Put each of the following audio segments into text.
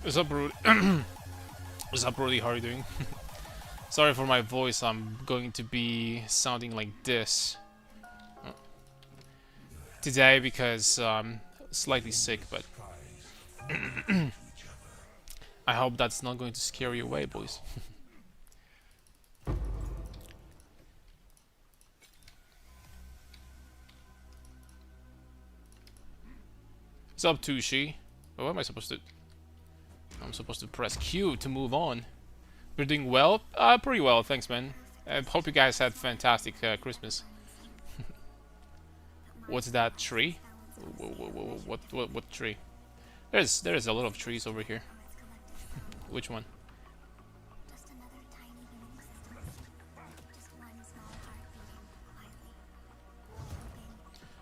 What's up, Rudy? What's up, Rudy? How are you doing? Sorry for my voice. I'm going to be sounding like this today because I'm slightly sick, but I hope that's not going to scare you away, boys. What's up, Tushi? Oh, what am I supposed to... I'm supposed to press Q to move on. We're doing well? Pretty well, thanks, man. I hope you guys had fantastic Christmas. What's that tree? What tree? There's a lot of trees over here. Which one?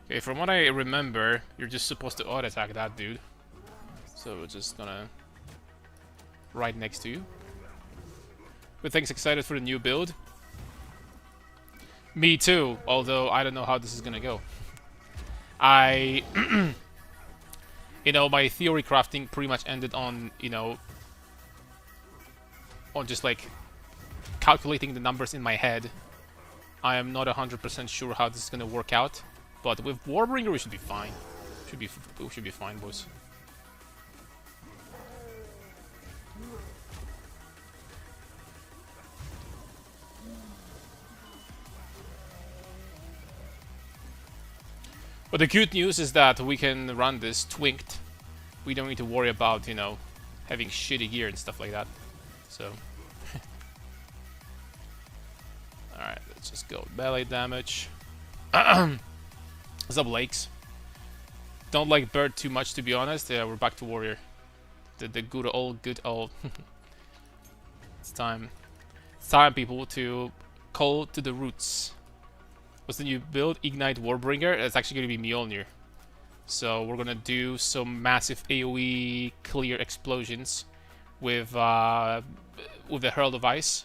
Okay, from what I remember, you're just supposed to auto attack that dude. So we're just gonna right next to you. Good, thanks. Excited for the new build. Me too. Although I don't know how this is gonna go. I, my theory crafting pretty much ended on, on just like calculating the numbers in my head. I am not 100% sure how this is gonna work out, but with warbringer we should be fine. We should be fine, boys. But the good news is that we can run this twinked. We don't need to worry about, having shitty gear and stuff like that. So. Alright, let's just go. Melee damage. What's up, Lakes? Don't like Bird too much, to be honest. Yeah, we're back to Warrior. The good old. It's time. It's time, people, to call to the roots. What's the new build? Ignite Warbringer. It's actually going to be Mjolnir. So we're going to do some massive AoE clear explosions with the Herald of Ice.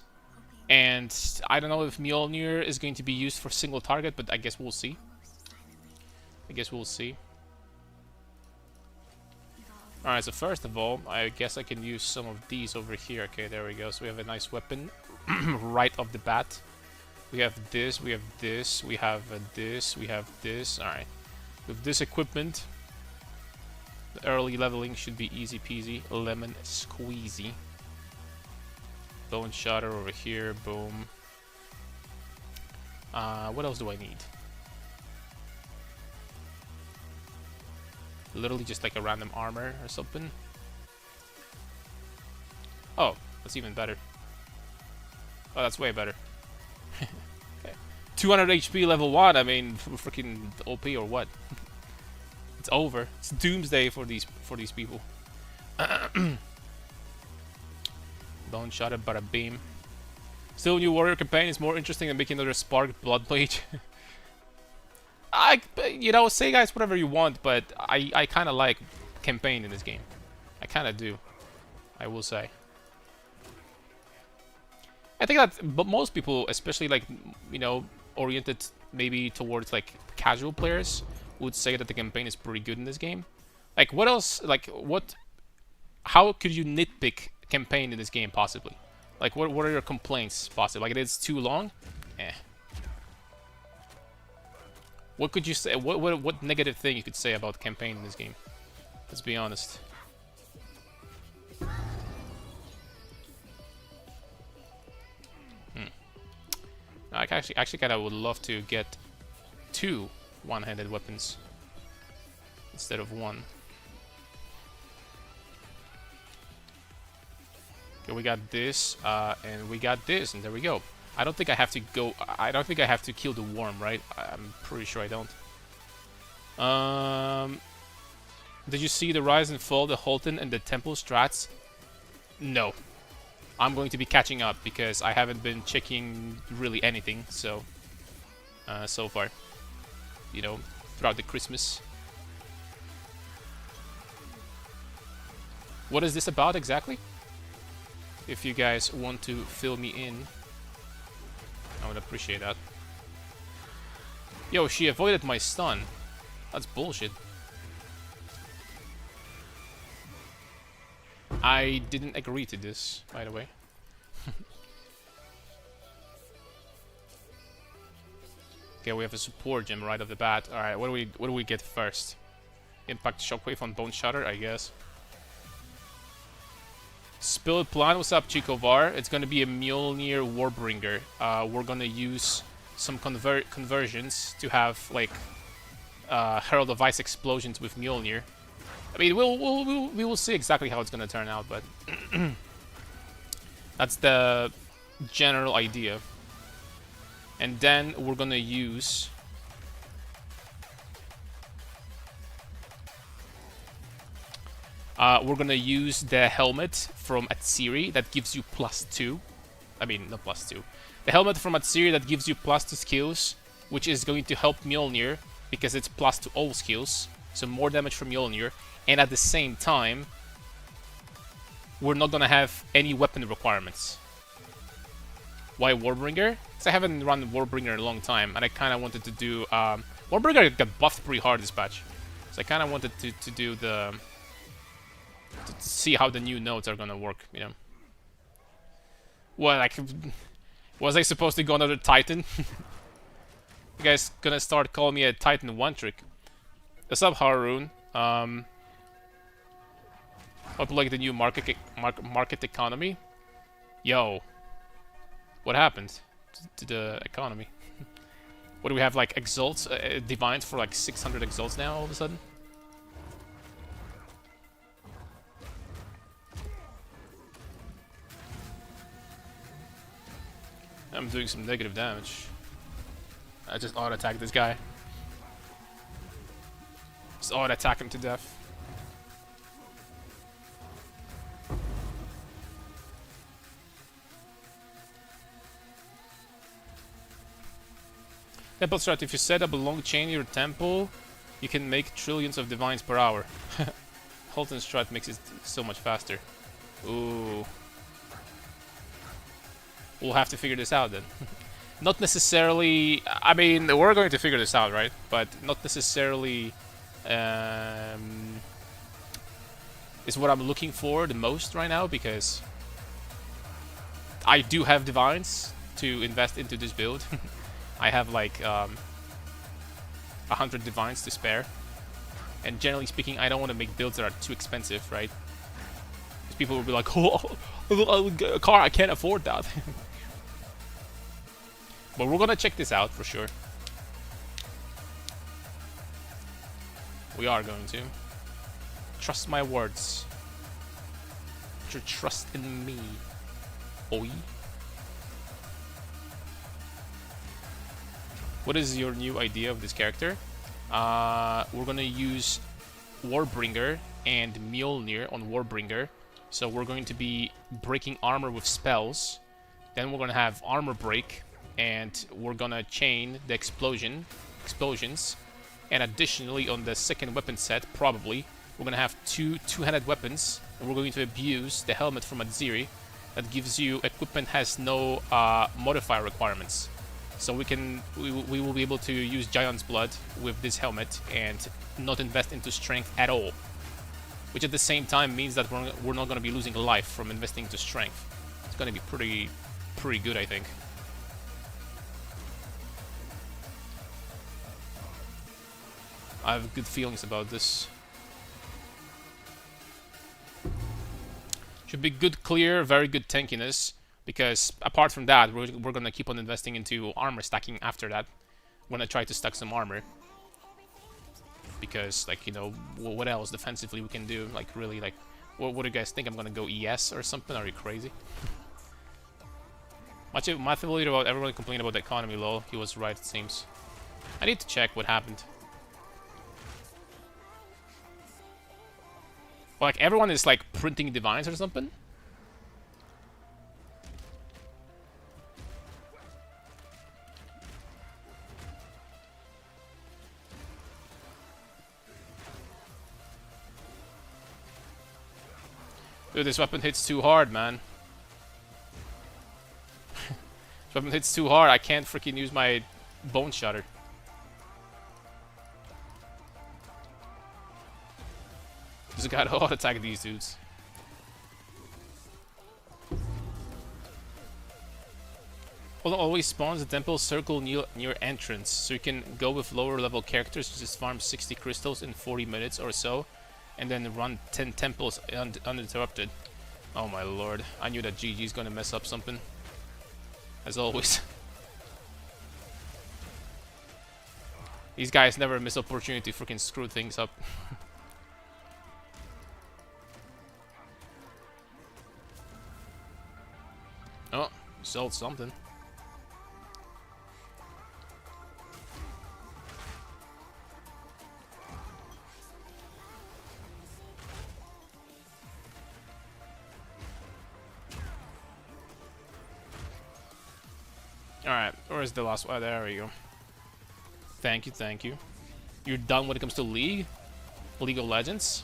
And I don't know if Mjolnir is going to be used for single target, but I guess we'll see. Alright, so first of all, I guess I can use some of these over here. Okay, there we go. So we have a nice weapon right off the bat. We have this, we have this, we have this, we have this. Alright. With this equipment, the early leveling should be easy peasy. Lemon squeezy. Bone shatter over here, boom. What else do I need? Literally just like a random armor or something. Oh, that's even better. Oh, that's way better. Okay. 200 HP level 1, I mean, freaking OP or what? It's over. It's doomsday for these people. Don't shot it, but a beam. Still, new warrior campaign is more interesting than making another Spark Bloodblade. Say guys whatever you want, but I kind of like campaign in this game. I kind of do. I will say. I think that, but most people, especially like, oriented maybe towards like casual players, would say that the campaign is pretty good in this game. Like, what else? Like, how could you nitpick campaign in this game possibly? Like, what are your complaints possibly? Like, it's too long? Eh. What could you say? What negative thing you could say about campaign in this game? Let's be honest. I actually kind of would love to get 2 one-handed weapons instead of 1. Okay, we got this, and we got this, and there we go. I don't think I have to go. I don't think I have to kill the worm, right? I'm pretty sure I don't. Did you see the rise and fall, the Holton, and the Temple strats? No. I'm going to be catching up because I haven't been checking really anything. So far, throughout the Christmas. What is this about exactly? If you guys want to fill me in, I would appreciate that. Yo, she avoided my stun. That's bullshit. I didn't agree to this, by the way. Okay, we have a support gem right off the bat. All right, what do we get first? Impact shockwave on Bone Shatter, I guess. Spilled Plan, what's up, Chikovar? It's gonna be a Mjolnir Warbringer. We're gonna use some conversions to have like Herald of Ice explosions with Mjolnir. I mean, we will see exactly how it's gonna turn out, but that's the general idea. And then we're gonna use the helmet from Atsiri that gives you +2. I mean, not +2. The helmet from Atsiri that gives you +2 skills, which is going to help Mjolnir because it's +2 all skills, so more damage from Mjolnir. And at the same time, we're not gonna have any weapon requirements. Why Warbringer? Because I haven't run Warbringer in a long time, and I kind of wanted to do... Warbringer got buffed pretty hard this patch, so I kind of wanted to do the... to see how the new nodes are gonna work, you know. Well, like... Was I supposed to go another Titan? You guys gonna start calling me a Titan one-trick. What's up, Haroon? Hope you like the new market economy. Yo. What happened to the economy? What do we have, like, exalts? Divines for, like, 600 exalts now, all of a sudden? I'm doing some negative damage. I just auto-attack this guy. Just auto-attack him to death. Temple strat, if you set up a long chain in your temple, you can make trillions of divines per hour. Halton strat makes it so much faster. Ooh. We'll have to figure this out then. Not necessarily... I mean, we're going to figure this out, right? But not necessarily... is what I'm looking for the most right now, because... I do have divines to invest into this build. I have like 100 divines to spare, and generally speaking, I don't want to make builds that are too expensive, right? Because people will be like, "Oh, a car, I can't afford that." But we're gonna check this out for sure. We are going to. Trust my words. Put your trust in me. Oi. What is your new idea of this character? We're gonna use Warbringer and Mjolnir on Warbringer. So we're going to be breaking armor with spells. Then we're gonna have armor break, and we're gonna chain the explosions. And additionally, on the second weapon set, probably we're gonna have two-handed weapons, and we're going to abuse the helmet from Atziri that gives you equipment has no modifier requirements. So we will be able to use Giant's Blood with this helmet and not invest into strength at all. Which at the same time means that we're not going to be losing life from investing into strength. It's going to be pretty good, I think. I have good feelings about this. Should be good clear, very good tankiness. Because apart from that, we're going to keep on investing into armor stacking after that. We're going to try to stack some armor. Because, like, you know, what else defensively we can do? Like, really, like, what do you guys think? I'm going to go ES or something? Are you crazy? Much about everyone complaining about the economy, lol. He was right, it seems. I need to check what happened. Well, like, everyone is, like, printing divines or something? Dude, this weapon hits too hard, man. This weapon hits too hard. I can't freaking use my Bone Shatter. Just gotta auto-attack these dudes. always spawns the temple circle near entrance, so you can go with lower level characters, just farm 60 crystals in 40 minutes or so, and then run 10 temples uninterrupted. Oh my lord, I knew that GG's gonna mess up something. As always. These guys never miss opportunity to freaking screw things up. Oh, sold something. Alright, where's the last one? Oh, there we go. Thank you, thank you. You're done when it comes to League? League of Legends?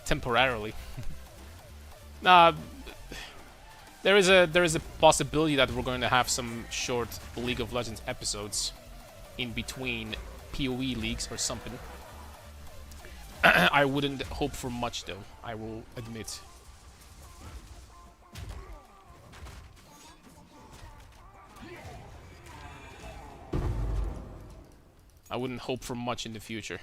Temporarily. Nah, there is a possibility that we're going to have some short League of Legends episodes in between PoE leagues or something. I wouldn't hope for much though, I will admit. I wouldn't hope for much in the future.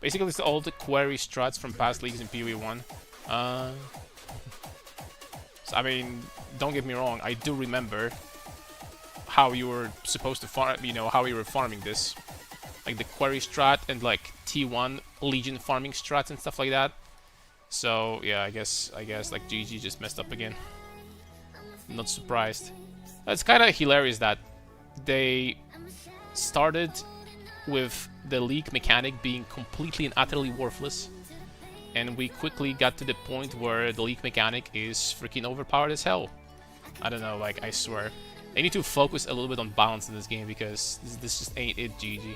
Basically, it's all the query strats from past leagues in PoE 1. So, I mean, don't get me wrong, I do remember how you were supposed to farm, you know, how you were farming this. Like the query strat and like T1 Legion farming strats and stuff like that. So, yeah, I guess like GG just messed up again. Not surprised. It's kind of hilarious that they started with the league mechanic being completely and utterly worthless, and we quickly got to the point where the league mechanic is freaking overpowered as hell. I don't know, like, I swear. They need to focus a little bit on balance in this game, because this just ain't it, GG.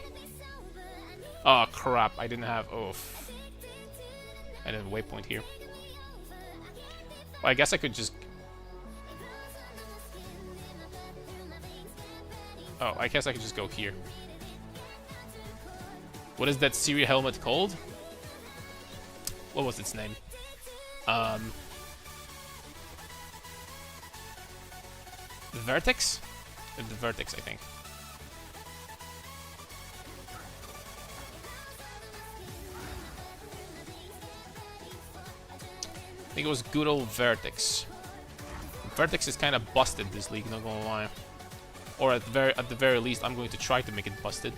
Oh, crap, I didn't have... Oh, I didn't have a waypoint here. Well, I guess I could just... Oh, I guess I could just go here. What is that Syria helmet called? What was its name? The Vertex? The Vertex, I think. I think it was good old Vertex. Vertex is kind of busted this league, not gonna lie. Or at the very least, I'm going to try to make it busted.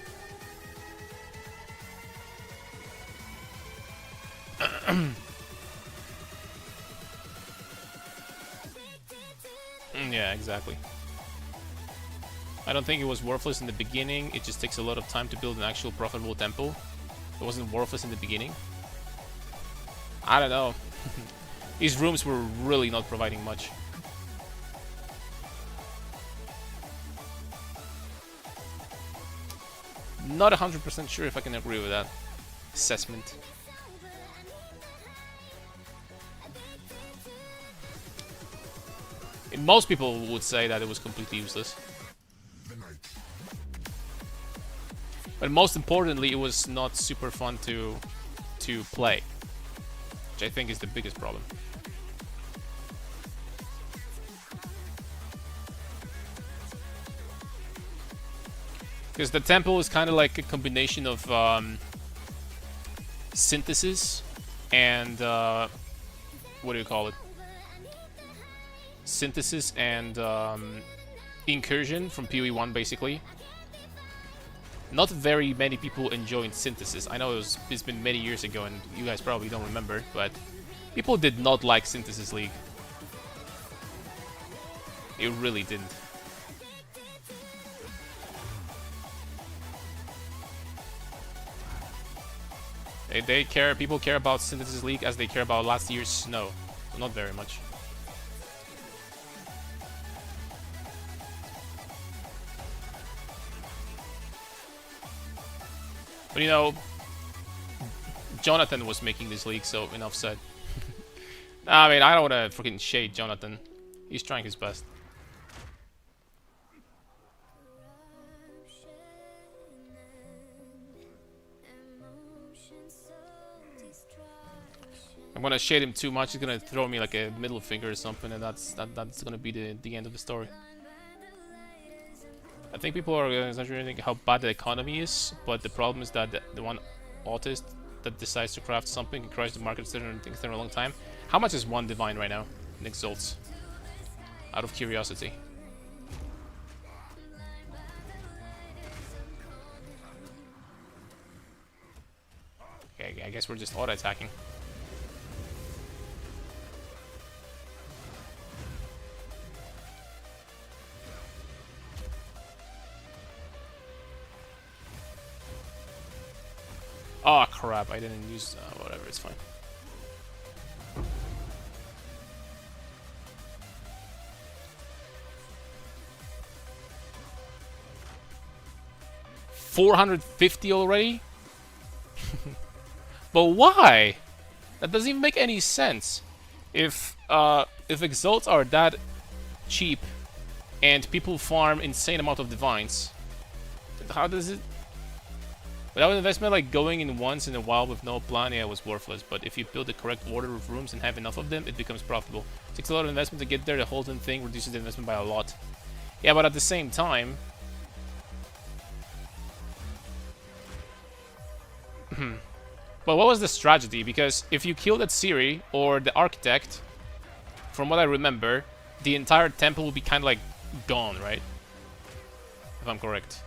Yeah, exactly. I don't think it was worthless in the beginning. It just takes a lot of time to build an actual profitable temple. It wasn't worthless in the beginning. I don't know. These rooms were really not providing much. Not 100% sure if I can agree with that assessment. And most people would say that it was completely useless. But most importantly, it was not super fun to play, which I think is the biggest problem. Because the temple is kind of like a combination of synthesis and what do you call it? Synthesis and incursion from PoE 1, basically. Not very many people enjoyed synthesis. I know it's been many years ago, and you guys probably don't remember, but people did not like Synthesis League. It really didn't. People care about Synthesis League as they care about last year's Snow. Not very much. But you know, Jonathan was making this league, so enough said. I mean, I don't want to freaking shade Jonathan. He's trying his best. I'm gonna shade him too much, he's gonna throw me like a middle finger or something, and that's gonna be the end of the story. I think people are exaggerating how bad the economy is, but the problem is that the one autist that decides to craft something and crash the market and things for a long time. How much is one divine right now in exalts? Out of curiosity. Okay, I guess we're just auto-attacking. Oh crap, I didn't use... whatever, it's fine. $450 already? But why? That doesn't even make any sense. If exalts are that cheap and people farm insane amount of divines, how does it... Without investment, like going in once in a while with no plan, yeah, it was worthless. But if you build the correct order of rooms and have enough of them, it becomes profitable. It takes a lot of investment to get there. The whole thing reduces the investment by a lot. Yeah, but at the same time... But what was the strategy? Because if you kill that Siri or the Architect, from what I remember, the entire temple will be kind of like gone, right? If I'm correct.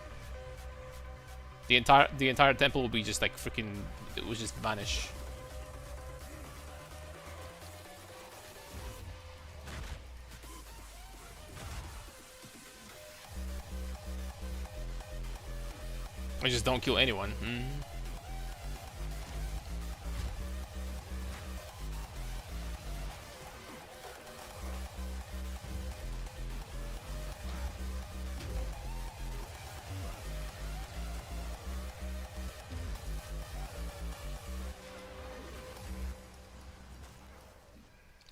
The entire temple will be just like freaking... It will just vanish. I just don't kill anyone.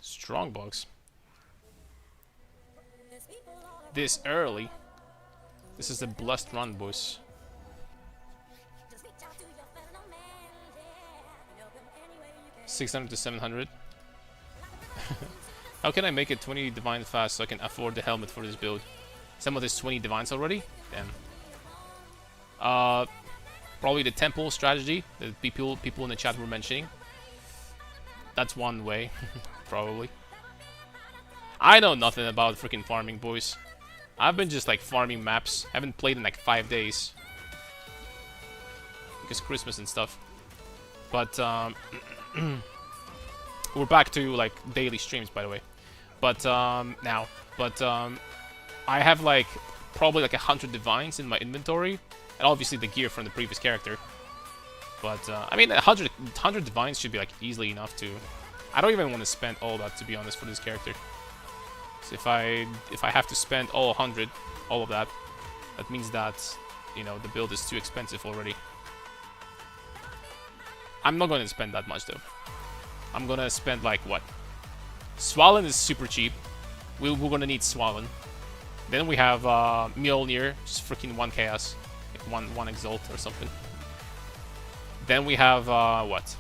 Strongbox. This early. This is a blessed run, boys. $600 to $700. How can I make it 20 divine fast so I can afford the helmet for this build? Some of this 20 divines already? Damn. Probably the temple strategy that people in the chat were mentioning. That's one way, probably. I know nothing about freaking farming, boys. I've been just like farming maps. I haven't played in like 5 days because Christmas and stuff. But we're back to like daily streams, by the way. But now, I have like probably like 100 divines in my inventory, and obviously the gear from the previous character. But I mean, 100 divines should be like easily enough to... I don't even want to spend all that, to be honest, for this character. So if I have to spend all of that, that means that, you know, the build is too expensive already. I'm not going to spend that much though. I'm gonna spend like what? Swollen is super cheap. We're gonna need Swollen. Then we have Mjolnir, just freaking 1 chaos, like one exalt or something. Then we have what?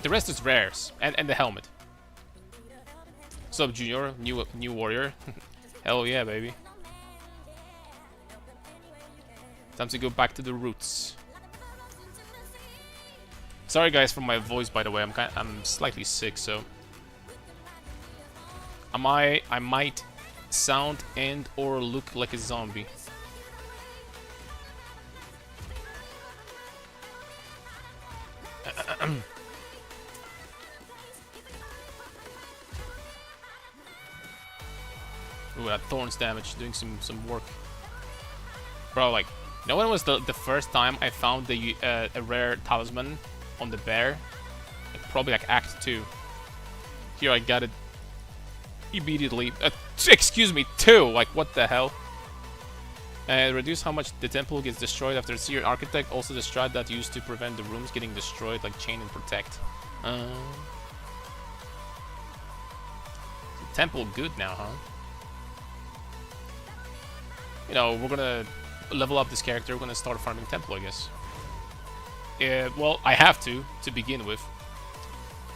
The rest is rares and the helmet. What's up, Junior? New warrior. Hell yeah, baby. Time to go back to the roots. Sorry guys for my voice, by the way. I'm slightly sick, so I might sound and or look like a zombie. Ooh, that thorns damage, doing some work. Bro, like, no one was the first time I found the a rare talisman on the bear. Like, probably like Act 2. Here I got it immediately. Excuse me, 2! Like, what the hell? Reduce how much the temple gets destroyed after Seer Architect. Also the strat that used to prevent the rooms getting destroyed, like Chain and Protect. Temple good now, huh? you know, we're gonna level up this character. We're gonna start farming temple, I guess. Well, I have to begin with,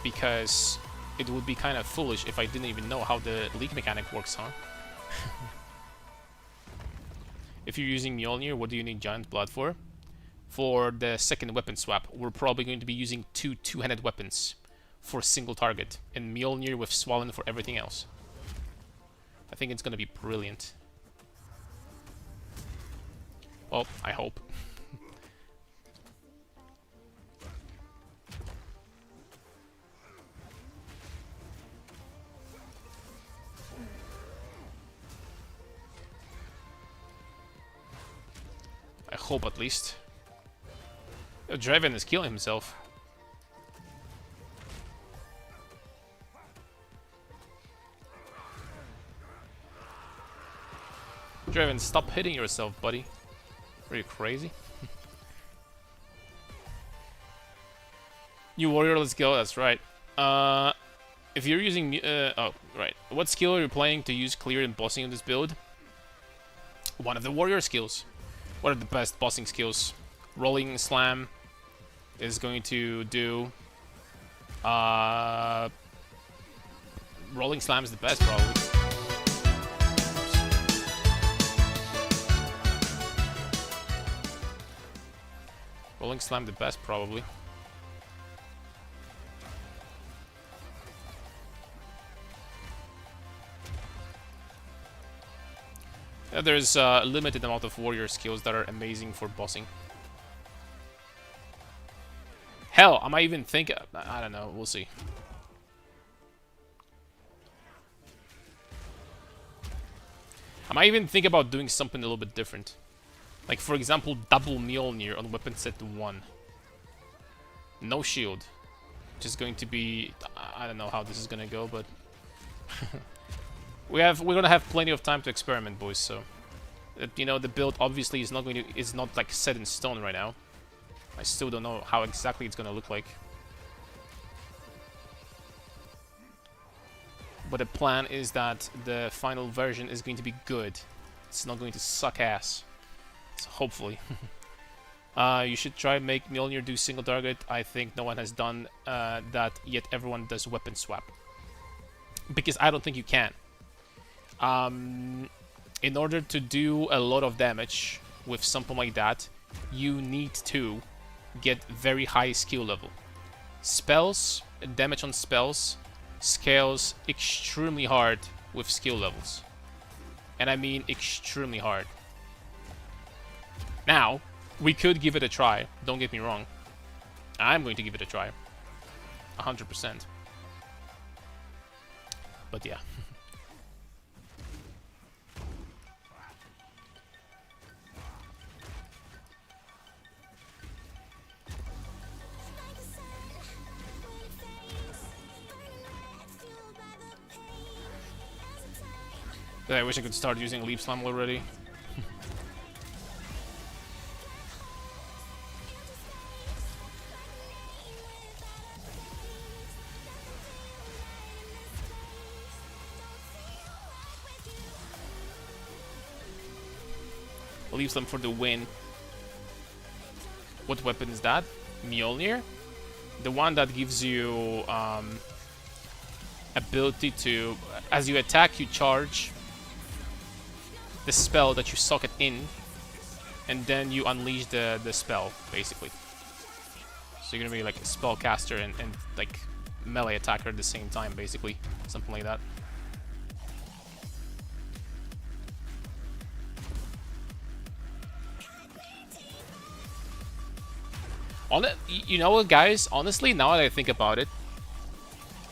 because it would be kind of foolish if I didn't even know how the league mechanic works, huh? If you're using Mjolnir, what do you need Giant Blood for? For the second weapon swap, we're probably going to be using two-handed weapons for a single target, and Mjolnir with Swollen for everything else. I think it's gonna be brilliant. Well, I hope. I hope at least. Draven is killing himself. Draven, stop hitting yourself, buddy. Are you crazy? New warrior, let's go. That's right. If you're using... oh, right. What skill are you playing to use clear and bossing in this build? One of the warrior skills. What are the best bossing skills? Rolling Slam is going to do... Rolling Slam is the best, probably. Rolling Slam the best, probably. There's a limited amount of warrior skills that are amazing for bossing. Hell, I might even think... I don't know, we'll see. I might even think about doing something a little bit different. Like, for example, double Mjolnir on weapon set 1. No shield. Which is going to be... I don't know how this is gonna go, but... We're gonna have plenty of time to experiment, boys, so... you know, the build obviously is not like set in stone right now. I still don't know how exactly it's gonna look like. But the plan is that the final version is going to be good. It's not going to suck ass. So hopefully. You should try make Mjolnir do single target. I think no one has done that yet. Everyone does weapon swap. Because I don't think you can. In order to do a lot of damage with something like that, you need to get very high skill level. Spells, damage on spells, scales extremely hard with skill levels. And I mean extremely hard. Now, we could give it a try, don't get me wrong. I'm going to give it a try. 100%. But yeah. I wish I could start using Leap Slam already. Leap Slam for the win. What weapon is that? Mjolnir? The one that gives you ability to, as you attack, you charge the spell that you socket in, and then you unleash the spell, basically. So you're gonna be like a spellcaster and like melee attacker at the same time, basically. Something like that. You know what, guys? Honestly, now that I think about it,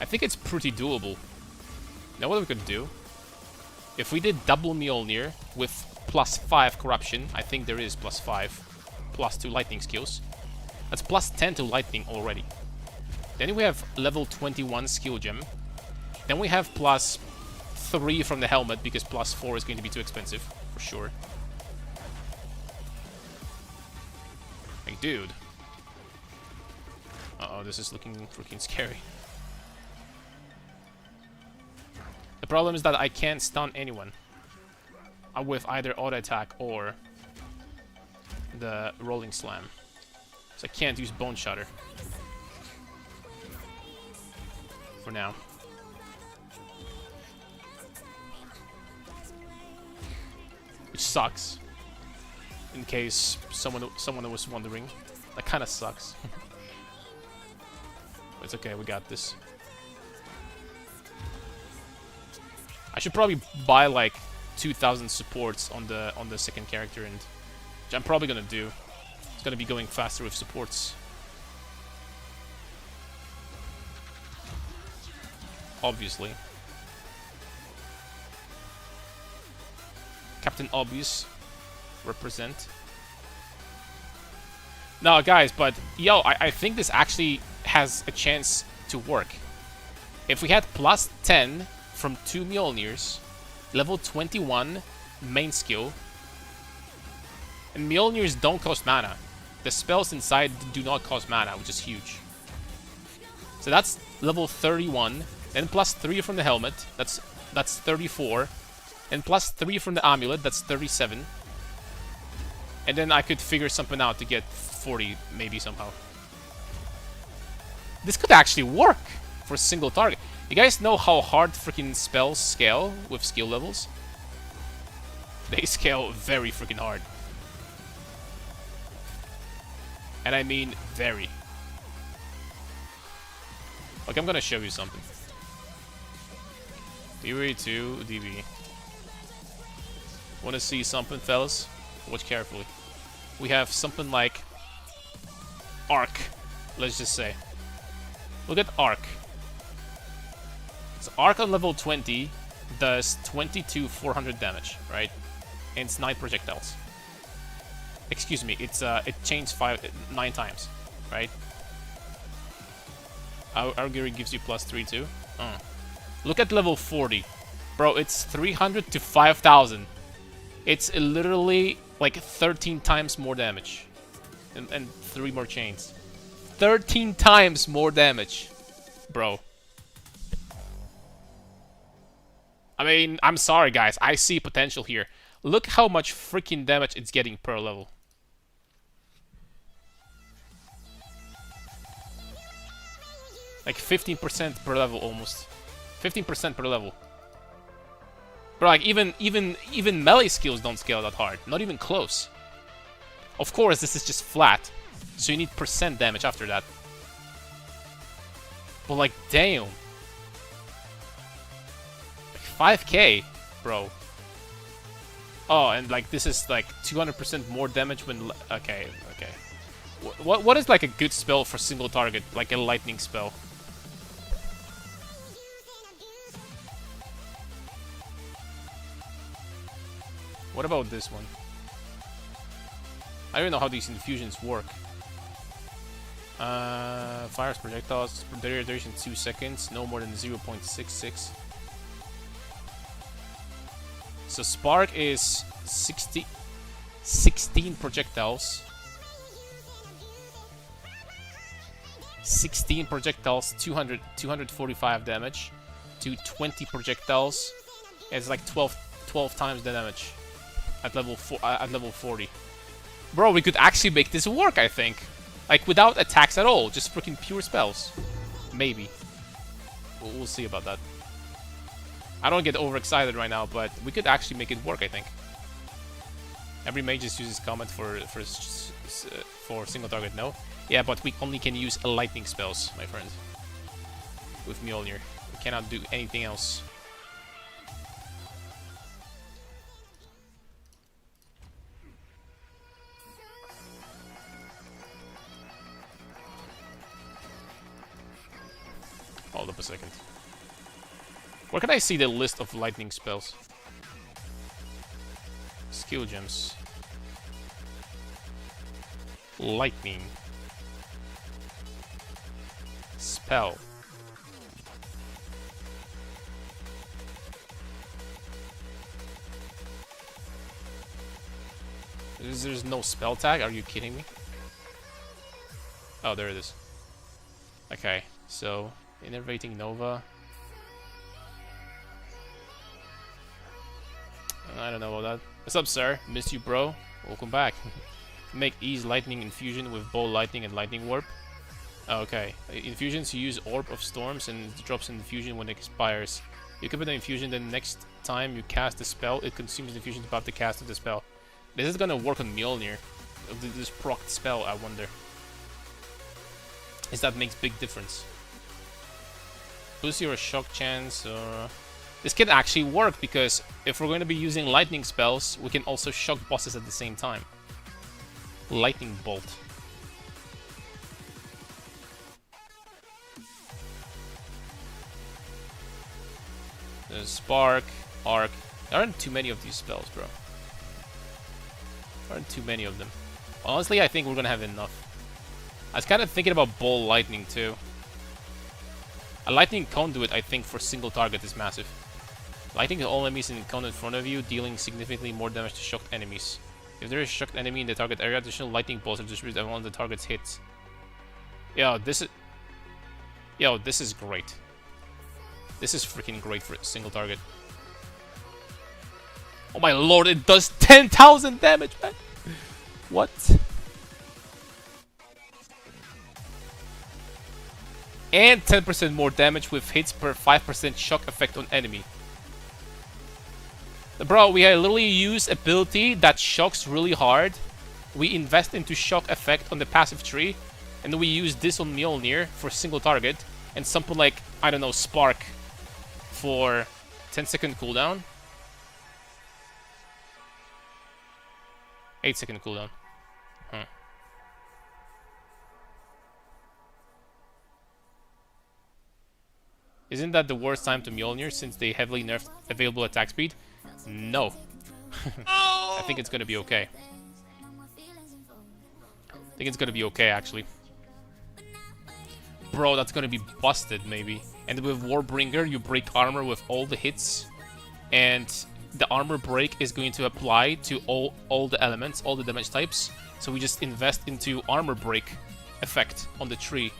I think it's pretty doable. You know what we could do? If we did double Mjolnir with +5 corruption, I think there is +5, +2 lightning skills. That's +10 to lightning already. Then we have level 21 skill gem. Then we have +3 from the helmet, because +4 is going to be too expensive, for sure. Like, dude. Uh-oh, this is looking freaking scary. The problem is that I can't stun anyone. with either auto attack or the rolling slam. So I can't use Bone Shatter for now. Which sucks. In case someone was wondering, that kind of sucks. But it's okay, we got this. I should probably buy like 2,000 supports on the second character, and which I'm probably gonna do. It's gonna be going faster with supports. Obviously. Captain Obvious. Represent. No, guys, but yo, I think this actually has a chance to work. If we had plus 10 from 2 Mjolnirs, level 21 main skill, and Mjolnirs don't cost mana. The spells inside do not cost mana, which is huge. So that's level 31, then plus 3 from the helmet, that's 34, and plus 3 from the amulet, that's 37. And then I could figure something out to get 40, maybe somehow. This could actually work for a single target. You guys know how hard freaking spells scale with skill levels? They scale very freaking hard. And I mean very. Look, I'm gonna show you something. DB2, DB. Wanna see something, fellas? Watch carefully. We have something like Arc, let's just say. Look at Arc. So Arc on level 20 does 22 400 damage, right? And it's 9 projectiles. Excuse me, it's it changed 9 times, right? Our gear gives you plus 3 too. Look at level 40. Bro, it's 300 to 5,000. It's literally like 13 times more damage. And 3 more chains. 13 times more damage. Bro. I mean, I'm sorry guys, I see potential here. Look how much freaking damage it's getting per level. Like 15% per level almost. 15% per level. Bro, like even melee skills don't scale that hard. Not even close. Of course, this is just flat. So you need percent damage after that. But like, damn. Like 5k, bro. Oh, and like this is like 200% more damage when... Okay. What is like a good spell for single target? Like a lightning spell. What about this one? I don't even know how these infusions work. Fires projectiles, duration 2 seconds, no more than 0.66. So Spark is 16 projectiles. 16 projectiles, 245 damage. To 20 projectiles, it's like 12 times the damage at level 40. Bro, we could actually make this work, I think. Like, without attacks at all. Just freaking pure spells. Maybe. We'll see about that. I don't get overexcited right now, but we could actually make it work, I think. Every mage just uses combat for single target, no? Yeah, but we only can use lightning spells, my friend. With Mjolnir. We cannot do anything else. Hold up a second. Where can I see the list of lightning spells? Skill gems. Lightning. Spell. There's no spell tag? Are you kidding me? Oh, there it is. Okay, so... Innervating Nova. I don't know about that. What's up, sir? Miss you, bro. Welcome back. Make ease lightning infusion with ball lightning and lightning warp. Okay. Infusions, you use Orb of Storms and it drops an infusion when it expires. You can put an infusion, then next time you cast the spell, it consumes the infusion above the cast of the spell. This is gonna work on Mjolnir. This proc spell, I wonder. Is that makes big difference. Boost your shock chance, or... This can actually work, because if we're going to be using lightning spells, we can also shock bosses at the same time. Lightning bolt. There's Spark, Arc. There aren't too many of these spells, bro. There aren't too many of them. Honestly, I think we're gonna have enough. I was kind of thinking about Ball Lightning, too. A Lightning Conduit, I think, for single target is massive. Lightning all enemies in conduit in front of you, dealing significantly more damage to shocked enemies. If there is a shocked enemy in the target area, additional lightning bolts are distributed at one of the target's hits. Yo, this is great. This is freaking great for a single target. Oh my lord, it does 10,000 damage, man! What? And 10% more damage with hits per 5% shock effect on enemy. Bro, we literally use ability that shocks really hard. We invest into shock effect on the passive tree. And then we use this on Mjolnir for single target. And something like, I don't know, Spark for 10-second cooldown. 8-second cooldown. Huh. Isn't that the worst time to Mjolnir since they heavily nerfed available attack speed? No. I think it's gonna be okay. I think it's gonna be okay, actually. Bro, that's gonna be busted, maybe. And with Warbringer, you break armor with all the hits. And the armor break is going to apply to all the elements, all the damage types. So we just invest into armor break effect on the tree.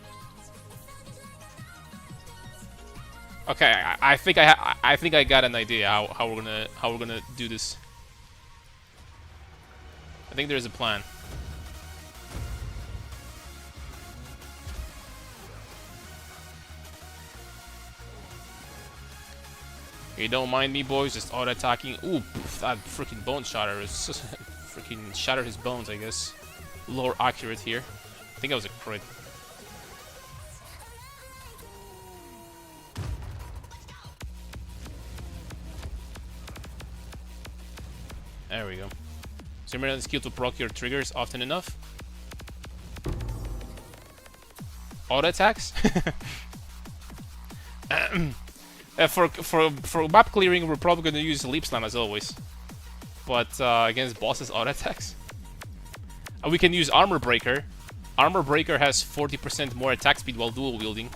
Okay, I think I got an idea how we're gonna do this. I think there's a plan. You don't mind me, boys, just auto attacking. Ooh, poof, that freaking bone shatter is freaking shattered his bones, I guess. Lower accurate here. I think that was a crit. There we go. So remember the skill to proc your triggers often enough. Auto attacks. For map clearing, we're probably going to use Leap Slam as always. But against bosses, auto attacks. And we can use Armor Breaker. Armor Breaker has 40% more attack speed while dual wielding.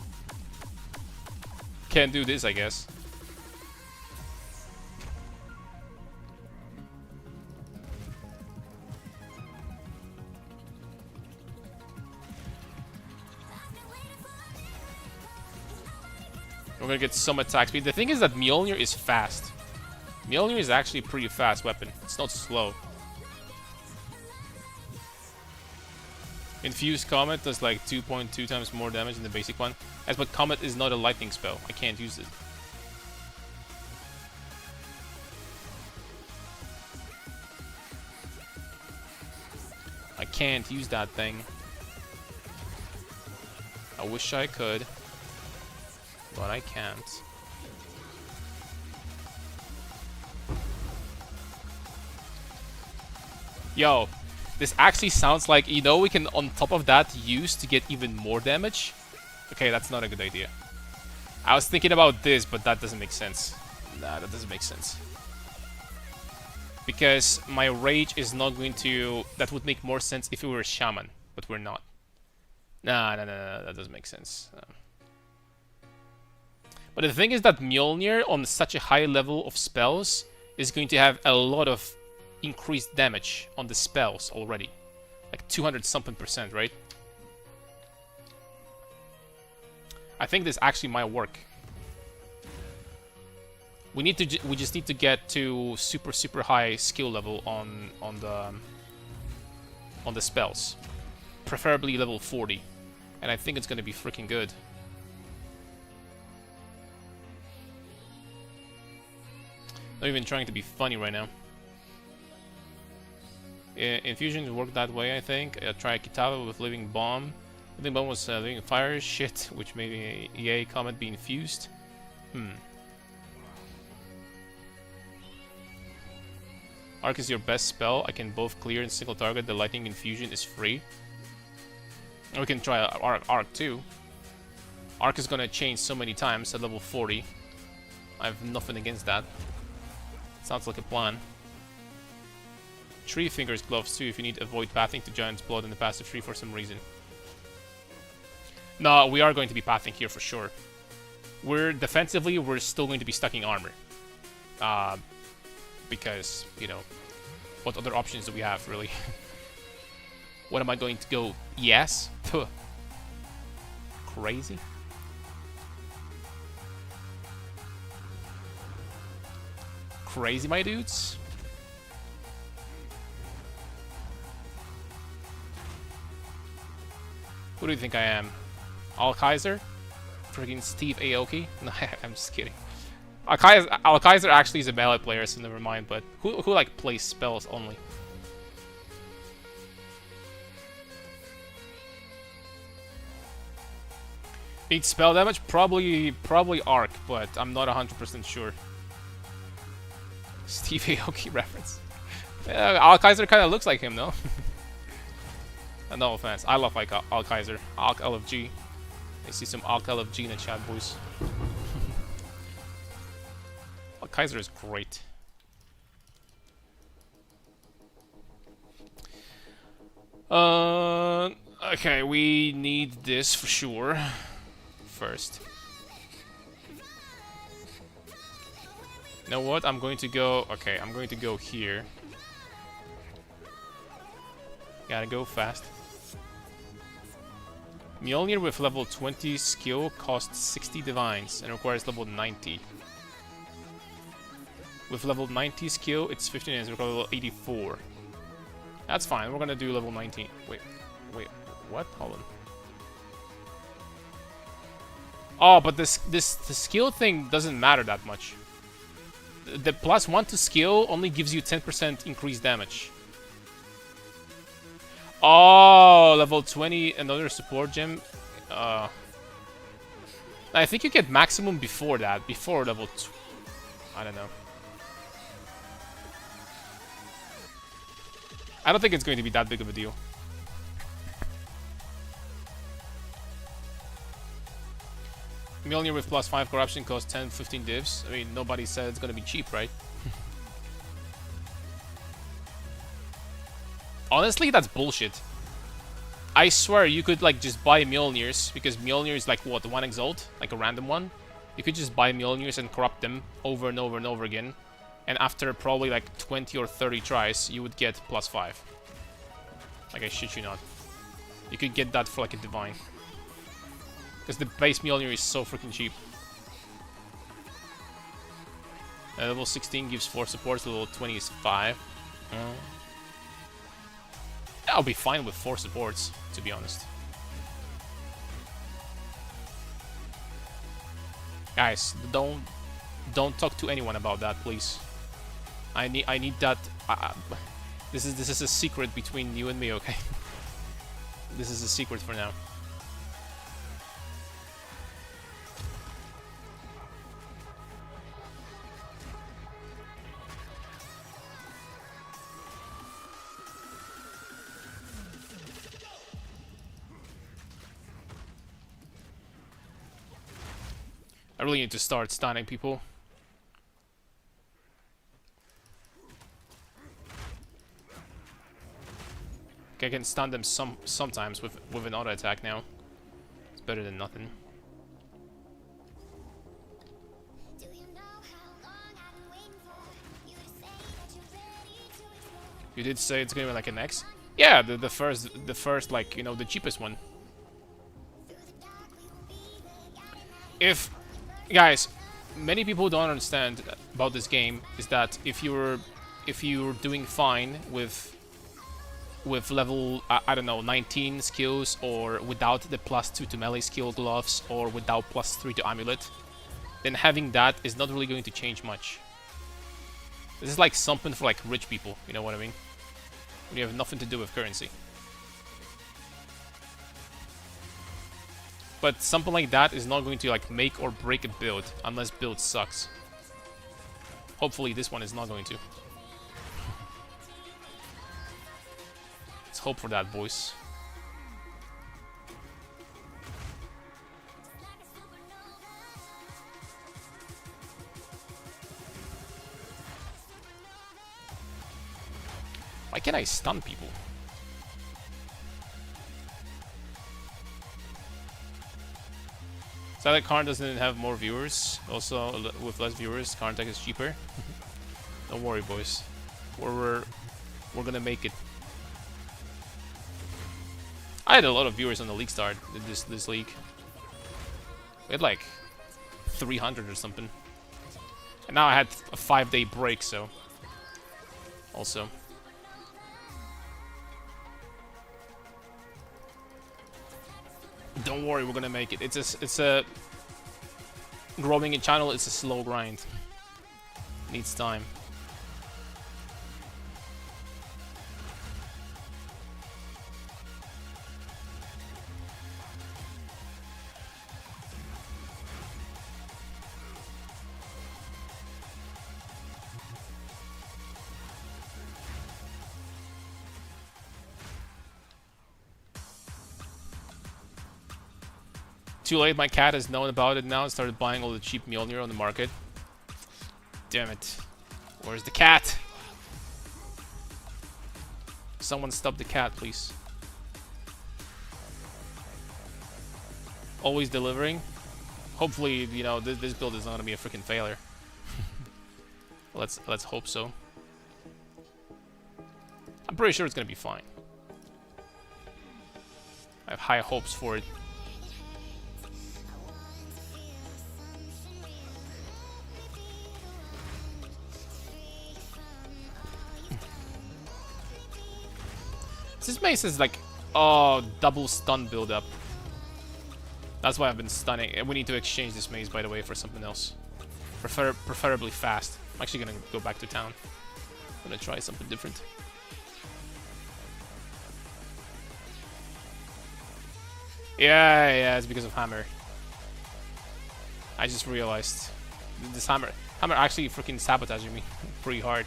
Can't do this, I guess. We're gonna get some attack speed. The thing is that Mjolnir is fast. Mjolnir is actually a pretty fast weapon. It's not slow. Infused Comet does like 2.2 times more damage than the basic one. But Comet is not a lightning spell. I can't use it. I can't use that thing. I wish I could. But I can't. Yo, this actually sounds like, you know, we can on top of that use to get even more damage. Okay, that's not a good idea. I was thinking about this, but that doesn't make sense. Nah, that doesn't make sense. Because my rage is not going to... That would make more sense if we were a shaman, but we're not. Nah, that doesn't make sense. But the thing is that Mjolnir, on such a high level of spells, is going to have a lot of increased damage on the spells already. Like 200-something%, right? I think this actually might work. We just need to get to super high skill level on the spells, preferably level 40, and I think it's gonna be freaking good. Not even trying to be funny right now. Infusions work that way, I think. Try Kitava with Living Bomb. Living Bomb was Living Fire. Shit, which made a EA comment be infused. Arc is your best spell. I can both clear and single target. The Lightning Infusion is free. We can try Arc too. Arc is gonna change so many times at level 40. I have nothing against that. Sounds like a plan. Tree Fingers gloves too if you need to avoid pathing to Giant's Blood in the passive tree for some reason. No, we are going to be pathing here for sure. Defensively, we're still going to be stacking armor. Because, you know, what other options do we have, really? What am I going to go? Yes? Crazy. Crazy, my dudes. Who do you think I am? Al-Kaiser? Freaking Steve Aoki? No, I'm just kidding. Al-Kaiser actually is a melee player, so never mind, but who like plays spells only? Needs spell damage? Probably Arc, but I'm not 100% sure. Steve Aoki reference. Al-Kaiser kind of looks like him, no? No offense. I love like Al-Kaiser. Alk LFG. I see some Alk LFG in the chat, boys. Al-Kaiser is great. Okay, we need this for sure. First. You know what? I'm going to go... Okay, I'm going to go here. Gotta go fast. Mjolnir with level 20 skill costs 60 divines and requires level 90. With level 90 skill, it's 15 and it's requires level 84. That's fine, we're gonna do level 19. Wait, what? Hold on. Oh, but the skill thing doesn't matter that much. The +1 to skill only gives you 10% increased damage. Oh, level 20, another support gem. I think you get maximum before that, before level 2. I don't know. I don't think it's going to be that big of a deal. Mjolnir with +5 corruption costs 10-15 divs. I mean, nobody said it's going to be cheap, right? Honestly, that's bullshit. I swear you could like just buy Mjolnirs, because Mjolnir is like what, 1 exalt? Like a random one? You could just buy Mjolnirs and corrupt them over and over and over again. And after probably like 20 or 30 tries, you would get +5. Like, I shit you not. You could get that for like a divine. Because the base Mjolnir is so freaking cheap. Level 16 gives 4 supports, level 20 is 5. I'll be fine with 4 supports, to be honest. Guys, don't talk to anyone about that, please. I need that. This is a secret between you and me, okay? This is a secret for now. I really need to start stunning people. Okay, I can stun them sometimes with an auto attack now. It's better than nothing. You did say it's gonna be like an X? Yeah, the first like, you know, the cheapest one. If guys, many people don't understand about this game is that if you're doing fine with level I don't know 19 skills, or without the +2 to melee skill gloves, or without +3 to amulet, then having that is not really going to change much. This is like something for like rich people, you know what I mean? When you have nothing to do with currency. But something like that is not going to like make or break a build, unless build sucks. Hopefully this one is not going to. Let's hope for that, boys. Why can't I stun people? So that Karn doesn't have more viewers. Also, with less viewers, Karn Tech is cheaper. Don't worry, boys. We're gonna make it. I had a lot of viewers on the league start this league. We had like 300 or something. And now I had a 5-day break, so also. Don't worry, we're gonna make it. It's a growing a channel. It's a slow grind. Needs time. Too late, my cat has known about it now and started buying all the cheap mjolnir on the market. Damn it. Where's the cat? Someone stop the cat, please. Always delivering. Hopefully, you know, this build is not gonna be a freaking failure. Let's hope so. I'm pretty sure it's gonna be fine. I have high hopes for it. This mace is like, oh, double stun build up. That's why I've been stunning. We need to exchange this mace, by the way, for something else. Preferably fast. I'm actually gonna go back to town. I'm gonna try something different. Yeah, it's because of hammer. I just realized this hammer actually freaking sabotaging me pretty hard.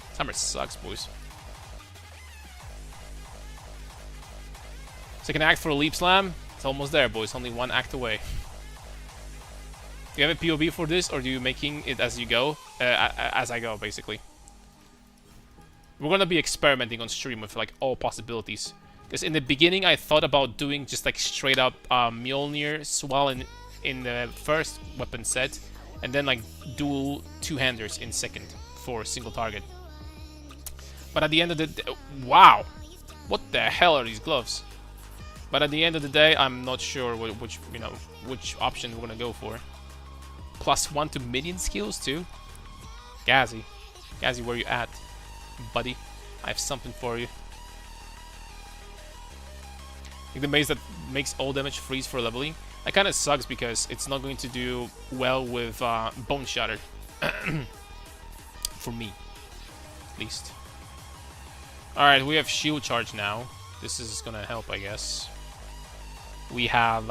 This hammer sucks, boys. Second act for a leap slam. It's almost there, boys. Only one act away. Do you have a POV for this, or do you making it as you go? As I go, basically. We're gonna be experimenting on stream with like all possibilities. Because in the beginning, I thought about doing just like straight up Mjolnir swell in the first weapon set, and then like dual two-handers in second for a single target. But at the end of the day, wow, what the hell are these gloves? But at the end of the day, I'm not sure which option we're gonna go for. +1 to minion skills too. Gazi, where you at, buddy? I have something for you. Like the mace that makes all damage freeze for leveling. That kind of sucks because it's not going to do well with Bone Shatter. For me, at least. Alright, we have shield charge now. This is gonna help, I guess. We have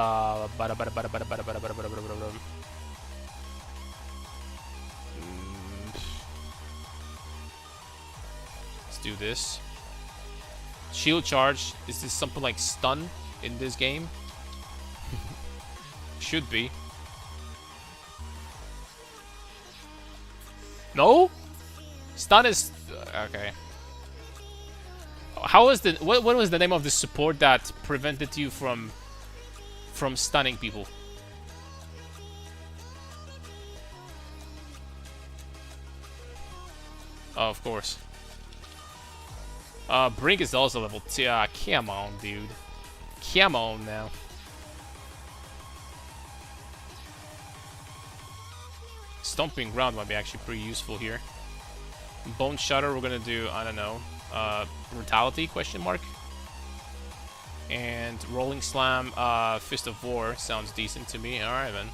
let's do this. Shield charge. Is this something like stun in this game? Should be. No? Stun is okay. How was the what was the name of the support that prevented you from stunning people? Oh, of course. Brink is also level 2. Come on, dude. Come on now. Stomping Ground might be actually pretty useful here. Bone Shatter, we're gonna do, I don't know, Brutality, question mark. And Rolling Slam, Fist of War sounds decent to me. Alright, then.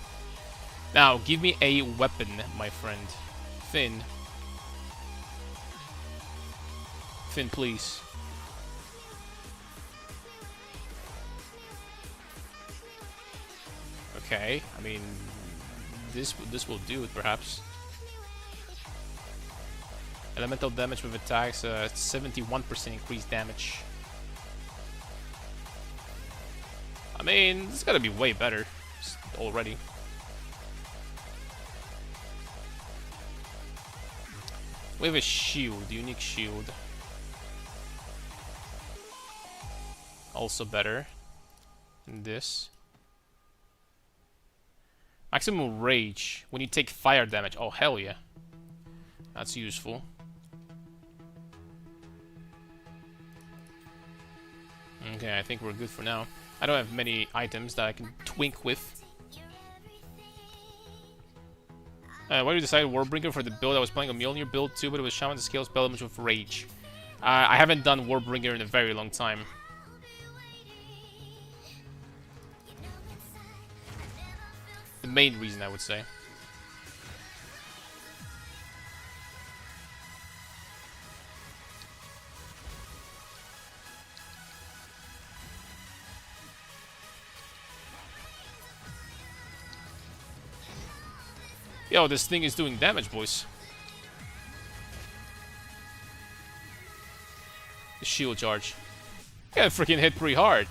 Now, give me a weapon, my friend. Finn. Finn, please. Okay, I mean, this will do it, perhaps. Elemental damage with attacks, 71% increased damage. I mean, it's gotta be way better already. We have a shield, unique shield. Also better than this. Maximum rage when you take fire damage. Oh, hell yeah. That's useful. Okay, I think we're good for now. I don't have many items that I can twink with. Why did you decide Warbringer for the build? I was playing a Mjolnir build too, but it was Shaman to scale spell damage with Rage. I haven't done Warbringer in a very long time. The main reason, I would say. Yo, this thing is doing damage, boys. The shield charge. Got freaking hit pretty hard.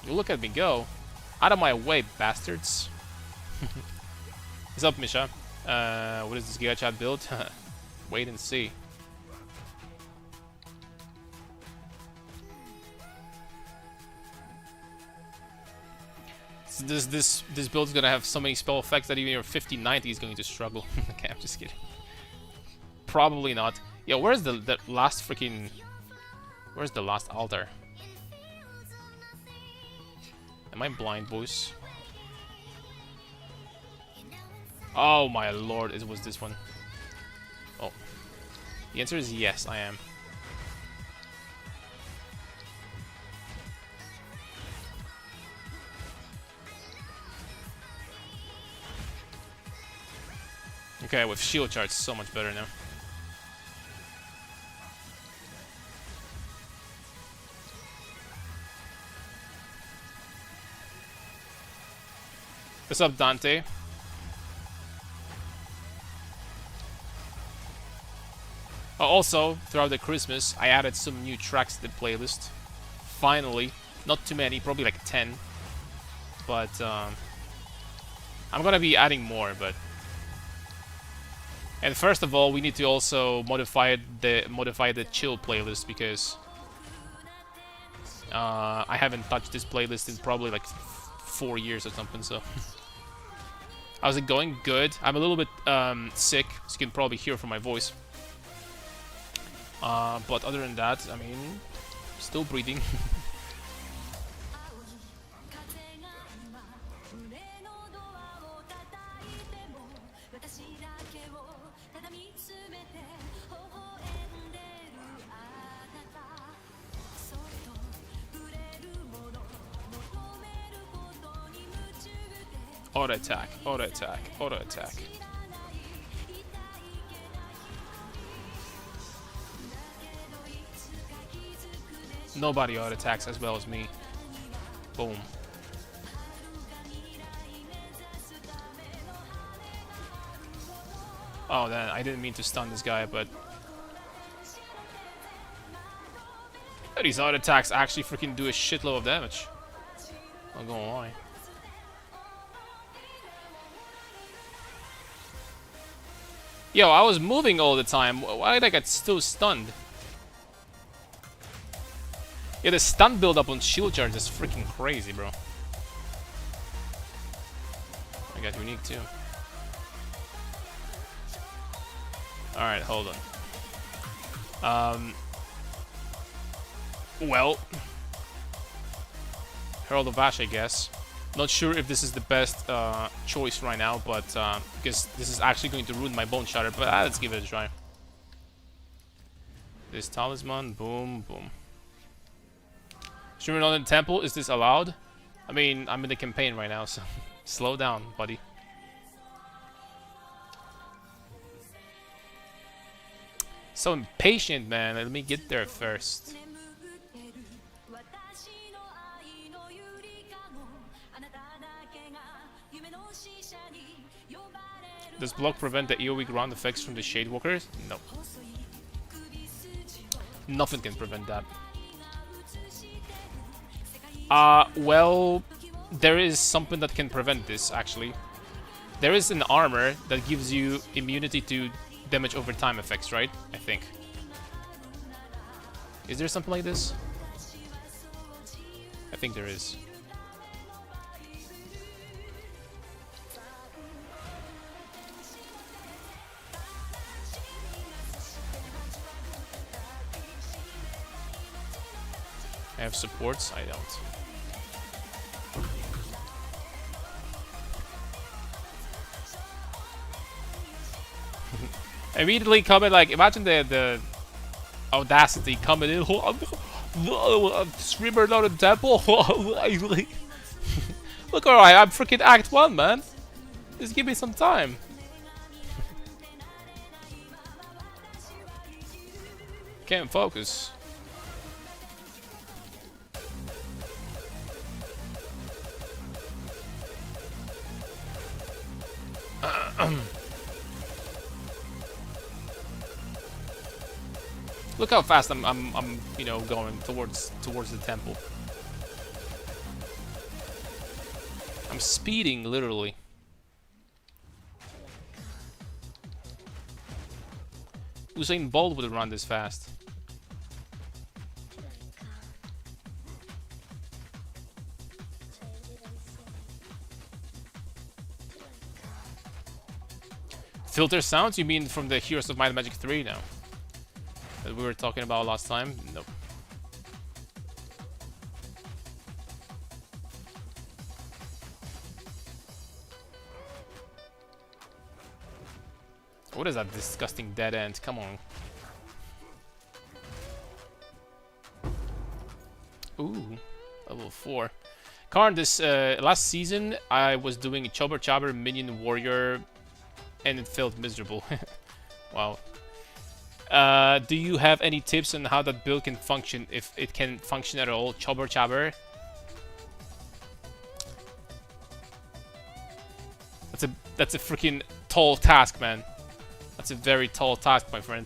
You look at me go. Out of my way, bastards. What's up, Misha? What is this Giga Chat build? Wait and see. So this build is gonna have so many spell effects that even your 5090 is going to struggle. Okay, I'm just kidding. Probably not. Yo, where's the last freaking? Where's the last altar? Am I blind, boys? Oh my lord, it was this one. Oh. The answer is yes, I am. Okay, with shield charge, so much better now. What's up, Dante? Also, throughout the Christmas, I added some new tracks to the playlist. Finally. Not too many, probably like 10. But, I'm gonna be adding more, but... And first of all, we need to also modify the chill playlist, because... I haven't touched this playlist in probably like 4 years or something, so... How's it going? Good. I'm a little bit, sick, as you can probably hear from my voice. But other than that, I mean, still breathing. Auto attack, auto attack, auto attack. Nobody auto attacks as well as me. Boom. Oh, then I didn't mean to stun this guy, but these auto attacks actually freaking do a shitload of damage. Not gonna lie. Yo, I was moving all the time. Why did I get still stunned? Yeah, the stun build-up on shield charge is freaking crazy, bro. I got unique too. Alright, hold on. Um, well, Herald of Ash, I guess. Not sure if this is the best choice right now, but because this is actually going to ruin my Bone Shatter, but let's give it a try. This talisman, boom, boom. Streaming on the temple, is this allowed? I mean, I'm in the campaign right now, so slow down, buddy. So impatient, man. Let me get there first. Does block prevent the AoE ground effects from the Shadewalkers? No. Nothing can prevent that. Well, there is something that can prevent this, actually. There is an armor that gives you immunity to damage over time effects, right? I think. Is there something like this? I think there is. I have supports? I don't. Immediately coming, like, imagine the audacity coming in. Streamer not in temple. Look, alright, I'm freaking Act 1, man. Just give me some time. Can't focus. Look how fast I'm you know, going towards the temple. I'm speeding, literally. Usain Bolt would run this fast. Filter sounds? You mean from the Heroes of Might and Magic 3 now? That we were talking about last time? Nope. What is that disgusting dead end? Come on. Ooh, level 4. Karn, this last season I was doing Chobber Chobber Minion Warrior and it felt miserable. Wow. Do you have any tips on how that build can function, if it can function at all? Chobber Chobber. That's a freaking tall task, man. That's a very tall task, my friend.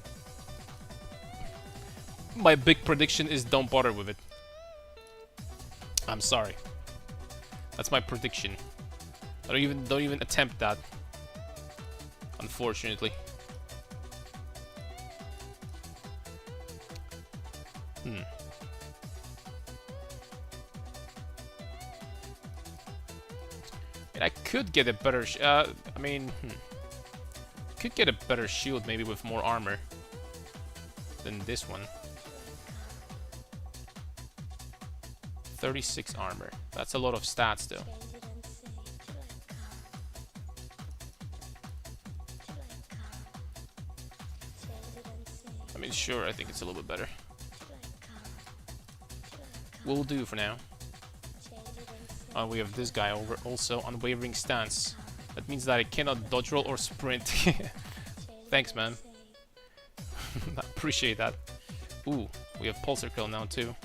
My big prediction is don't bother with it. I'm sorry. That's my prediction. Don't even attempt that. Unfortunately. And I could get a better could get a better shield maybe with more armor than this one. 36 armor. That's a lot of stats though. I mean, sure, I think it's a little bit better. Will do for now. We have this guy over, also unwavering stance. That means that I cannot dodge roll or sprint. Thanks, man. I appreciate that. Ooh, we have Pulsar Kiln now too.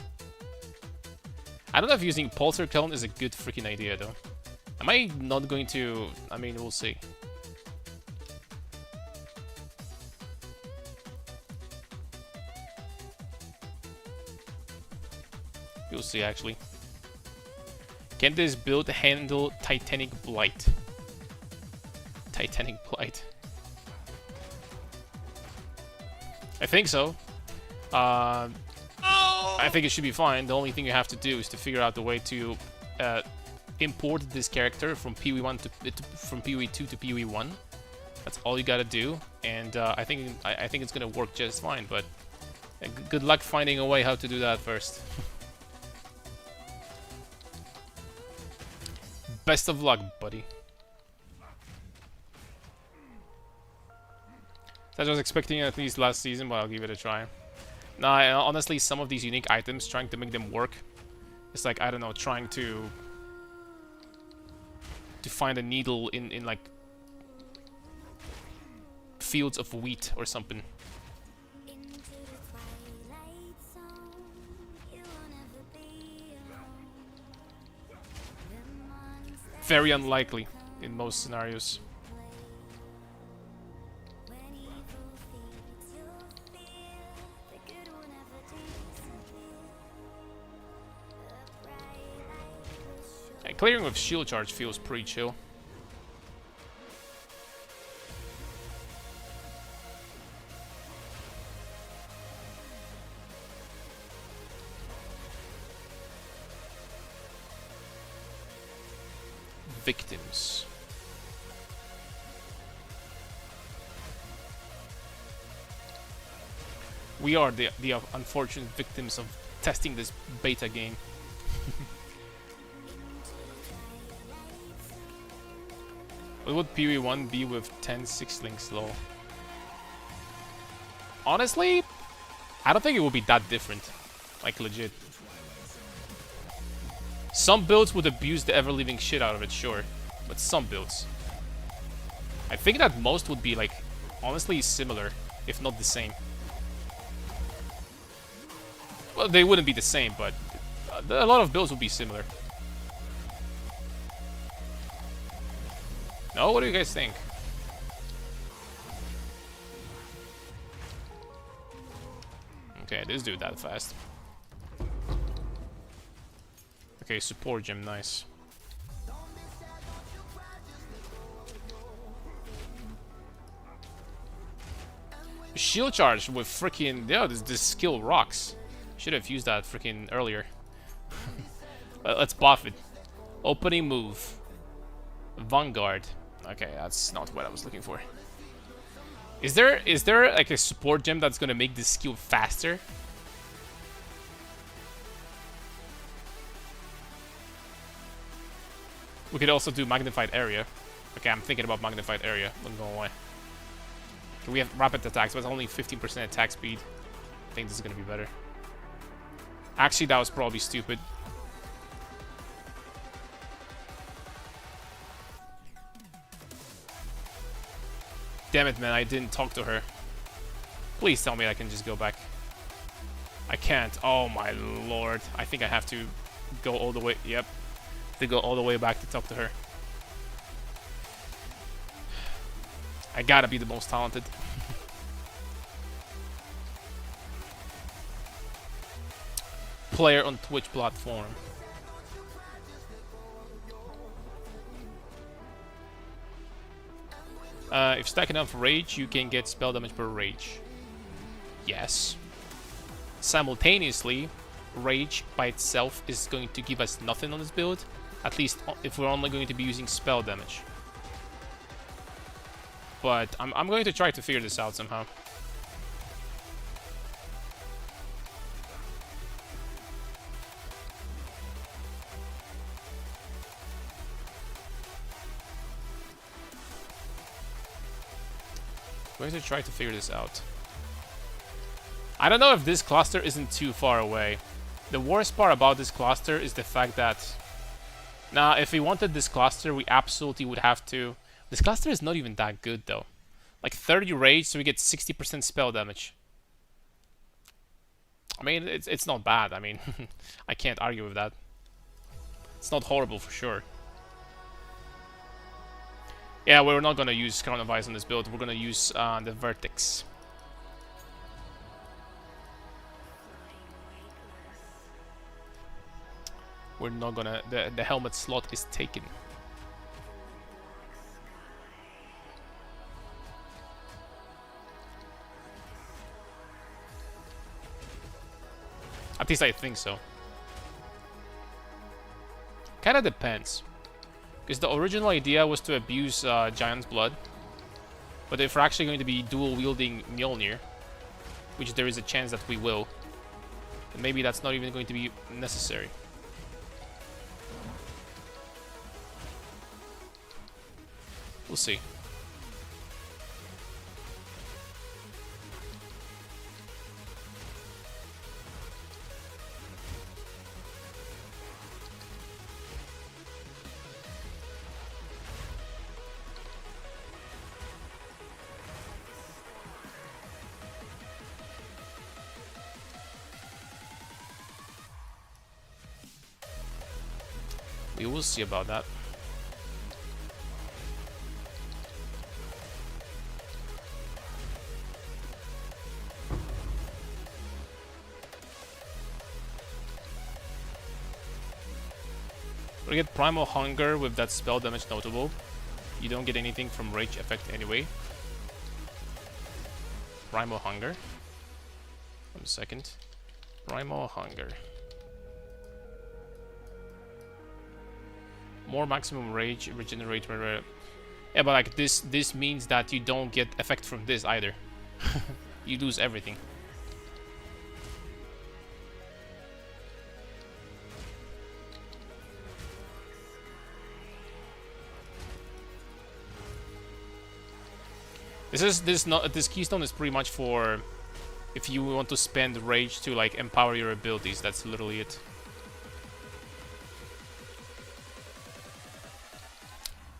I don't know if using Pulsar Kiln is a good freaking idea though. Am I not going to... I mean, we'll see. You'll see, actually. Can this build handle Titanic Blight? Titanic Blight. I think so. I think it should be fine. The only thing you have to do is to figure out the way to import this character from PoE1 to from PoE2 to PoE1. That's all you gotta do, and I think it's gonna work just fine. But Good luck finding a way how to do that first. Best of luck, buddy. I was expecting at least last season, but I'll give it a try. Nah, honestly, some of these unique items, trying to make them work, it's like, I don't know, trying to find a needle in like fields of wheat or something. Very unlikely in most scenarios. Clearing with shield charge feels pretty chill. Victims. We are the unfortunate victims of testing this beta game. What would PV1 be with 10 6-links low? Honestly, I don't think it would be that different. Like, legit. Some builds would abuse the ever-living shit out of it, sure. But some builds. I think that most would be, like, honestly similar, if not the same. Well, they wouldn't be the same, but a lot of builds would be similar. No, what do you guys think? Okay, this dude that fast. Okay, support gem, nice. Shield charge with freaking, yeah, this skill rocks. Should have used that freaking earlier. Let's buff it. Opening move. Vanguard. Okay, that's not what I was looking for. Is there like a support gem that's gonna make this skill faster? We could also do magnified area. Okay, I'm thinking about magnified area. Don't go away. Okay, we have rapid attacks, but it's only 15% attack speed. I think this is gonna be better. Actually, that was probably stupid. Damn it, man, I didn't talk to her. Please tell me I can just go back. I can't. Oh my lord. I think I have to go all the way. Yep. To go all the way back to talk to her. I gotta be the most talented. Player on Twitch platform. If stack enough rage, you can get spell damage per rage. Yes. Simultaneously, rage by itself is going to give us nothing on this build. At least if we're only going to be using spell damage. But I'm going to try to figure this out somehow. I'm going to try to figure this out. I don't know if this cluster isn't too far away. The worst part about this cluster is the fact that... Now, if we wanted this cluster, we absolutely would have to... This cluster is not even that good, though. Like 30 rage, so we get 60% spell damage. I mean, it's not bad. I mean, I can't argue with that. It's not horrible for sure. Yeah, we're not gonna use Crown of Ice on this build. We're gonna use the Vertex. We're not gonna... The helmet slot is taken. At least I think so. Kinda depends. Because the original idea was to abuse Giant's Blood. But if we're actually going to be dual-wielding Mjolnir, which there is a chance that we will, Maybe that's not even going to be necessary. We'll see. We will see about that. We get Primal Hunger with that spell damage notable. You don't get anything from Rage effect anyway. Primal Hunger. 1 second. Primal Hunger. More maximum rage, regenerate. Yeah, but like this means that you don't get effect from this either. You lose everything. This keystone is pretty much for if you want to spend rage to like empower your abilities. That's literally it.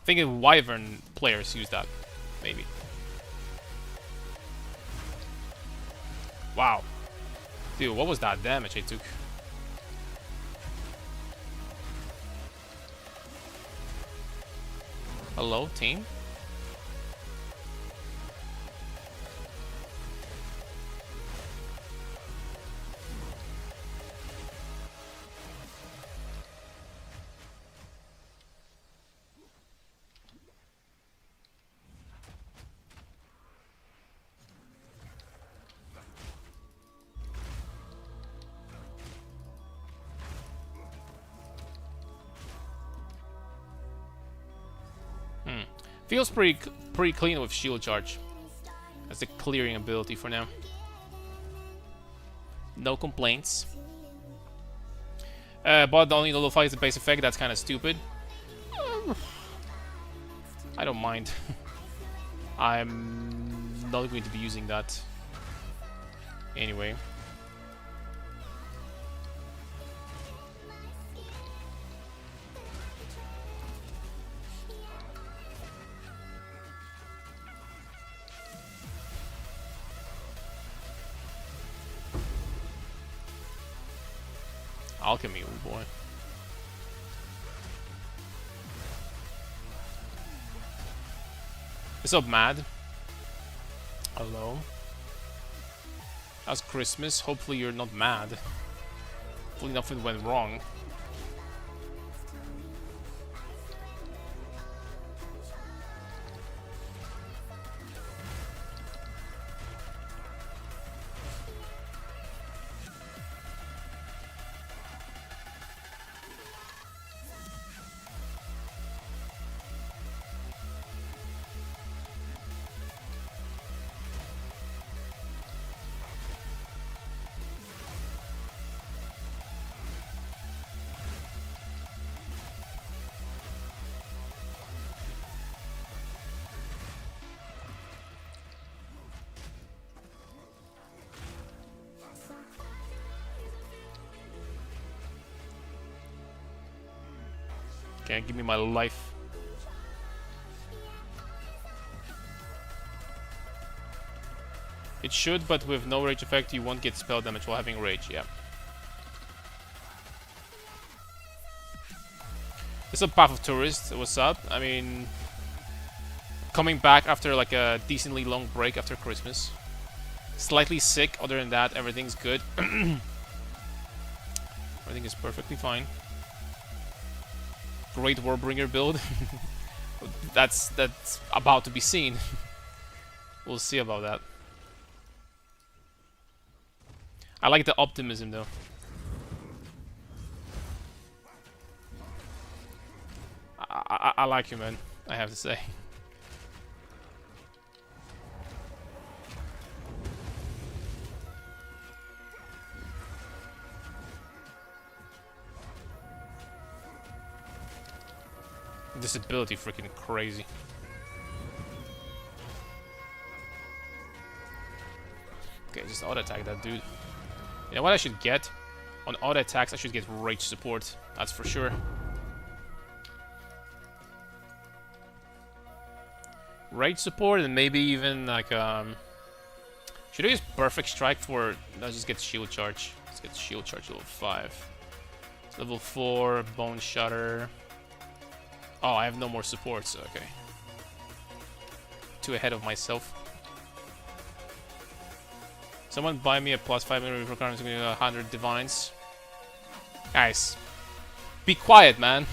I think Wyvern players use that, maybe. Wow. Dude, what was that damage I took? Hello, team? Feels pretty clean with shield charge. That's the clearing ability for now. No complaints. But only nullifies the base effect. That's kind of stupid. I don't mind. I'm not going to be using that anyway. Alchemy, oh boy. What's up, Mad? Hello. How's Christmas? Hopefully you're not mad. Hopefully nothing went wrong. Okay, give me my life. It should, but with no rage effect, you won't get spell damage while having rage, yeah. It's a Path of Tourist, what's up? I mean, coming back after like a decently long break after Christmas. Slightly sick, other than that, everything's good. Everything is perfectly fine. Great warbringer build. that's about to be seen. We'll see about that. I like the optimism though. I like you, man. I have to say. this ability freaking crazy. Okay, just auto attack that dude. You know what I should get? On auto attacks, I should get rage support. That's for sure. Rage support and maybe even like should I use perfect strike for? Let's just get shield charge. Let's get shield charge level 5. Level 4 bone shutter. Oh, I have no more supports. Okay. Too ahead of myself. Someone buy me a +5 minute requirements, 100 divines. Guys, be quiet, man.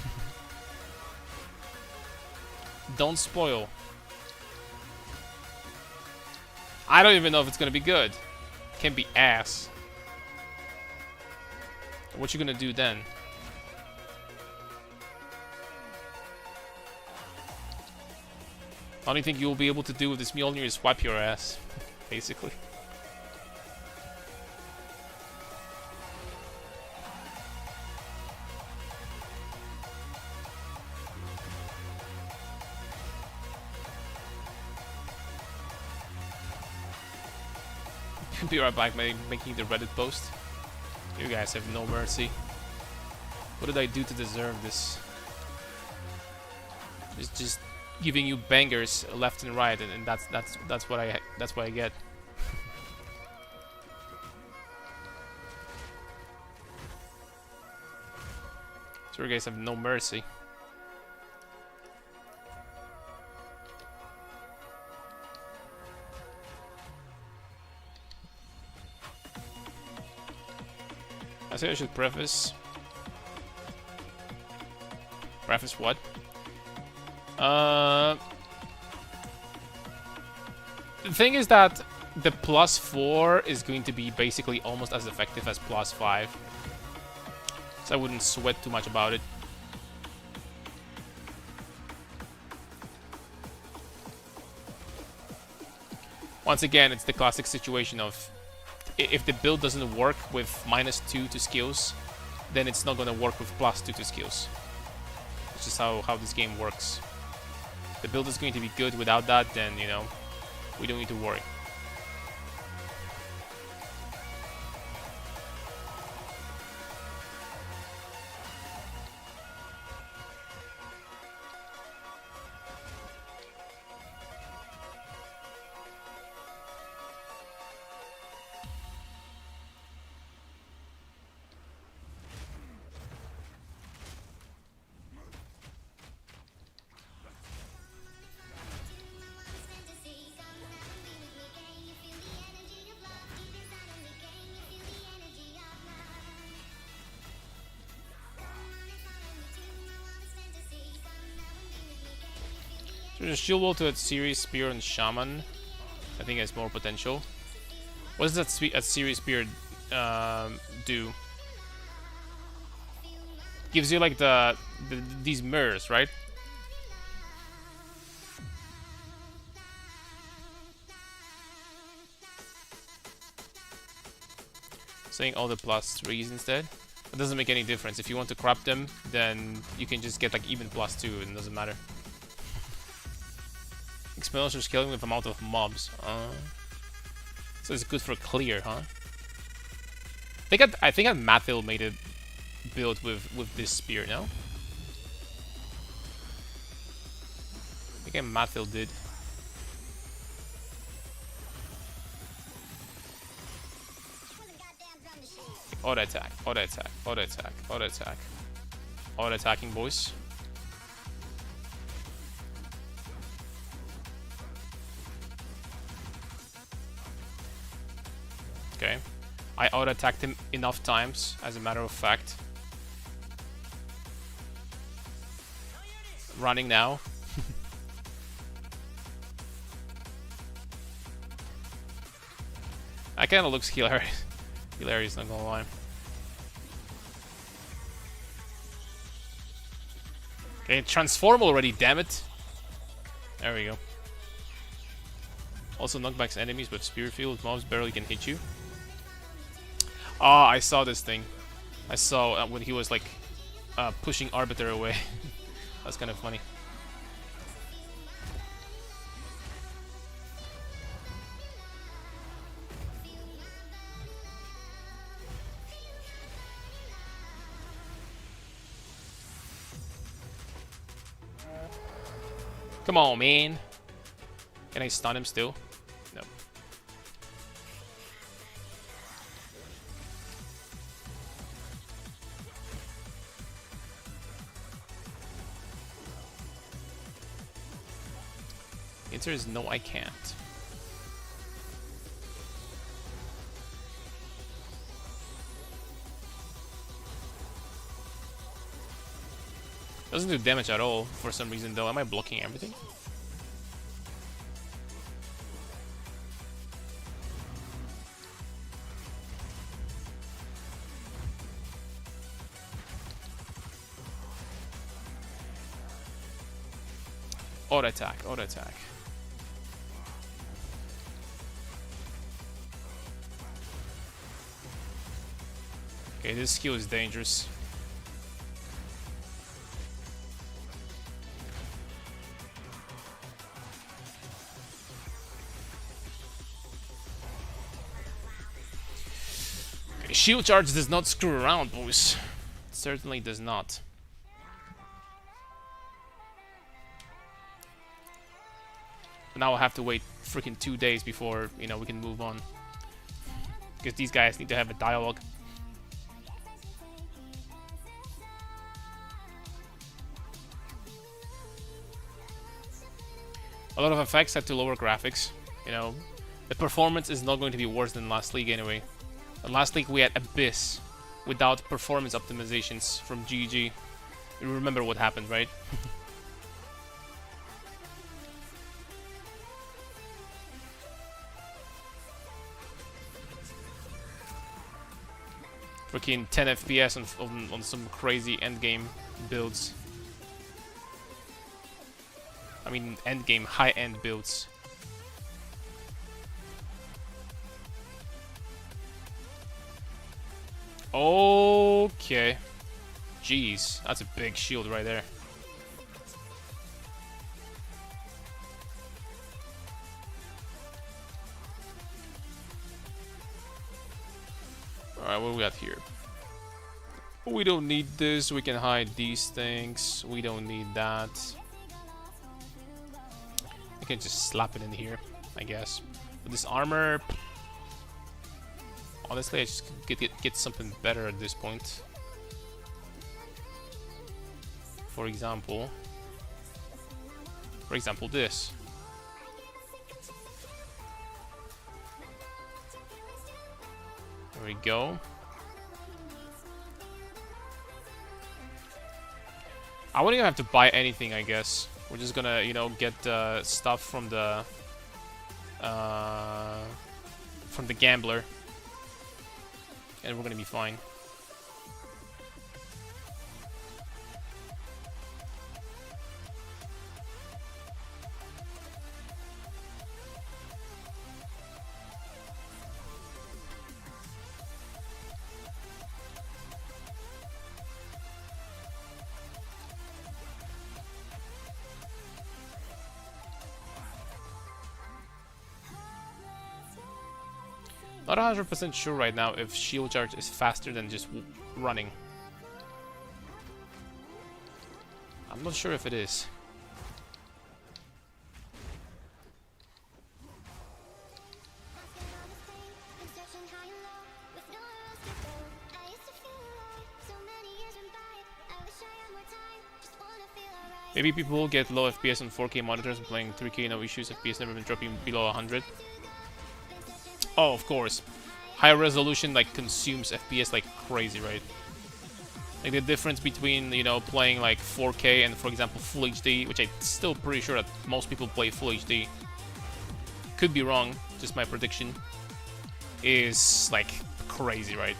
Don't spoil. I don't even know if it's gonna be good. Can be ass. What you gonna do then? Only thing you'll be able to do with this Mjolnir is wipe your ass, basically. Be right back, making the Reddit post. You guys have no mercy. What did I do to deserve this? Just giving you bangers left and right, and that's what I get. So you guys have no mercy. I say I should preface. Preface what? The thing is that the +4 is going to be basically almost as effective as +5. So I wouldn't sweat too much about it. Once again, it's the classic situation of if the build doesn't work with -2 to skills, then it's not gonna work with +2 to skills. It's just how this game works. If the build is going to be good without that, then, you know, we don't need to worry. So there's a shield wall to that series spear and shaman. I think has more potential. What does that series spear do? Gives you like these mirrors, right? Saying all the +3s instead. It doesn't make any difference. If you want to crop them, then you can just get like even +2 and it doesn't matter. Exponential scaling with amount of mobs. So it's good for clear, huh? I think Mathil made a build with this spear, no? I think Mathil did. Auto attack, auto attack, auto attack, auto attack. Auto attacking, boys. Okay. I auto-attacked him enough times, as a matter of fact. Running now. That kinda looks hilarious. Hilarious, not gonna lie. Okay, transform already, damn it. There we go. Also knockbacks enemies with spear field. Mobs barely can hit you. Ah, I saw this thing. I saw when he was like pushing Arbiter away. That's kind of funny. Come on, man. Can I stun him still? No. The answer is no, I can't. Doesn't do damage at all for some reason though. Am I blocking everything? Auto attack, auto attack. Okay, this skill is dangerous. Okay, shield charge does not screw around, boys. It certainly does not. But now I'll have to wait freaking 2 days before, you know, we can move on. Because these guys need to have a dialogue. A lot of effects had to lower graphics, you know. The performance is not going to be worse than last league anyway. And last league we had Abyss without performance optimizations from GG. You remember what happened, right? Freaking 10 FPS on some crazy endgame builds. I mean, endgame, high-end builds. Okay. Jeez, that's a big shield right there. Alright, what do we got here? We don't need this, we can hide these things. We don't need that. I can just slap it in here, I guess. But this armor... Honestly, I just get something better at this point. For example, this. There we go. I wouldn't even have to buy anything, I guess. We're just gonna, you know, get stuff from the gambler, and we're gonna be fine. Not 100% sure right now if shield charge is faster than just running. I'm not sure if it is. Maybe people will get low FPS on 4K monitors and playing 3K, no issues. FPS never been dropping below 100. Oh, of course. High resolution like consumes FPS like crazy, right? Like the difference between, you know, playing like 4K and, for example, Full HD, which I'm still pretty sure that most people play Full HD. Could be wrong, just my prediction. Is like crazy, right?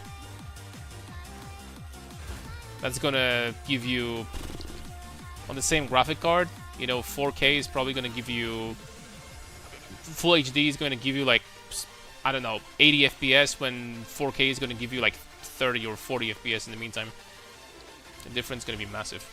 That's gonna give you, on the same graphic card, you know, 4K is probably gonna give you, Full HD is gonna give you like, I don't know, 80 FPS when 4K is going to give you like 30 or 40 FPS in the meantime. The difference is going to be massive.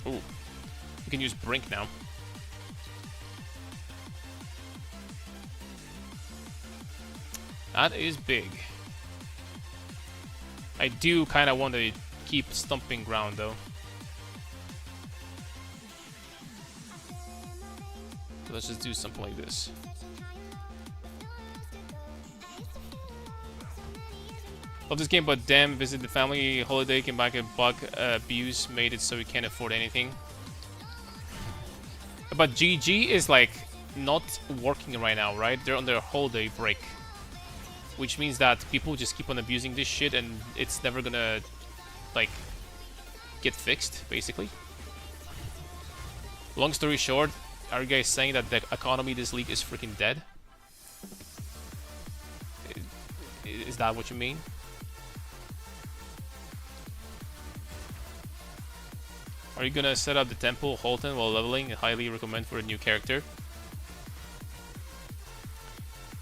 Ooh. We can use Brink now. That is big. I do kind of want to keep Stomping Ground, though. So let's just do something like this. Love this game, but damn, visit the family holiday came back and bug abuse made it so we can't afford anything. But GG is like not working right now, right? They're on their holiday break, which means that people just keep on abusing this shit and it's never gonna like get fixed, basically. Long story short, are you guys saying that the economy of this league is freaking dead? Is that what you mean? Are you gonna set up the temple Holton while leveling? Highly recommend for a new character.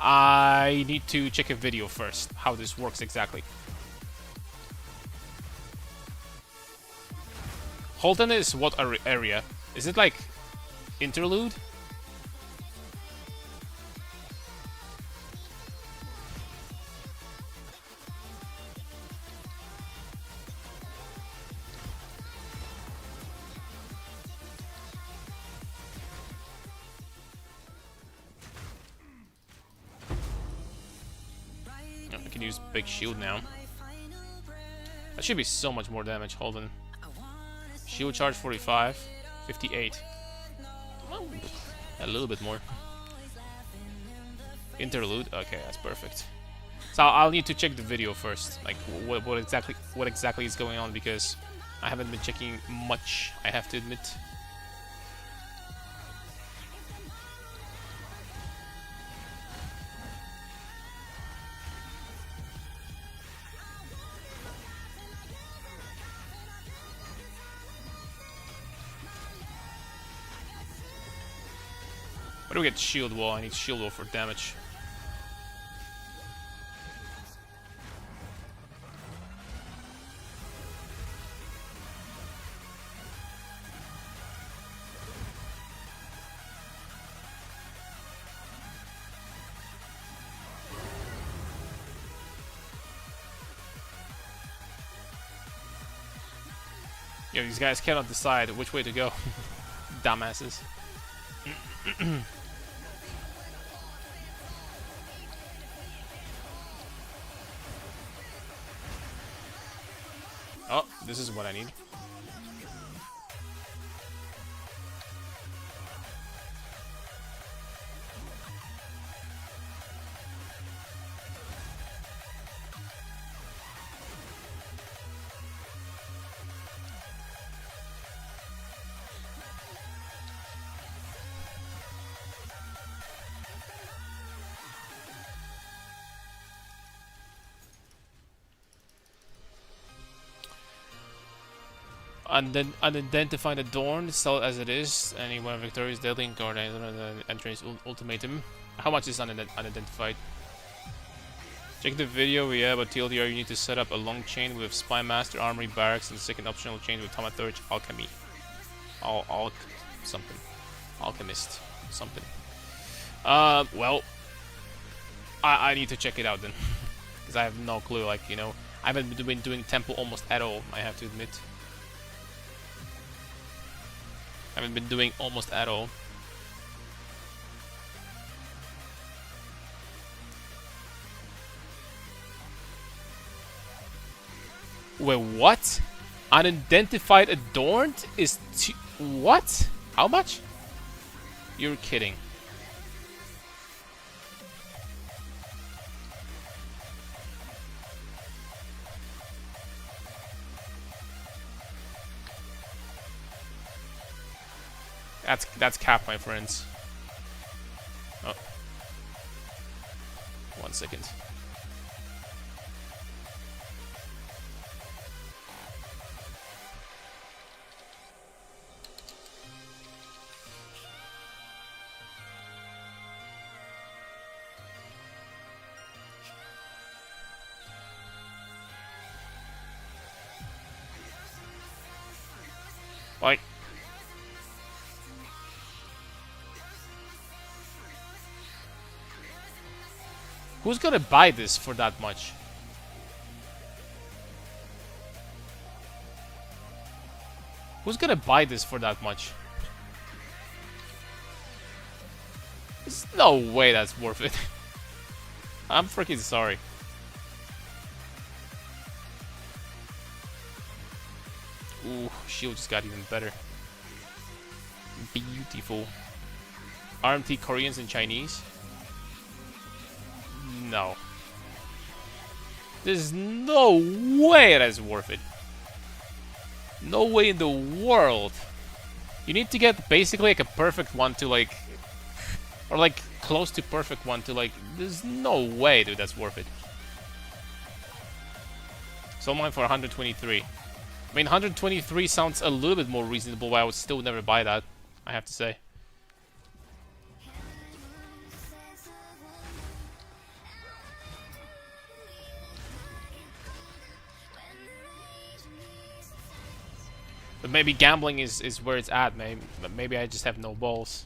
I need to check a video first, how this works exactly. Holton is what area? Is it like interlude? I can use big shield now. That should be so much more damage. Hold on. Shield charge 45, 58. Well, a little bit more. Interlude. Okay, that's perfect. So I'll need to check the video first, like what exactly is going on, because I haven't been checking much, I have to admit. Where do we get shield wall? I need shield wall for damage. Yeah, these guys cannot decide which way to go. Dumbasses. Oh, this is what I need. And then unidentified adorned, sell it as it is. Anyone victorious deadly incarnate entrance ultimatum. How much is unidentified? Check the video, yeah, but TLDR you need to set up a long chain with Spy Master, Armory, Barracks, and second optional chain with Thaumaturge, Alchemy. Something. Alchemist. Something. Well, I need to check it out then. Because I have no clue, like, you know, I haven't been doing Temple almost at all, I have to admit. I haven't been doing almost at all. Wait, what? Unidentified adorned is what? How much? You're kidding. That's cap, my friends. Oh. 1 second. Like, Who's gonna buy this for that much? Who's gonna buy this for that much? There's no way that's worth it. I'm freaking sorry. Ooh, shield just got even better. Beautiful. RMT Koreans and Chinese? No. There's no way that's worth it. No way in the world. You need to get basically like a perfect one to like... Or like close to perfect one to like... There's no way, dude, that's worth it. Sold mine for 123. I mean, 123 sounds a little bit more reasonable, but I would still never buy that, I have to say. But maybe gambling is where it's at, maybe I just have no balls.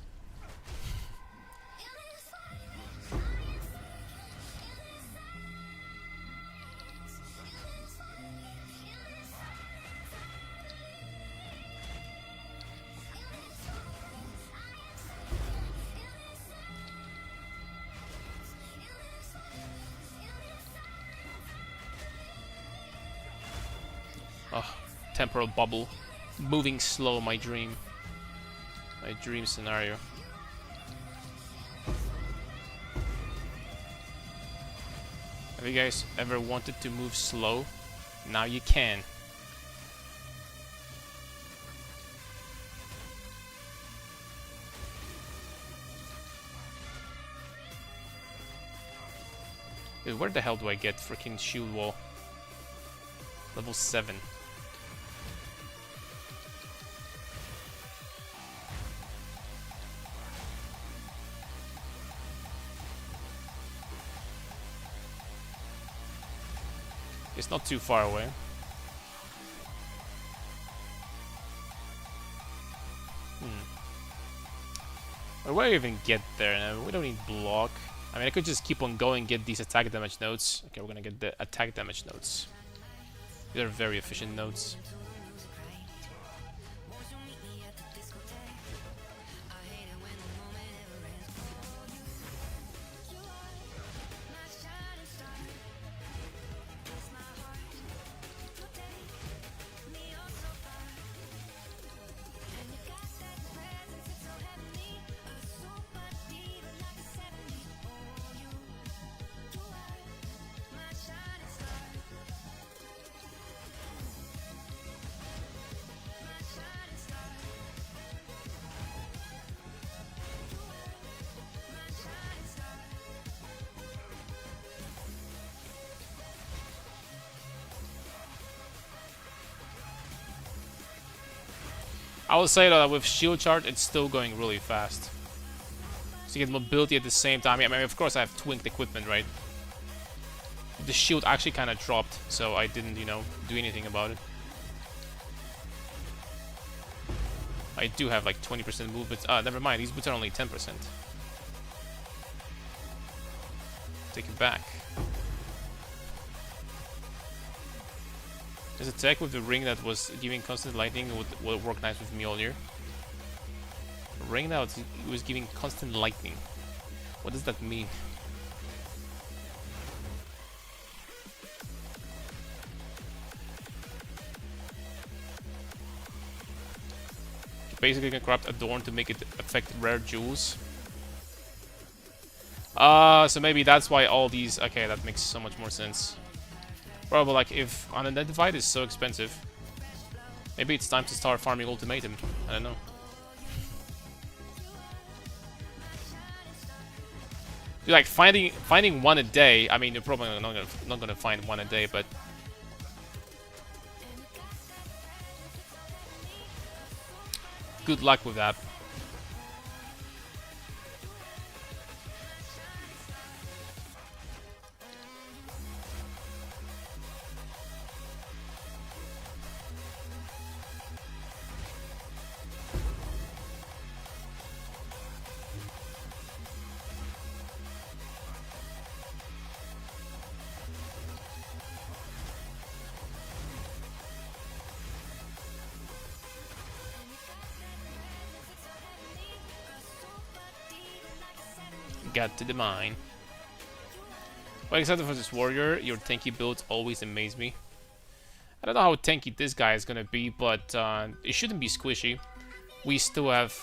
Oh, temporal bubble. Moving slow, my dream. My dream scenario. Have you guys ever wanted to move slow? Now you can. Dude, where the hell do I get freaking shield wall? Level 7. It's not too far away. Where do I even get there? No, we don't need block. I mean, I could just keep on going and get these attack damage notes. Okay, we're gonna get the attack damage notes. These are very efficient notes. I will say though that with shield charge, it's still going really fast. So you get mobility at the same time. I mean, of course I have twinked equipment, right? The shield actually kind of dropped, so I didn't, you know, do anything about it. I do have like 20% movement. Never mind, these boots are only 10%. Take it back. This attack with the ring that was giving constant lightning would work nice with Mjolnir. A ring that was giving constant lightning. What does that mean? Basically, you can corrupt Adorn to make it affect rare jewels. So maybe that's why all these... Okay, that makes so much more sense. Probably like if unidentified is so expensive, maybe it's time to start farming ultimatum. I don't know. Dude, like finding one a day. I mean, you're probably not gonna find one a day, but good luck with that. Get to the mine. Well, except for this warrior, your tanky builds always amaze me. I don't know how tanky this guy is gonna be, but it shouldn't be squishy. We still have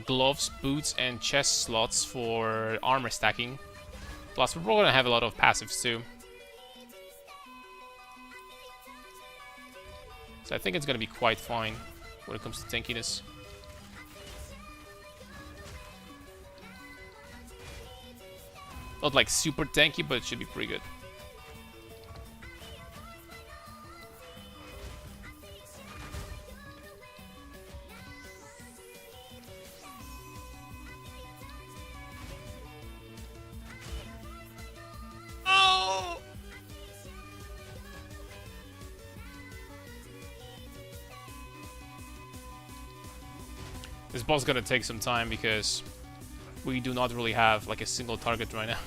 gloves, boots, and chest slots for armor stacking. Plus, we're gonna have a lot of passives too. So I think it's gonna be quite fine when it comes to tankiness. Not like super tanky, but it should be pretty good. This boss is gonna take some time because we do not really have like a single target right now.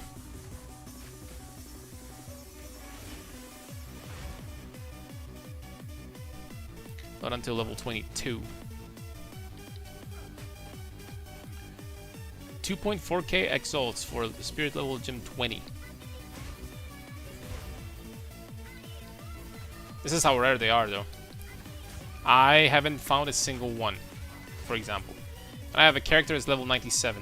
Not until level 22. 2.4k exalts for the spirit level gem 20. This is how rare they are though. I haven't found a single one, for example. And I have a character that's level 97.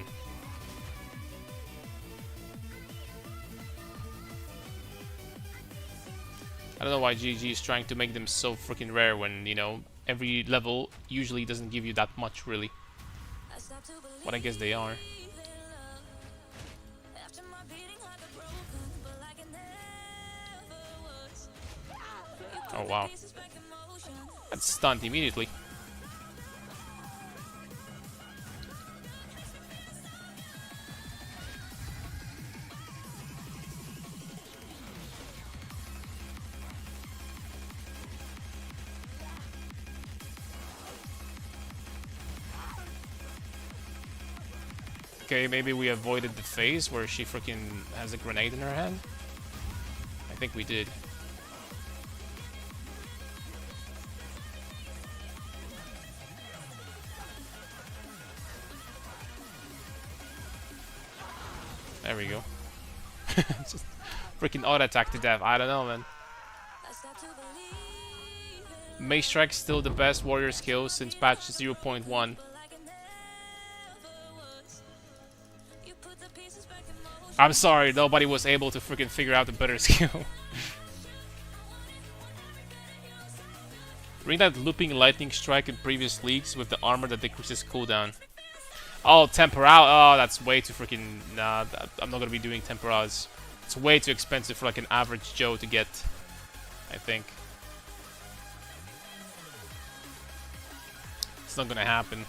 I don't know why GG is trying to make them so freaking rare when, you know, every level usually doesn't give you that much, really. But I guess they are. Oh, wow. That's stunned immediately. Okay, maybe we avoided the phase where she freaking has a grenade in her hand. I think we did. There we go. Just freaking auto attack to death. I don't know, man. Mace Strike still the best warrior skill since patch 0.1. I'm sorry, nobody was able to freaking figure out a better skill. Bring that looping lightning strike in previous leagues with the armor that decreases cooldown. Oh, temporal. Oh, that's way too freaking... Nah, I'm not gonna be doing temporals. It's way too expensive for like an average Joe to get, I think. It's not gonna happen.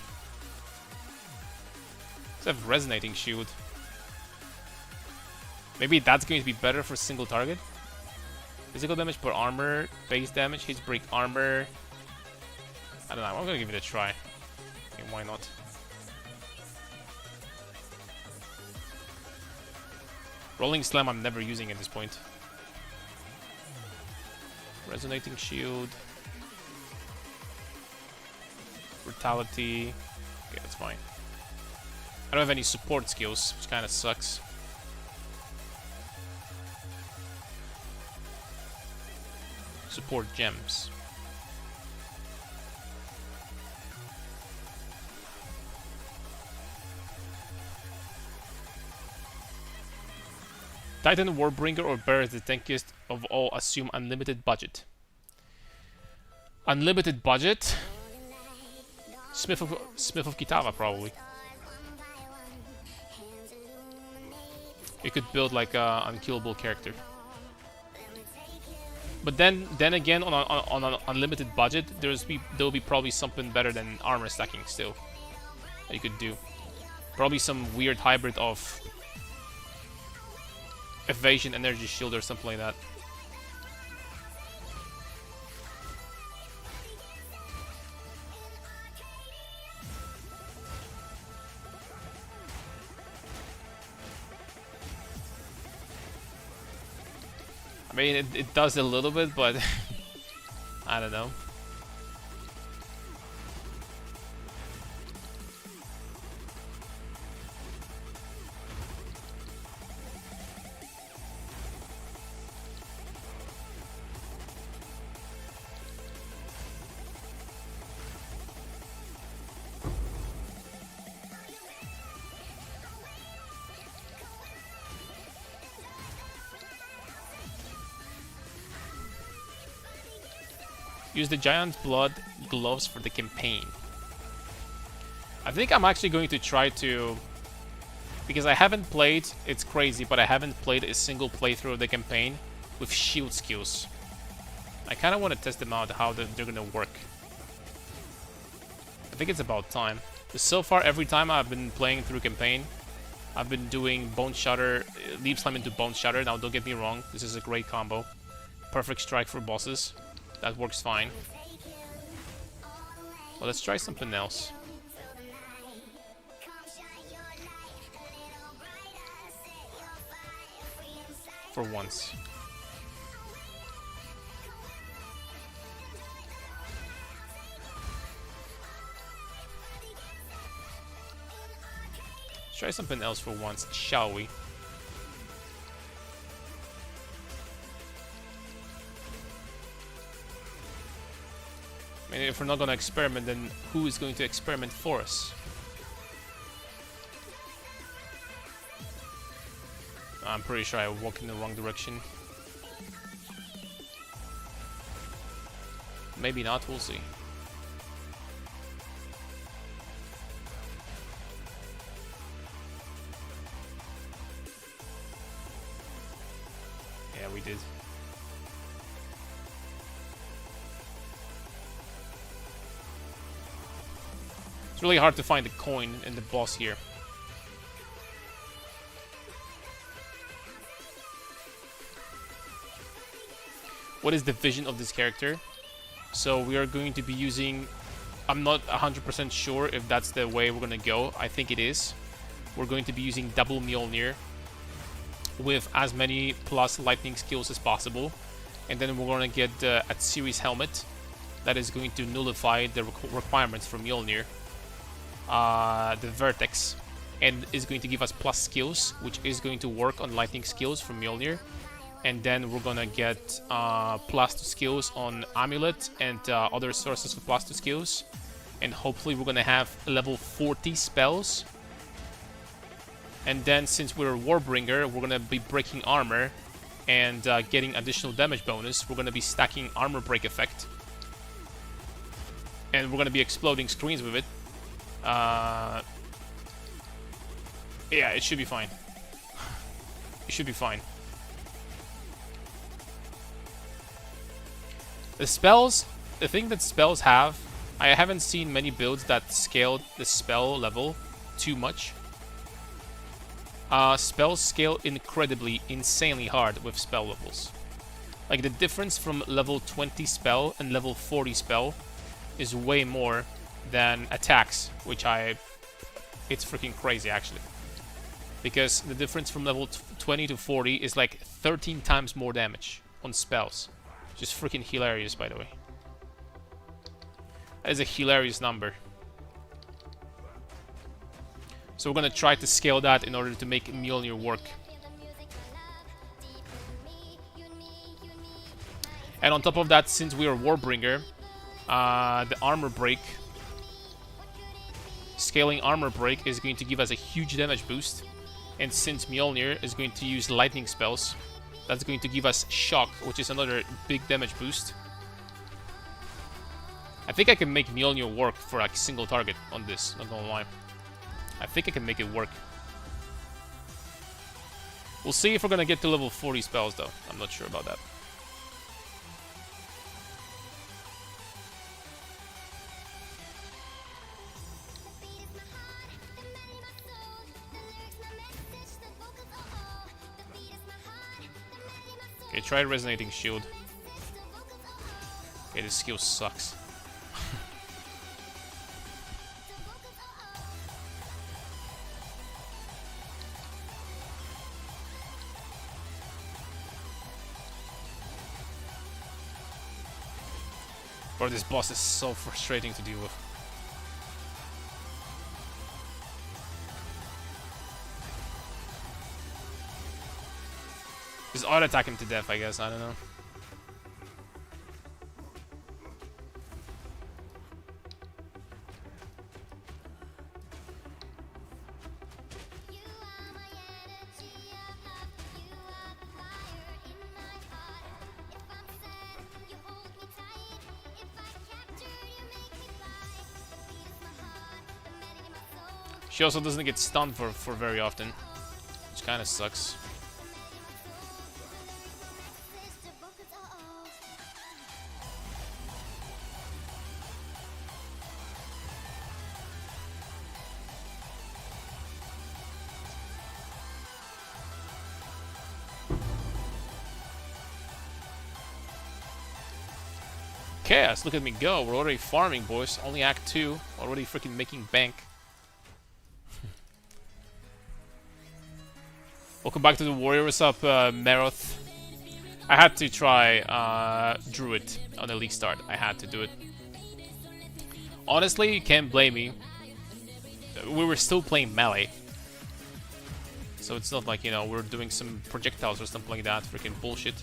Let's have resonating shield. Maybe that's going to be better for single target. Physical damage per armor, base damage, hits break armor. I don't know, I'm gonna give it a try. Okay, why not? Rolling Slam I'm never using at this point. Resonating shield. Brutality. Okay, that's fine. I don't have any support skills, which kind of sucks. Support gems. Titan, Warbringer, or Bear is the tankiest of all. Assume unlimited budget. Unlimited budget? Smith of Kitava, probably. You could build like a unkillable character. But then again, on an unlimited budget, there'll be probably something better than armor stacking still that you could do. Probably some weird hybrid of evasion, energy shield, or something like that. I mean, it does a little bit, but I don't know. Use the giant blood gloves for the campaign. I think I'm actually going to try to... Because I haven't played, it's crazy, but I haven't played a single playthrough of the campaign with shield skills. I kind of want to test them out, how they're going to work. I think it's about time. But so far, every time I've been playing through campaign, I've been doing Bone Shatter, Leap Slam into Bone Shatter. Now, don't get me wrong, this is a great combo. Perfect strike for bosses. That works fine. Well, let's try something else. For once. Let's try something else for once, shall we? I mean, if we're not going to experiment, then who is going to experiment for us? I'm pretty sure I walked in the wrong direction. Maybe not, we'll see. Yeah, we did. It's really hard to find the coin in the boss here. What is the vision of this character? So we are going to be using... I'm not 100% sure if that's the way we're going to go. I think it is. We're going to be using double Mjolnir with as many plus lightning skills as possible. And then we're going to get a series helmet that is going to nullify the requirements for Mjolnir. The vertex. And is going to give us plus skills, which is going to work on lightning skills from Mjolnir. And then we're gonna get plus 2 skills on Amulet and other sources of plus 2 skills. And hopefully we're gonna have level 40 spells. And then since we're a warbringer, we're gonna be breaking armor and getting additional damage bonus. We're gonna be stacking armor break effect. And we're gonna be exploding screens with it. Yeah, it should be fine. It should be fine. The spells, the thing that spells have, I haven't seen many builds that scaled the spell level too much. Spells scale incredibly, insanely hard with spell levels. Like the difference from level 20 spell and level 40 spell is way more than attacks, which it's freaking crazy actually. Because the difference from level 20 to 40 is like 13 times more damage on spells. Just freaking hilarious, by the way. That is a hilarious number. So we're gonna try to scale that in order to make Mjolnir work. And on top of that, since we are Warbringer, the armor break, scaling armor break is going to give us a huge damage boost. And since Mjolnir is going to use lightning spells, that's going to give us shock, which is another big damage boost. I think I can make Mjolnir work for like a single target on this, not gonna lie. I think I can make it work. We'll see if we're gonna get to level 40 spells though. I'm not sure about that. Okay, try Resonating Shield. Okay, this skill sucks. Bro, this boss is so frustrating to deal with. Just auto-attack him to death, I guess. I don't know. She also doesn't get stunned for very often, which kind of sucks. Chaos, look at me go. We're already farming, boys. Only Act 2. Already freaking making bank. Welcome back to the Warrior. What's up, Meroth? I had to try Druid on the league start. I had to do it. Honestly, you can't blame me. We were still playing melee. So it's not like, you know, we're doing some projectiles or something like that. Freaking bullshit.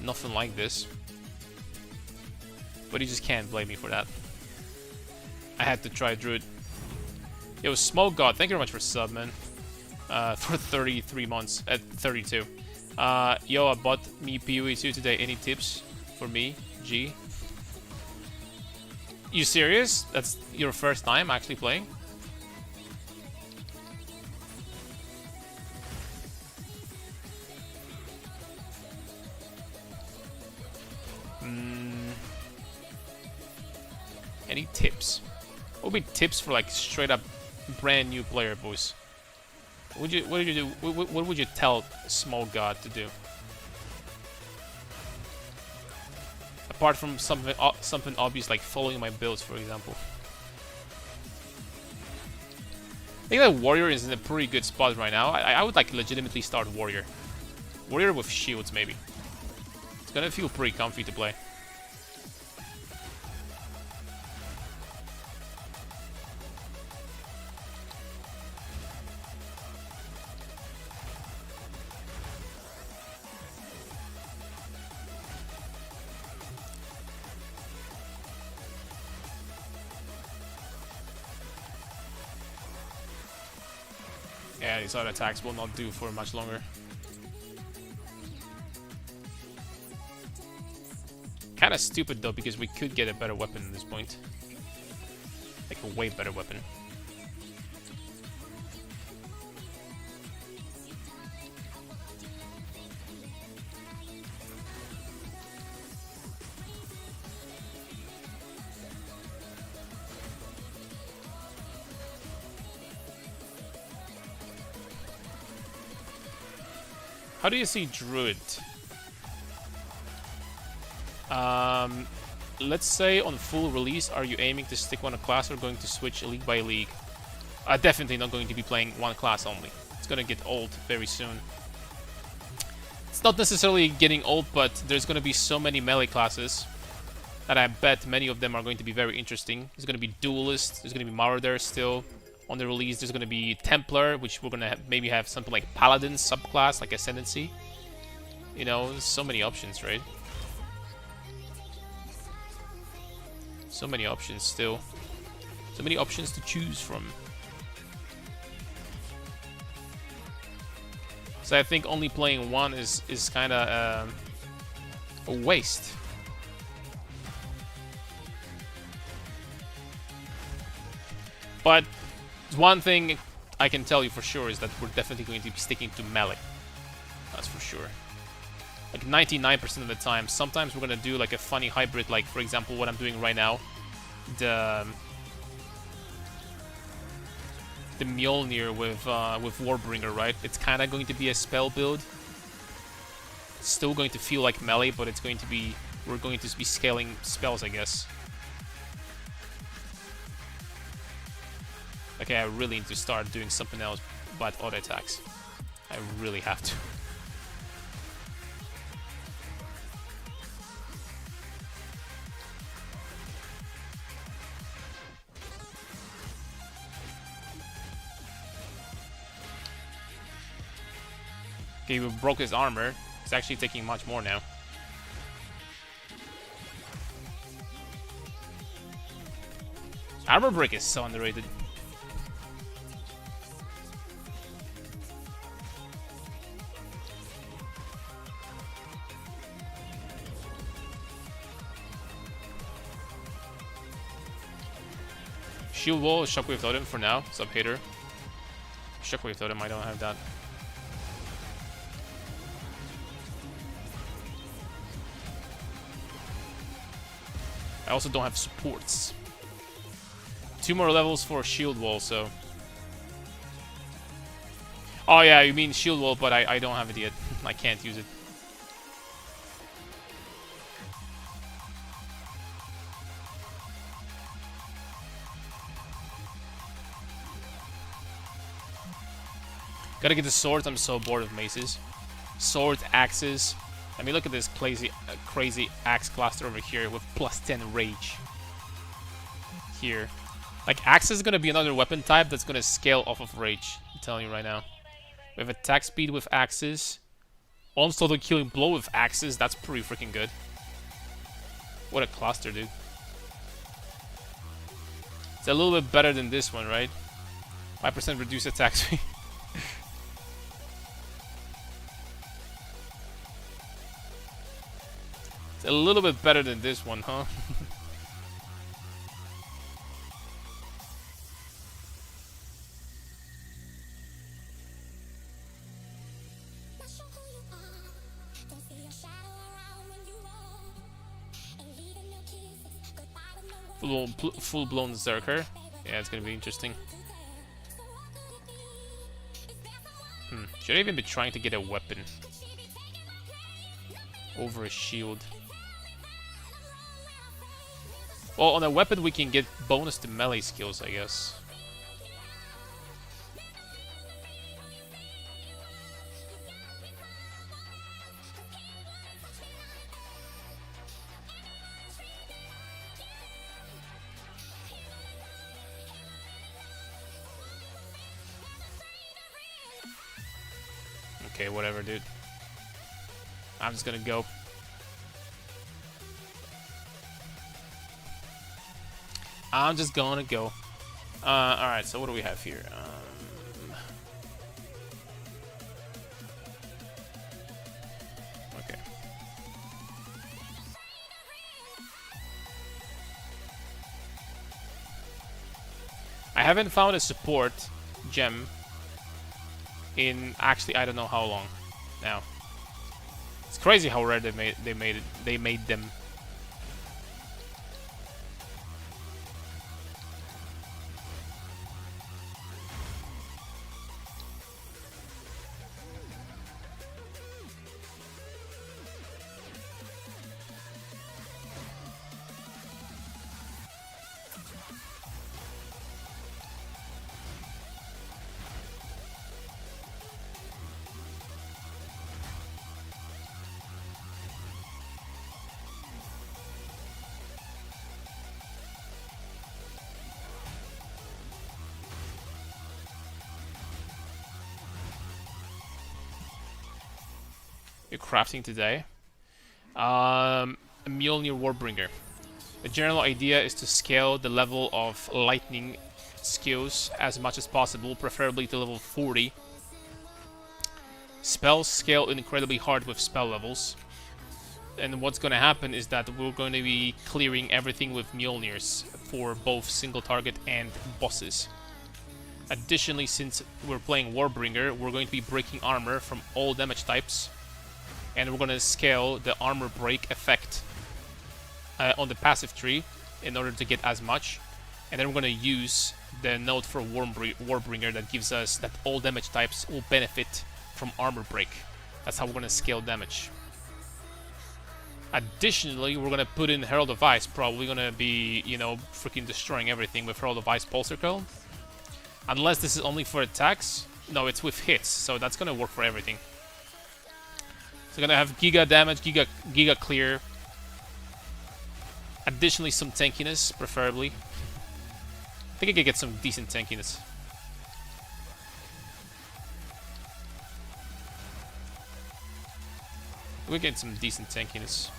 Nothing like this. But you just can't blame me for that. I had to try Druid. Yo, Smoke God, thank you very much for sub, man. For 33 months, at 32. Yo, I bought me PoE 2 today. Any tips for me? G. You serious? That's your first time actually playing? Any tips? What would be tips for like straight up brand new player, boys? What did you do? What would you tell Small God to do? Apart from something obvious like following my builds, for example. I think that Warrior is in a pretty good spot right now. I would like legitimately start Warrior. Warrior with shields, maybe. It's gonna feel pretty comfy to play. Yeah, these other attacks will not do for much longer. Kinda stupid though, because we could get a better weapon at this point. Like a way better weapon. How do you see Druid? Let's say on full release, are you aiming to stick one class or going to switch league by league? Definitely not going to be playing one class only. It's gonna get old very soon. It's not necessarily getting old, but there's gonna be so many melee classes that I bet many of them are going to be very interesting. There's gonna be Duelist, there's gonna be Marauder still on the release. There's gonna be Templar, which we're gonna maybe have something like Paladin subclass, like Ascendancy. You know, there's so many options, right? So many options still. So many options to choose from. So I think only playing one is kind of a waste. But one thing I can tell you for sure is that we're definitely going to be sticking to melee. That's for sure. Like 99% of the time. Sometimes we're gonna do like a funny hybrid, like for example what I'm doing right now. The Mjolnir with Warbringer, right? It's kind of going to be a spell build. It's still going to feel like melee, but it's going to be, we're going to be scaling spells, I guess. Okay, I really need to start doing something else but auto attacks. I really have to. Okay, we broke his armor. It's actually taking much more now. Armor break is so underrated. Shield wall, shockwave totem for now. Sub hater. Shockwave totem, I don't have that. I also don't have supports. 2 more levels for shield wall, so. Oh yeah, you mean shield wall, but I don't have it yet. I can't use it. Gotta get the swords. I'm so bored of maces. Swords, axes. I mean, look at this crazy axe cluster over here with +10 rage. Here. Like, axe is gonna be another weapon type that's gonna scale off of rage. I'm telling you right now. We have attack speed with axes. Also the killing blow with axes. That's pretty freaking good. What a cluster, dude. It's a little bit better than this one, right? 5% reduced attack speed. It's a little bit better than this one, huh? Full-blown Zerker. Yeah, it's gonna be interesting. Should I even be trying to get a weapon over a shield? Well, on a weapon we can get bonus to melee skills, I guess. Okay, whatever, dude. I'm just gonna go. I'm just gonna go. Alright, so what do we have here? Okay. I haven't found a support gem in actually I don't know how long now. It's crazy how rare they made them. You're crafting today. A Mjolnir warbringer. The general idea is to scale the level of lightning skills as much as possible, preferably to level 40. Spells scale incredibly hard with spell levels. And what's going to happen is that we're going to be clearing everything with Mjolnirs for both single target and bosses. Additionally, since we're playing Warbringer, we're going to be breaking armor from all damage types. And we're going to scale the armor break effect on the passive tree in order to get as much. And then we're going to use the node for Warbringer that gives us that all damage types will benefit from armor break. That's how we're going to scale damage. Additionally, we're going to put in Herald of Ice. Probably going to be, you know, freaking destroying everything with Herald of Ice Pulse Circle. Unless this is only for attacks. No, it's with hits, so that's going to work for everything. So gonna have Giga damage, Giga clear. Additionally, some tankiness, preferably. I think I could get some decent tankiness. We get some decent tankiness.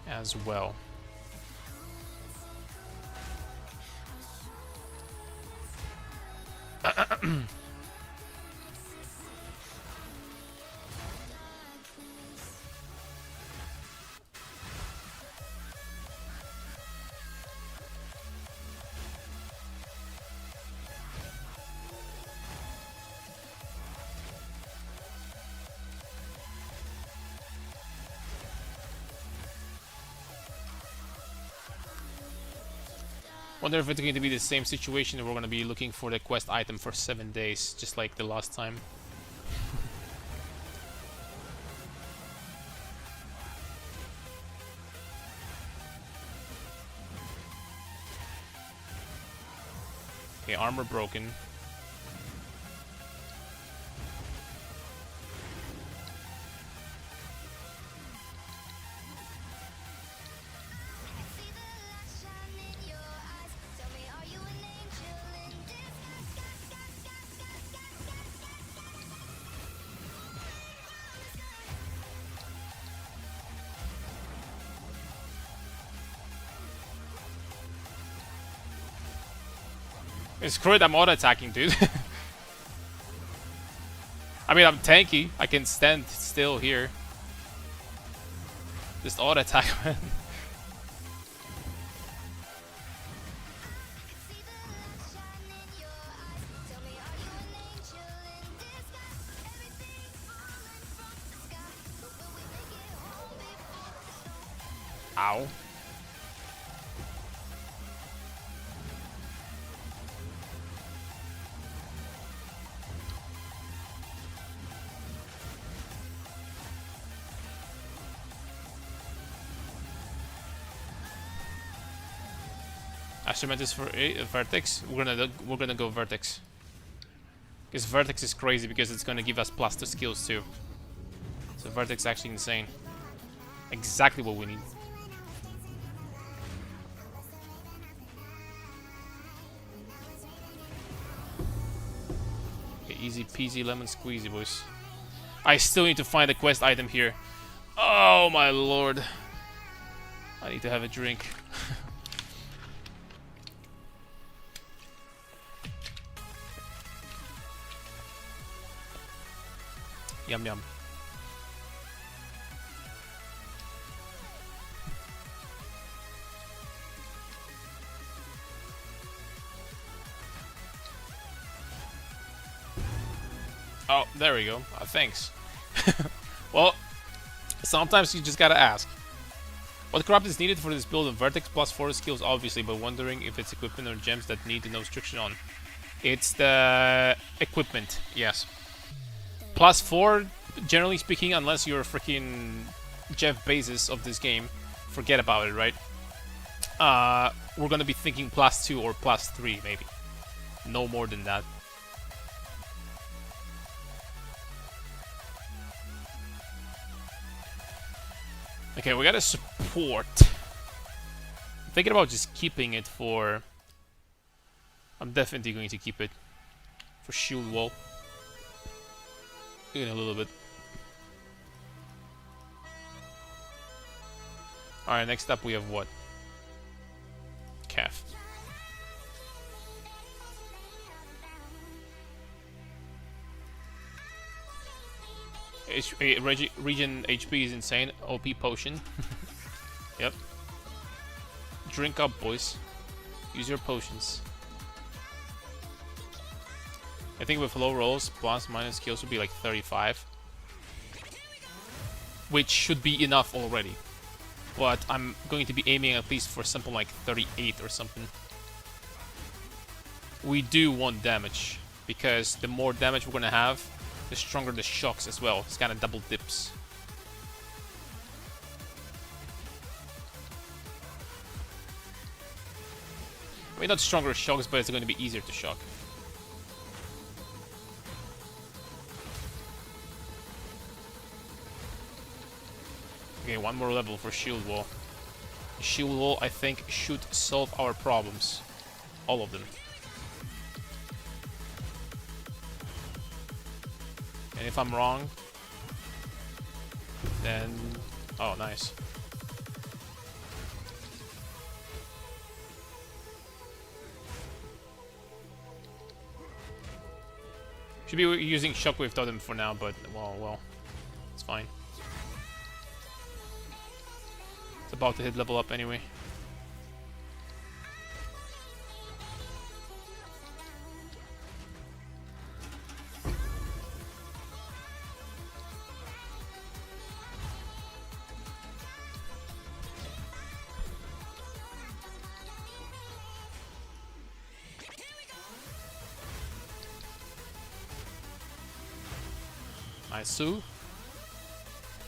As well. Wonder if it's going to be the same situation and we're going to be looking for the quest item for 7 days, just like the last time. Okay, armor broken. Screw it, I'm auto-attacking, dude. I mean, I'm tanky. I can stand still here. Just auto-attack, man. Ow. Astrament is for Vertex. We're gonna go Vertex. Because Vertex is crazy because it's gonna give us plus 2 skills too. So Vertex is actually insane. Exactly what we need. Okay, easy peasy lemon squeezy, boys. I still need to find a quest item here. Oh my lord. I need to have a drink. Yum yum. Oh, there we go. Thanks. Well, sometimes you just gotta ask. What crop is needed for this build of Vertex plus 4 skills, obviously, but wondering if it's equipment or gems that need no restriction on. It's the equipment, yes. Plus 4, generally speaking, unless you're freaking Jeff Bezos of this game, forget about it, right? We're gonna be thinking plus 2 or plus 3, maybe. No more than that. Okay, we got a support. I'm thinking about just keeping it for... I'm definitely going to keep it for shield wall. In a little bit. Alright, next up we have what? Calf. Regen HP is insane. OP potion. Yep. Drink up, boys. Use your potions. I think with low rolls, plus minus skills would be like 35. Which should be enough already. But I'm going to be aiming at least for something like 38 or something. We do want damage. Because the more damage we're going to have, the stronger the shocks as well. It's kind of double dips. I mean, not stronger shocks, but it's going to be easier to shock. Okay, one more level for shield wall. Shield wall, I think, should solve our problems. All of them. And if I'm wrong, then... Oh, nice. Should be using Shockwave Totem for now, but well, it's fine. It's about to hit level up anyway.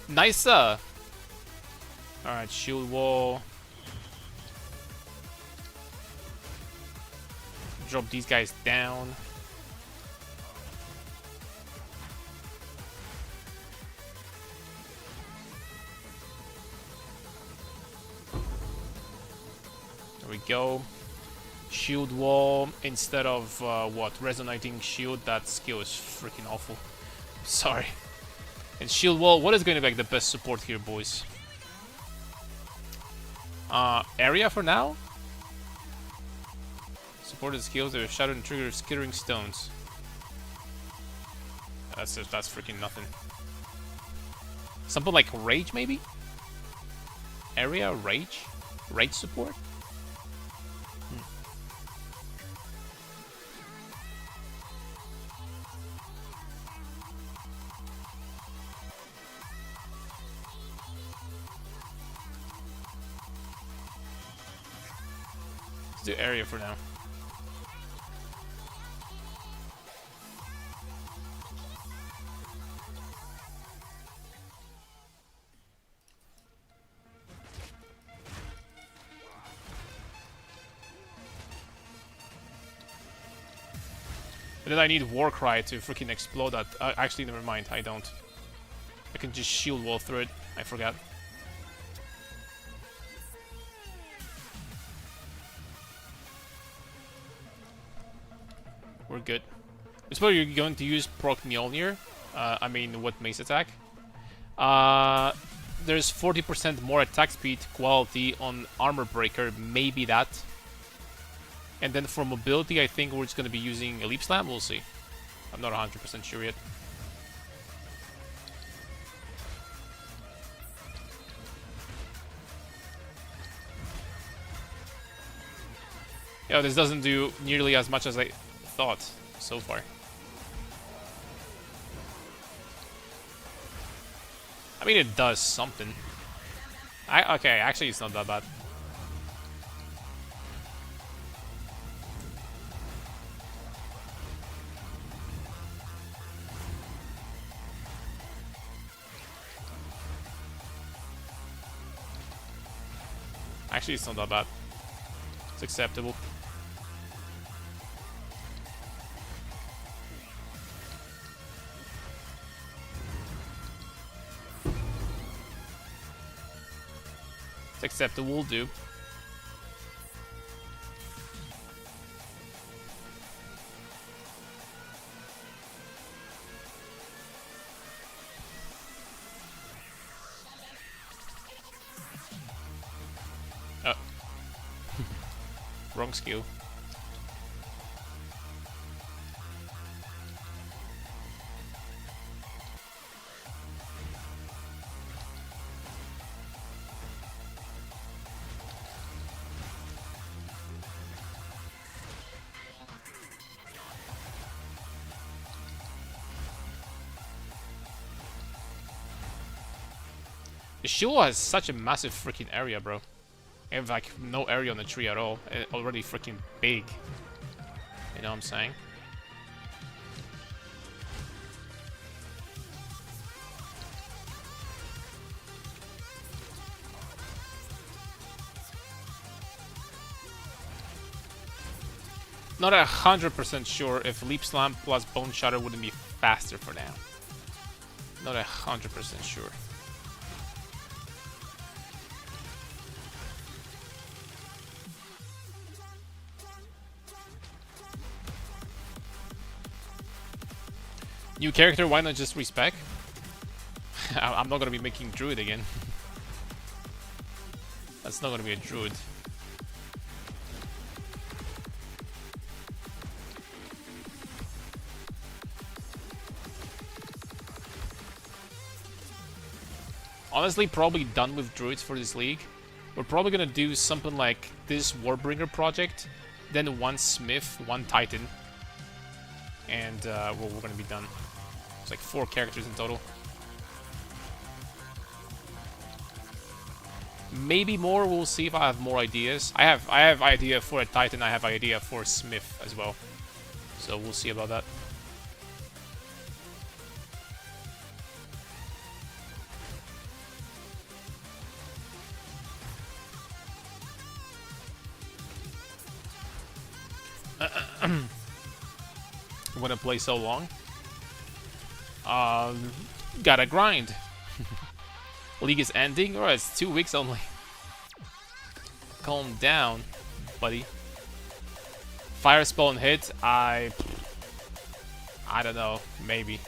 Nice. Alright, shield wall. Drop these guys down. There we go. Shield wall instead of what? Resonating shield. That skill is freaking awful. Sorry. And shield wall, what is going to be like the best support here, boys? Area for now? Supported skills, there are shadow and trigger skittering stones. That's freaking nothing. Something like rage, maybe? Area, rage? Rage support? Do area for now. And then I need Warcry to freaking explode that. Actually, never mind. I don't. I can just shield wall through it. I forgot. We're good. It's probably you're going to use proc mjolnir. I mean, what mace attack? There's 40% more attack speed quality on armor breaker. Maybe that. And then for mobility, I think we're just going to be using a leap slam. We'll see. I'm not 100% sure yet. Yeah, this doesn't do nearly as much as I thought so far. I mean, it does something. Okay, actually, it's not that bad. Actually, it's not that bad. It's acceptable. Acceptable will do. Wrong skill. The shield has such a massive freaking area, bro. I have like no area on the tree at all. Already freaking big. You know what I'm saying? Not 100% sure if Leap Slam plus Bone Shatter wouldn't be faster for now. Not 100% sure. New character, why not just respec? I'm not gonna be making Druid again. That's not gonna be a Druid. honestly probably done with druids for this league. We're probably gonna do something like this warbringer project, then one smith, one titan, and we're gonna be done. It's like 4 characters in total. Maybe more. We'll see if I have more ideas. I have idea for a titan. I have idea for a smith as well. So we'll see about that. Wanna play so long? Gotta grind. League is ending? Alright, it's 2 weeks only. Calm down, buddy. Fire spell and hit? I don't know. Maybe.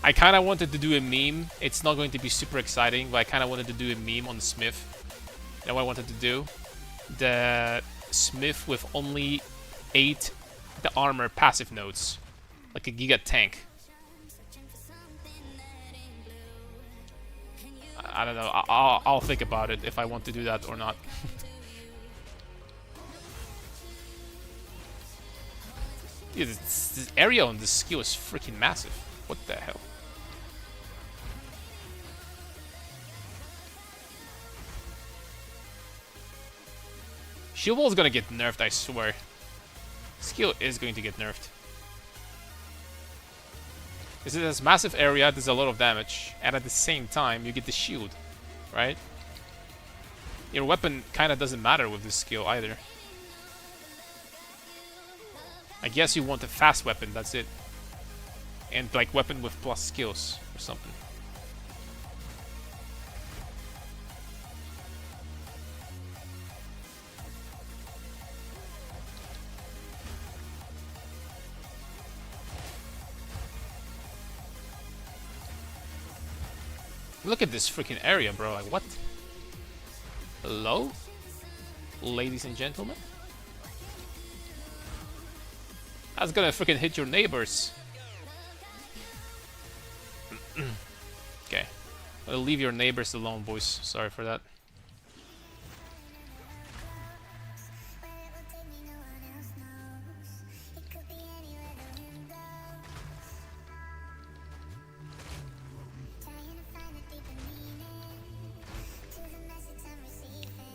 I kind of wanted to do a meme. It's not going to be super exciting, but I kind of wanted to do a meme on the smith. You know what I wanted to do? The smith with only 8 the armor passive nodes. Like a giga tank. I don't know. I'll think about it if I want to do that or not. Dude, this area on this skill is freaking massive. What the hell? Shield wall is gonna get nerfed, I swear. Skill is going to get nerfed. Because it has massive area, there's a lot of damage, and at the same time you get the shield, right? Your weapon kind of doesn't matter with this skill either. I guess you want a fast weapon, that's it. And like weapon with plus skills or something. Look at this freaking area, bro. Like, what? Hello? Ladies and gentlemen? That's gonna freaking hit your neighbors. Okay. I'll leave your neighbors alone, boys. Sorry for that.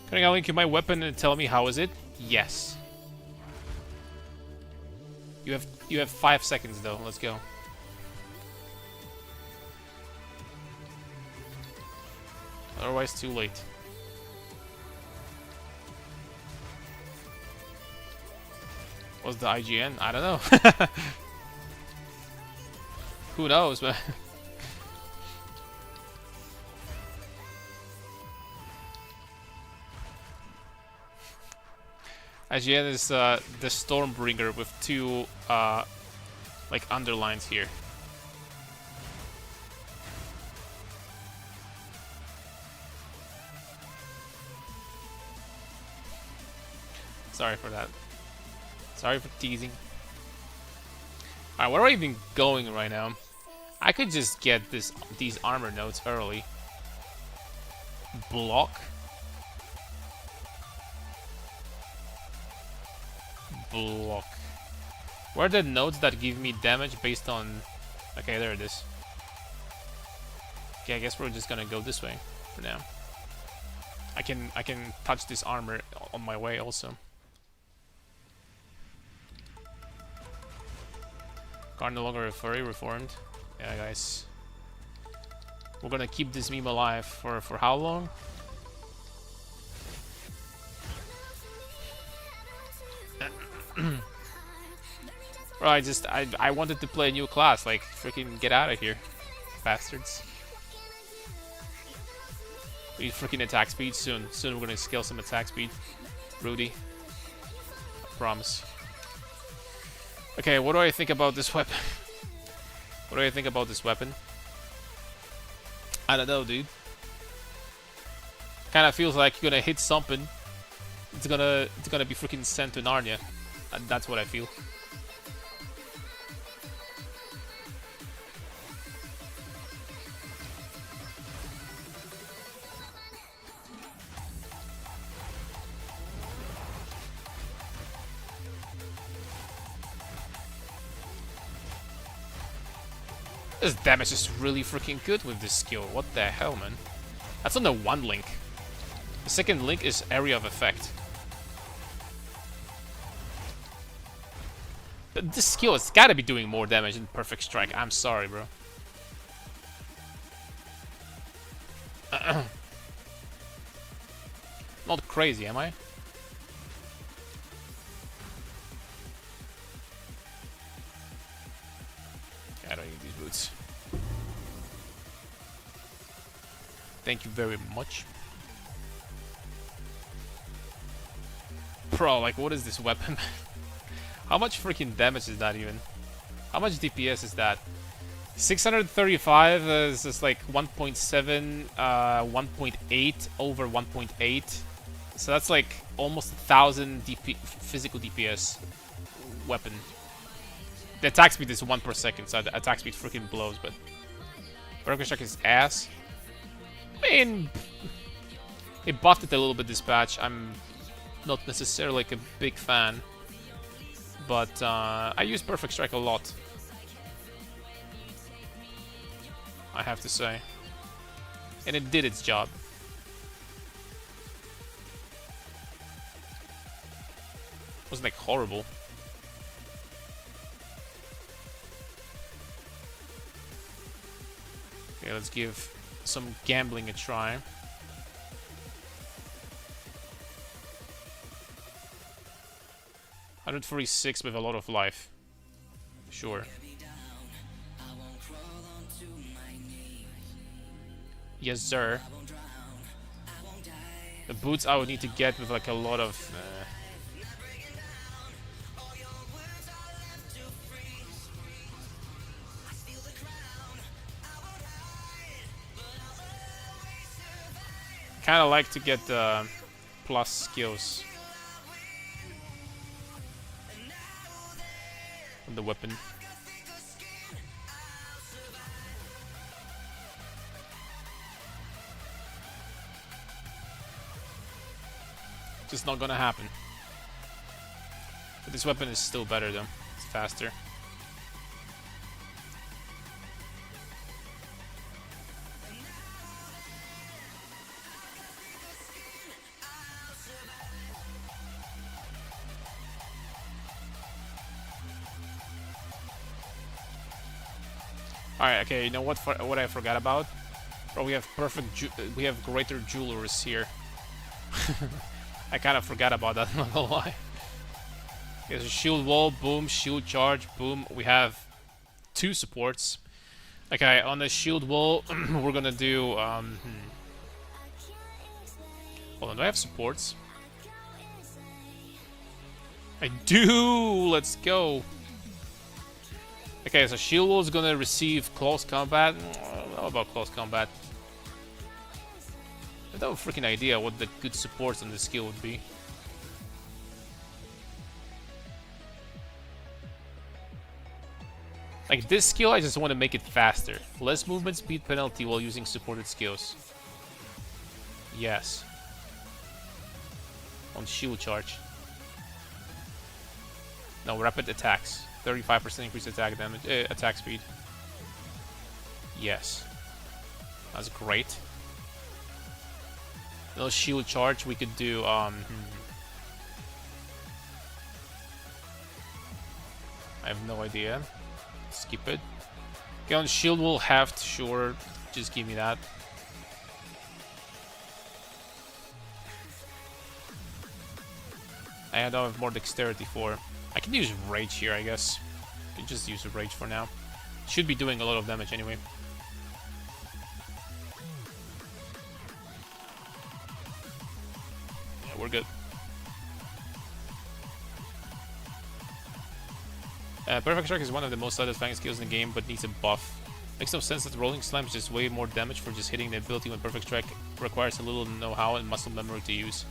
Can I link you my weapon and tell me how is it? Yes. You have 5 seconds though. Let's go. Otherwise, too late. What's the IGN? I don't know. Who knows, man? IGN is the Stormbringer with 2 like underlines here. Sorry for that. Sorry for teasing. Alright, where are we even going right now? I could just get these armor nodes early. Block. Block. Where are the nodes that give me damage based on... Okay, there it is. Okay, I guess we're just gonna go this way for now. I can touch this armor on my way also. Card no longer a furry, reformed. Yeah, guys. We're gonna keep this meme alive for how long? Bro, I wanted to play a new class, like freaking get out of here, bastards. We need freaking attack speed soon. Soon we're gonna scale some attack speed. Rudy. I promise. Okay, what do I think about this weapon? What do I think about this weapon? I don't know, dude. Kinda feels like you're gonna hit something. It's gonna be freaking sent to Narnia. That's what I feel. This damage is really freaking good with this skill. What the hell, man? That's on the one link. The second link is area of effect. But this skill has gotta be doing more damage than Perfect Strike. I'm sorry, bro. Not crazy, am I? I don't need these boots. Thank you very much. Bro, like, what is this weapon? How much freaking damage is that even? How much DPS is that? 635 is just like 1.7, 1.8 over 1.8. So that's like almost 1,000 physical DPS weapon. The attack speed is 1 per second, so the attack speed freaking blows, but Burger Strike is ass. I mean, it buffed it a little bit this patch. I'm not necessarily like a big fan, but I use Perfect Strike a lot, I have to say, and it did its job. It wasn't like horrible. Okay, let's give some gambling a try. $146 with a lot of life. Sure. Yes, sir. The boots I would need to get with like a lot of... kind of like to get plus skills on the weapon. Just not gonna happen. But this weapon is still better though. It's faster. Alright, okay, you know what I forgot about? Bro, we have we have greater jewelers here. I kind of forgot about that, I'm not gonna lie. There's a shield wall, boom, shield charge, boom. We have 2 supports. Okay, on the shield wall, we're gonna do, hold on, do I have supports? I do! Let's go! Okay, so shield wall is gonna receive close combat. I don't know about close combat. I don't have a freaking idea what the good supports on this skill would be. Like this skill, I just want to make it faster. Less movement speed penalty while using supported skills. Yes. On shield charge. No, rapid attacks. 35% increased attack damage, attack speed. Yes. That's great. No shield charge, we could do, I have no idea. Skip it. Okay, on shield wall heft, sure. Just give me that. I don't have more dexterity for. I can use rage here, I guess. I can just use a rage for now. Should be doing a lot of damage anyway. Yeah, we're good. Perfect Strike is one of the most satisfying skills in the game, but needs a buff. Makes no sense that Rolling Slam is just way more damage for just hitting the ability when Perfect Strike requires a little know-how and muscle memory to use.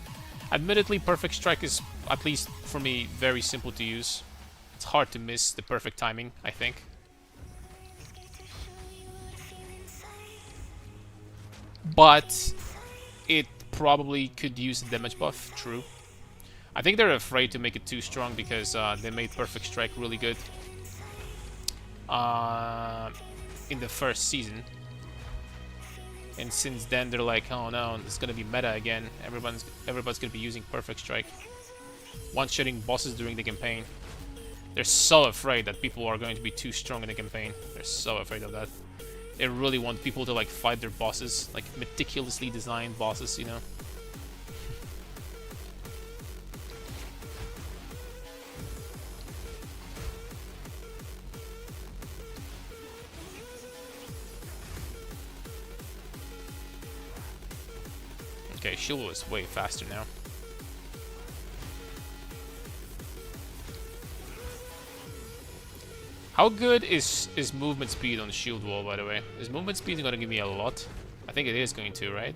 Admittedly, Perfect Strike is, at least for me, very simple to use. It's hard to miss the perfect timing, I think. But it probably could use a damage buff, true. I think they're afraid to make it too strong because they made Perfect Strike really good. in the first season. And since then they're like, oh no, it's gonna be meta again. Everybody's gonna be using Perfect Strike, one-shotting bosses during the campaign. They're so afraid that people are going to be too strong in the campaign. They're so afraid of that. They really want people to like fight their bosses, like meticulously designed bosses, you know. Okay, Shield is way faster now. How good is movement speed on the shield wall, by the way? Is movement speed going to give me a lot? I think it is going to, right?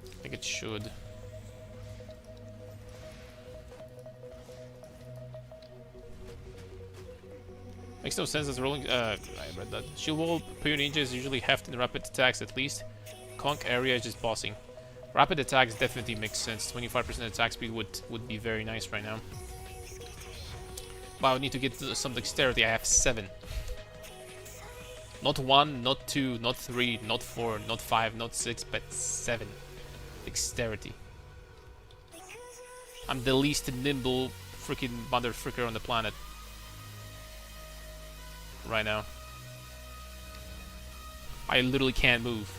I think it should. Makes no sense as rolling. I read that. Shield wall per ninja is usually half in rapid attacks at least. Conk area is just bossing. Rapid attacks definitely makes sense. 25% attack speed would be very nice right now. But I would need to get some dexterity. I have 7. Not 1, not 2, not 3, not 4, not 5, not 6, but 7. Dexterity. I'm the least nimble freaking motherfucker on the planet. Right now. I literally can't move.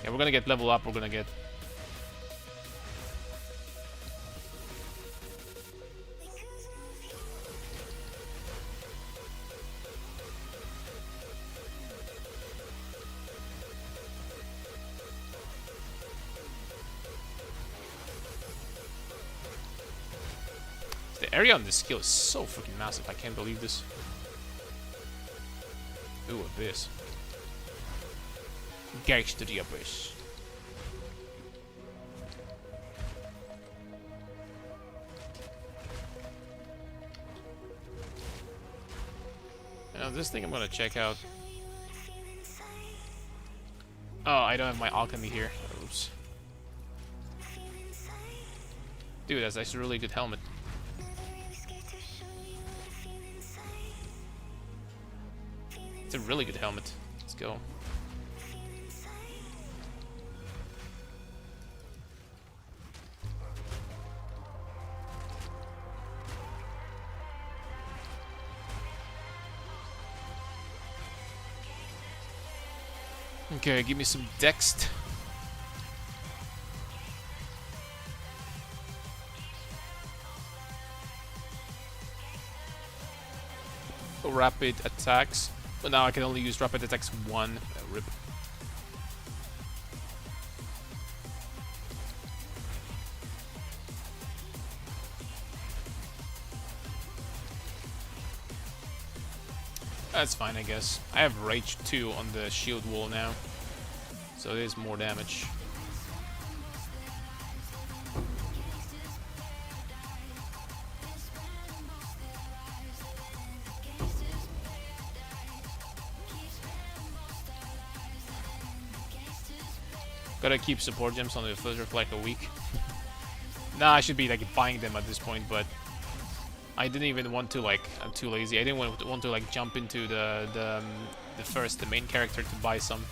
Yeah, we're gonna get level up, we're gonna get... The area on this skill is so freaking massive, I can't believe this. Ooh, Abyss. Gates to the Abyss. Now this thing I'm gonna check out. Oh, I don't have my alchemy here. Oops. Dude, that's actually a really good helmet. It's a really good helmet. Let's go. Okay, give me some dext. Rapid attacks. But now I can only use rapid attacks 1. Rip. That's fine, I guess. I have Rage 2 on the shield wall now, so it is more damage. Gotta keep support gems on the filter for like a week. Nah, I should be like buying them at this point, but I didn't even want to, like, I'm too lazy. I didn't want to like jump into the main character to buy some.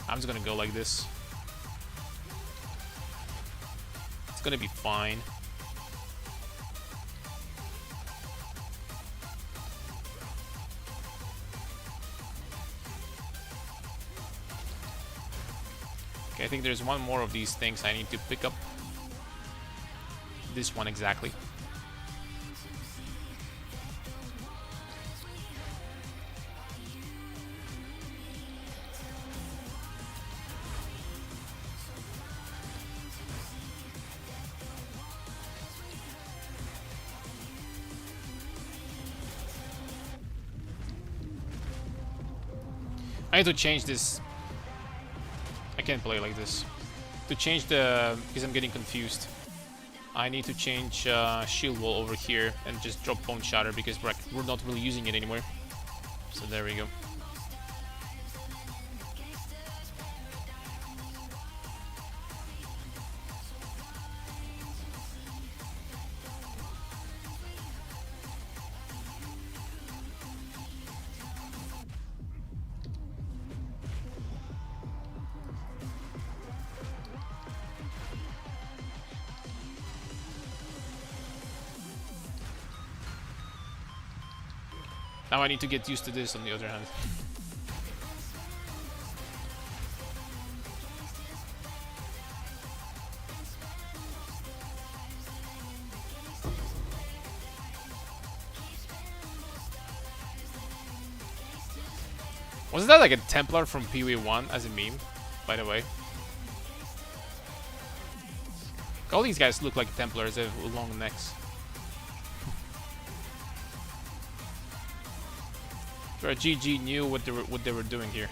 I'm just gonna go like this. It's gonna be fine. Okay, I think there's one more of these things I need to pick up. This one exactly. I need to change this. I can't play like this. To change the... because I'm getting confused. I need to change shield wall over here and just drop bone shatter because we're not really using it anymore. So there we go. Now I need to get used to this on the other hand. Wasn't that like a Templar from PoE1 as a meme, by the way? All these guys look like Templars, they have long necks. Sure, GG knew what they were doing here.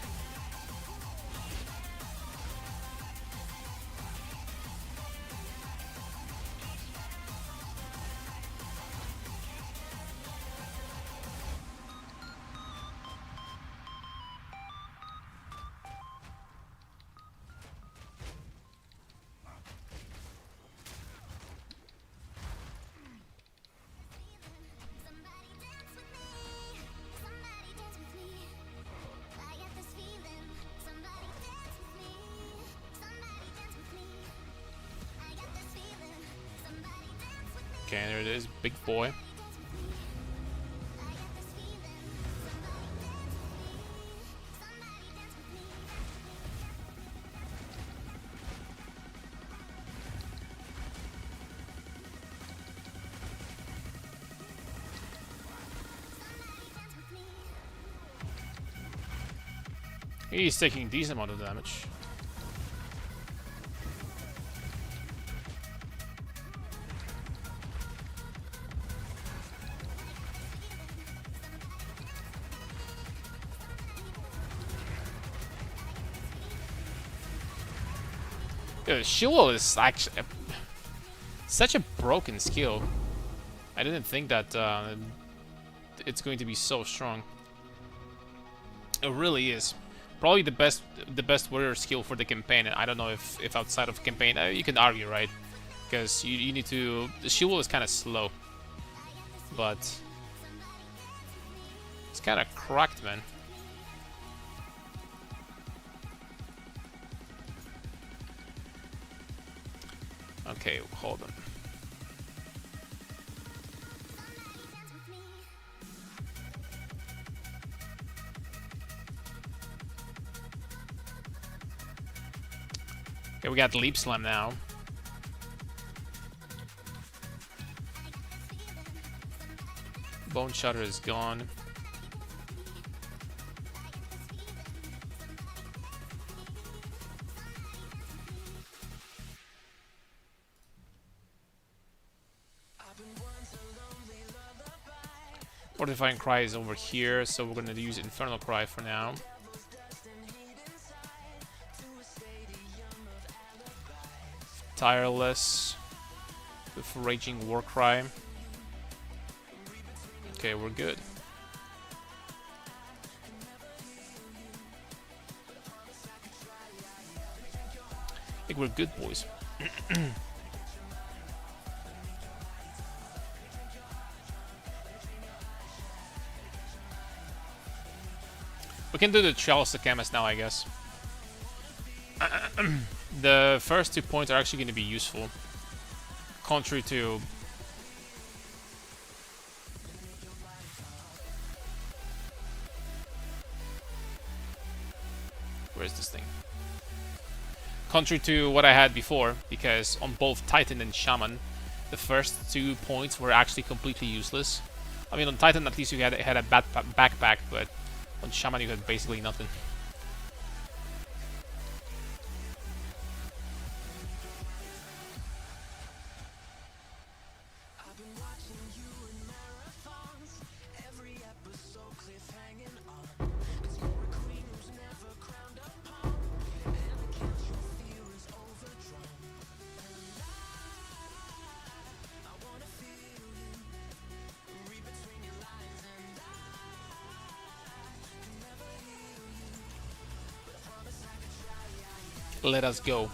Okay, there it is, big boy. He's taking a decent amount of damage. Shield is actually such a broken skill. I didn't think that it's going to be so strong. It really is. Probably the best warrior skill for the campaign. And I don't know if outside of campaign you can argue, right? Because you need to. The shield is kind of slow, but it's kind of cracked, man. Okay, hold on. Okay, we got Leap Slam now. Bone Shatter is gone. Fortifying Cry is over here, so we're gonna use Infernal Cry for now. Tireless with Raging War Cry. Okay, we're good. I think we're good, boys. We can do the Chalice of Chemist now, I guess. The first 2 points are actually going to be useful. Contrary to... Where's this thing? Contrary to what I had before, because on both Titan and Shaman, the first 2 points were actually completely useless. I mean, on Titan at least you had a bad backpack, but on Shaman you had basically nothing. Let us go.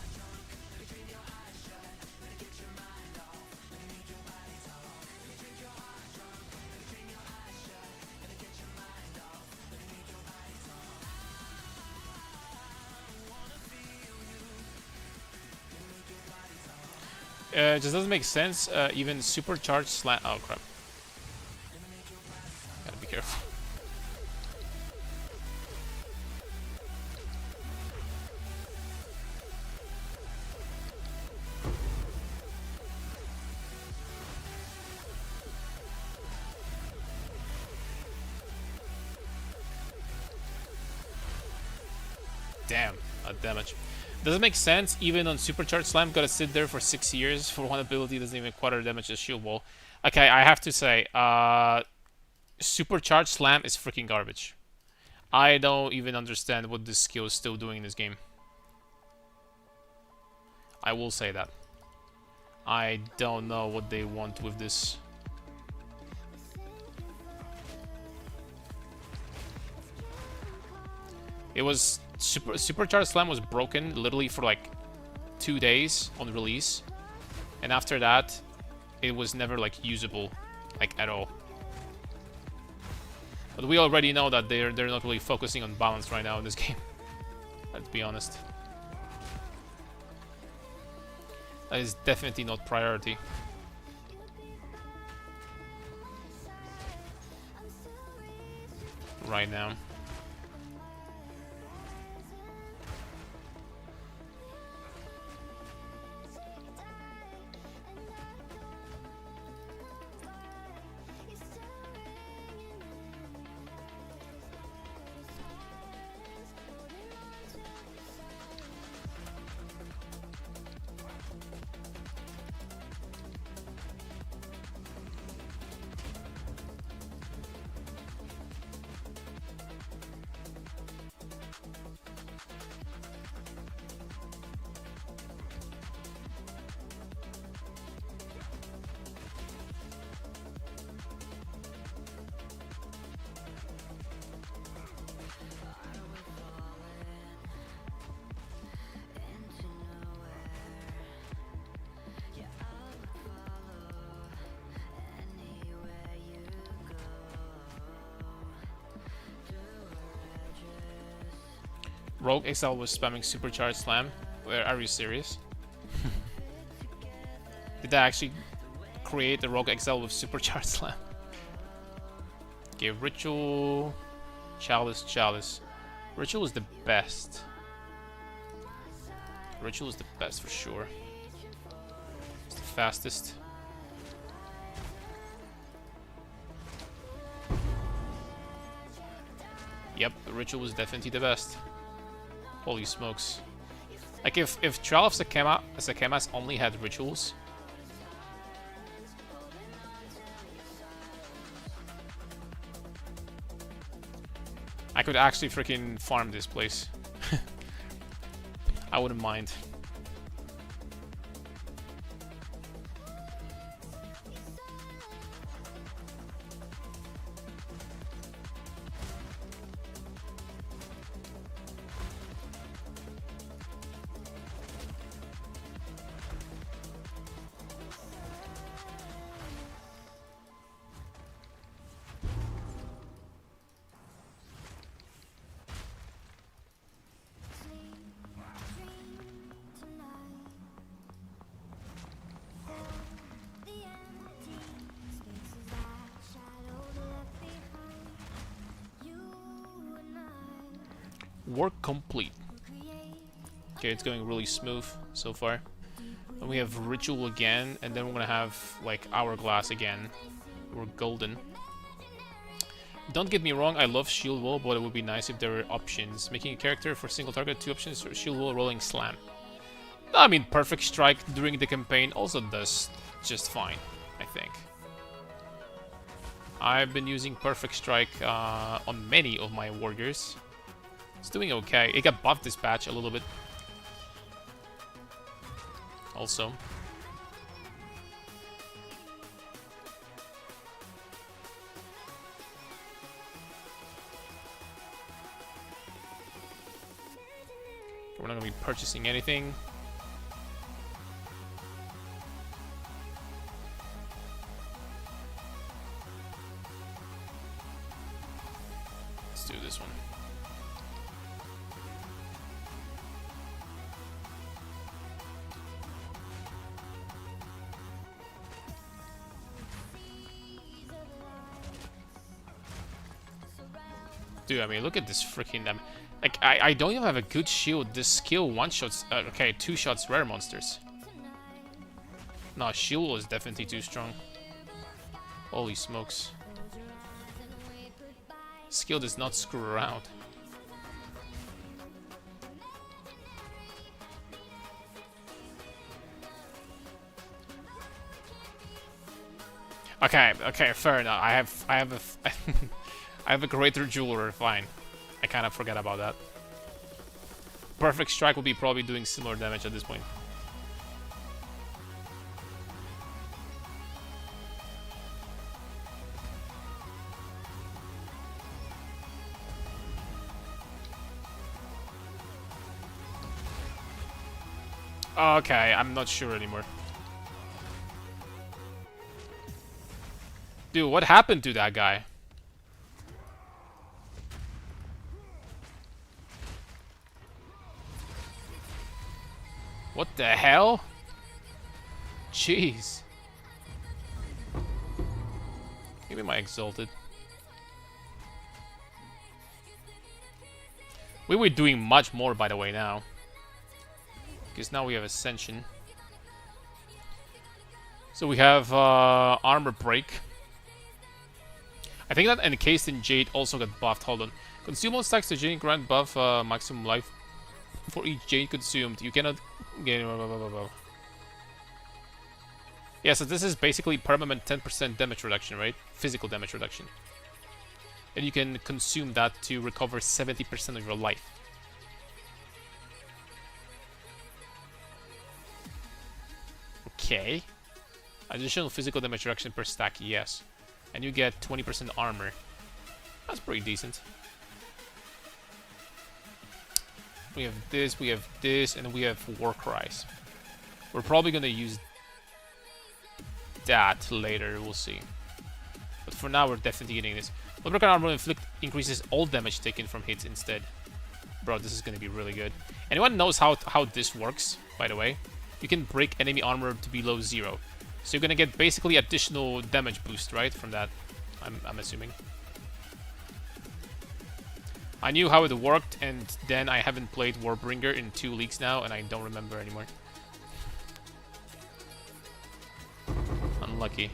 It just doesn't make sense. Even supercharged slam. Oh crap! Gotta be careful. Damn, that damage. Doesn't make sense. Even on Supercharged Slam, gotta sit there for 6 years for one ability. Doesn't even quarter damage as Shield Wall. Okay, I have to say, Supercharged Slam is freaking garbage. I don't even understand what this skill is still doing in this game. I will say that. I don't know what they want with this. It was Supercharged Slam was broken literally for like 2 days on release, and after that, it was never like usable, like at all. But we already know that they're not really focusing on balance right now in this game. Let's be honest. That is definitely not priority. Right now. Rogue XL was spamming Supercharged Slam. Are you serious? Did I actually create the Rogue XL with Supercharged Slam? Okay, Ritual, Chalice. Ritual is the best. Ritual is the best for sure. It's the fastest. Yep, Ritual is definitely the best. Holy smokes. Like if Trial of Sakemas only had rituals. I could actually freaking farm this place. I wouldn't mind. Work complete. Okay, it's going really smooth so far. And we have Ritual again, and then we're gonna have like Hourglass again. We're golden. Don't get me wrong, I love Shield Wall, but it would be nice if there were options. Making a character for single target, 2 options, or Shield Wall, Rolling Slam. I mean, Perfect Strike during the campaign also does just fine, I think. I've been using Perfect Strike on many of my warriors. It's doing okay. It got buffed this patch a little bit. Also. We're not going to be purchasing anything. Let's do this one. Dude, I mean, look at this freaking... like, I don't even have a good shield. This skill one-shots... okay, 2 shots rare monsters. No, shield is definitely too strong. Holy smokes. Skill does not screw around. Okay, okay, fair enough. I have a, I have a greater jeweler. Fine. I kind of forgot about that. Perfect strike will be probably doing similar damage at this point. Okay, I'm not sure anymore. Dude, what happened to that guy? What the hell? Jeez. Give me my exalted. We were doing much more, by the way, now. Because now we have Ascension. So we have Armor Break. I think that Encased in Jade also got buffed. Hold on. Consume all stacks to Jade, grant buff maximum life for each Jade consumed. You cannot get... Yeah, so this is basically permanent 10% damage reduction, right? Physical damage reduction. And you can consume that to recover 70% of your life. Okay. Additional physical damage reduction per stack, yes. And you get 20% armor. That's pretty decent. We have this, and we have War Cries. We're probably gonna use that later, we'll see. But for now, we're definitely getting this. Warbringer armor inflict increases all damage taken from hits instead. Bro, this is gonna be really good. Anyone knows how this works, by the way? You can break enemy armor to below 0. So you're gonna get basically additional damage boost, right? From that, I'm assuming. I knew how it worked, and then I haven't played Warbringer in 2 leagues now, and I don't remember anymore. Unlucky.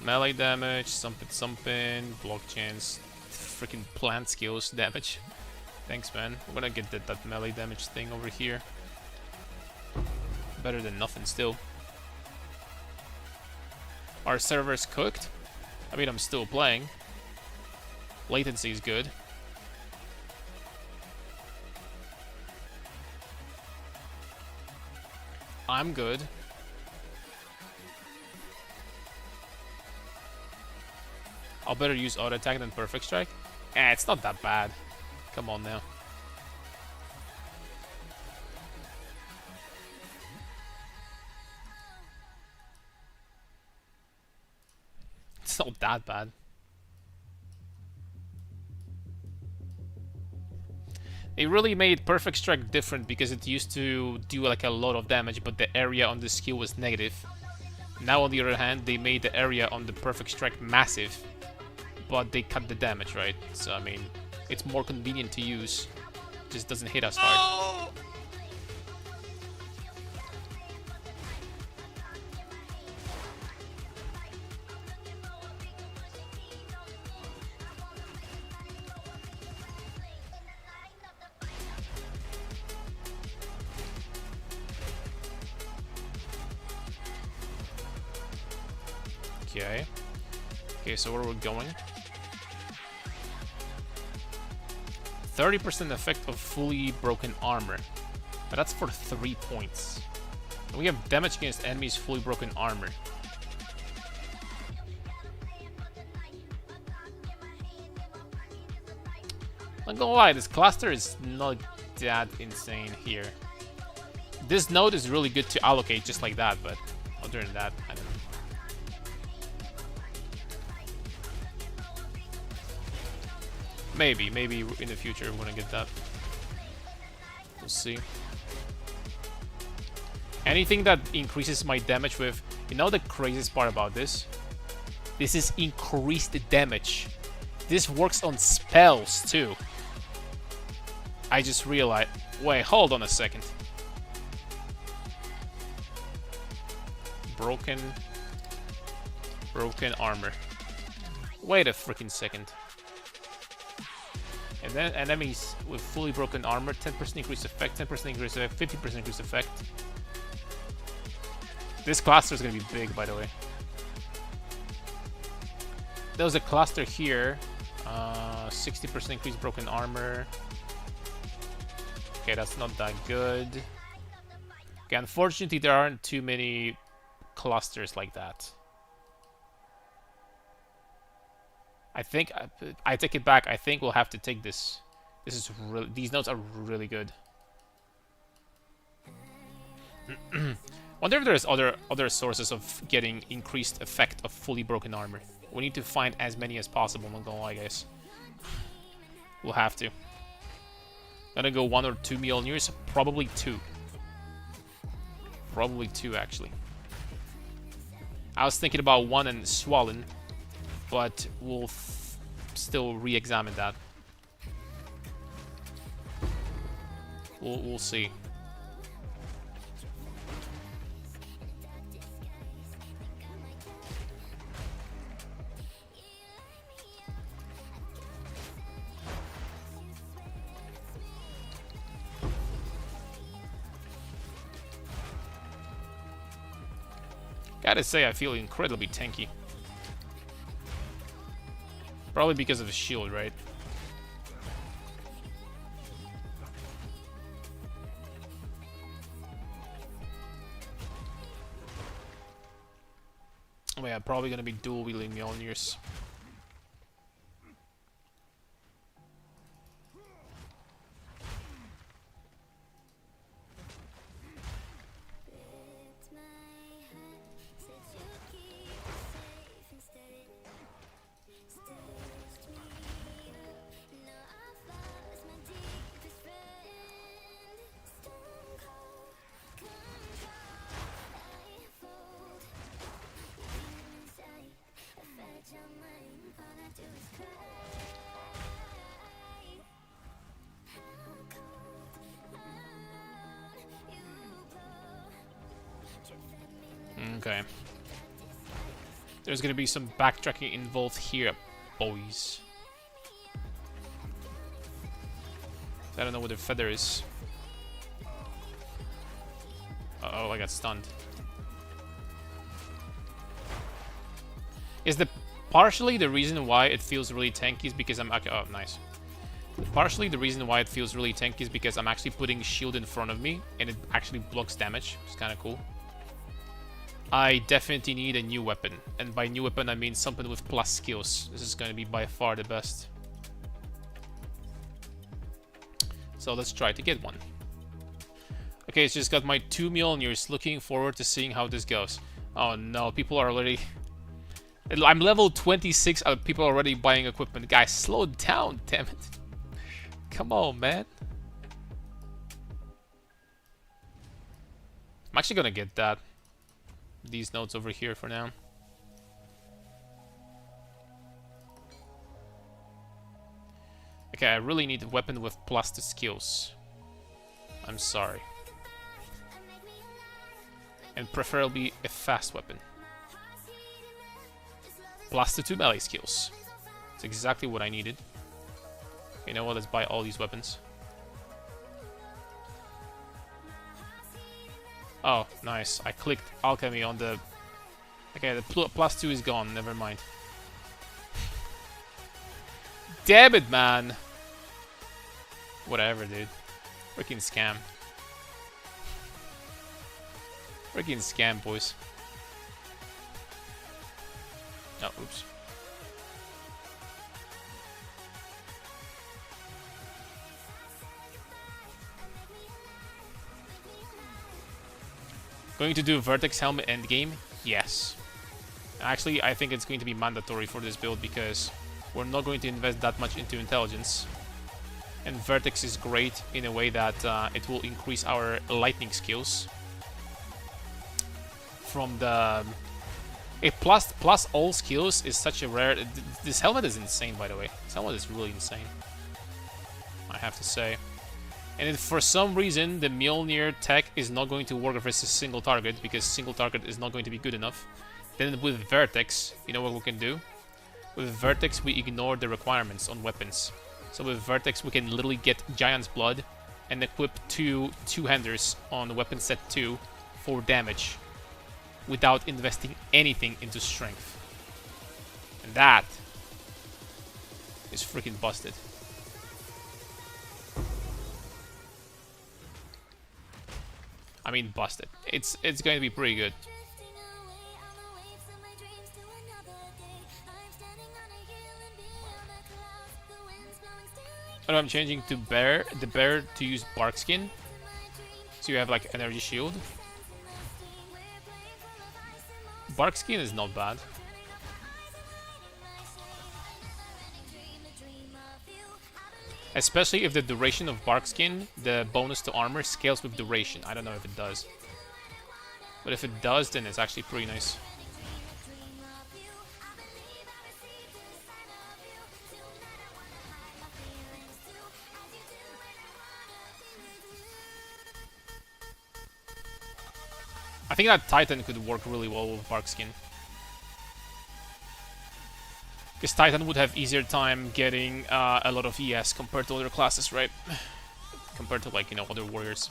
Melee damage, something, block chance, freaking plant skills damage. Thanks, man. We're gonna get that melee damage thing over here. Better than nothing still. Our server's cooked. I mean, I'm still playing. Latency is good. I'm good. I'll better use auto attack than perfect strike. It's not that bad. Come on now. It's not that bad. They really made perfect strike different because it used to do like a lot of damage, but the area on the skill was negative. Now on the other hand, they made the area on the perfect strike massive, but they cut the damage, right? So I mean, it's more convenient to use. It just doesn't hit us hard. Okay. Okay, so where we're going? 30% effect of fully broken armor. But that's for 3 points. And we have damage against enemies fully broken armor. I'm gonna lie, this cluster is not that insane here. This node is really good to allocate just like that, but other than that, I don't know. Maybe in the future we're gonna get that. We'll see. Anything that increases my damage with... You know the craziest part about this? This is increased damage. This works on spells too. I just realized... Wait, hold on a second. Broken armor. Wait a freaking second. And then enemies with fully broken armor, 10% increased effect, 10% increased effect, 50% increased effect. This cluster is going to be big, by the way. There was a cluster here. 60% increased broken armor. Okay, that's not that good. Okay, unfortunately, there aren't too many clusters like that. I think I take it back. I think we'll have to take this. This is really, these notes are really good. Wonder if there's other sources of getting increased effect of fully broken armor. We need to find as many as possible. I'm not gonna lie, guys. We'll have to. Gonna go 1 or 2 Mjolnirs. Probably 2. Probably 2 actually. I was thinking about 1 and Swollen, but we'll still re-examine that. We'll see. Gotta say, I feel incredibly tanky. Probably because of the shield, right? Oh yeah, probably gonna be dual wielding Mjolnirs. Okay. There's gonna be some backtracking involved here, boys. I don't know what the feather is. Uh-oh, I got stunned. Is the partially the reason why it feels really tanky is because I'm oh nice. Partially the reason why it feels really tanky is because I'm actually putting shield in front of me and it actually blocks damage. It's kind of cool. I definitely need a new weapon, and by new weapon I mean something with plus skills. This is going to be by far the best. So let's try to get one. Okay, it's just got my 2 Mjolnirs. Looking forward to seeing how this goes. Oh no, people are already... I'm level 26, people are already buying equipment. Guys, slow down, damn it. Come on, man. I'm actually gonna get that. These notes over here for now. Okay, I really need a weapon with plus to skills. I'm sorry. And preferably a fast weapon. Plus to 2 melee skills. That's exactly what I needed. You know what, let's buy all these weapons. Oh, nice. I clicked alchemy on the... Okay, the plus 2 is gone. Never mind. Damn it, man. Whatever, dude. Freaking scam. Freaking scam, boys. Oh, oops. Going to do Vertex Helmet endgame? Yes. Actually, I think it's going to be mandatory for this build because we're not going to invest that much into intelligence. And Vertex is great in a way that it will increase our lightning skills. From the... plus all skills is such a rare... This helmet is insane, by the way. This helmet is really insane, I have to say. And if for some reason the Mjolnir tech is not going to work versus single target, because single target is not going to be good enough, then with Vertex, you know what we can do? With Vertex we ignore the requirements on weapons. So with Vertex, we can literally get Giant's Blood and equip two-handers on weapon set 2 for damage without investing anything into strength. And that is freaking busted. I mean busted. It's going to be pretty good. And I'm changing to the bear to use bark skin. So you have like energy shield. Bark skin is not bad. Especially if the duration of bark skin, the bonus to armor, scales with duration. I don't know if it does. But if it does, then it's actually pretty nice. I think that Titan could work really well with bark skin. Because Titan would have easier time getting a lot of ES compared to other classes, right? Compared to, like, you know, other warriors.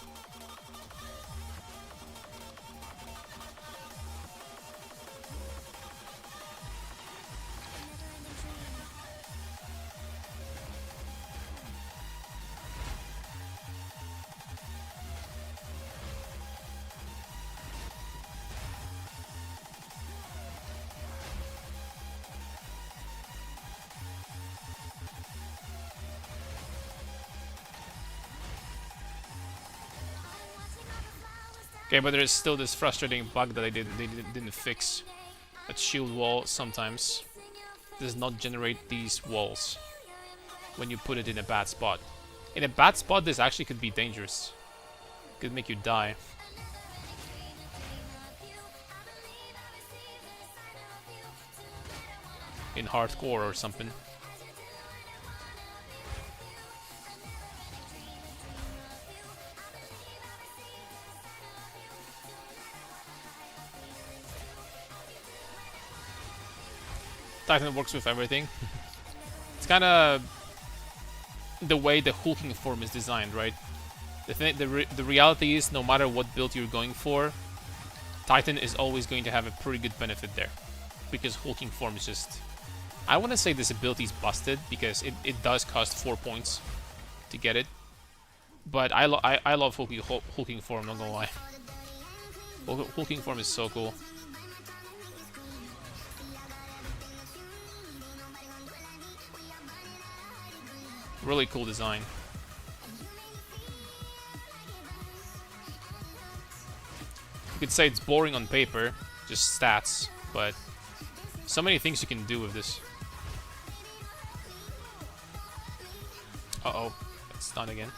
Okay, but there is still this frustrating bug that they didn't fix. That shield wall sometimes does not generate these walls when you put it in a bad spot. In a bad spot, this actually could be dangerous. Could make you die. In hardcore or something. Titan works with everything. It's kind of the way the hulking form is designed, right? The reality is, no matter what build you're going for, Titan is always going to have a pretty good benefit there, because hulking form is just... I want to say this ability is busted because it does cost 4 points to get it, but I love hulking form. Not gonna lie, hulking form is so cool. Really cool design. You could say it's boring on paper, just stats, but so many things you can do with this. Uh-oh, it's stunned again.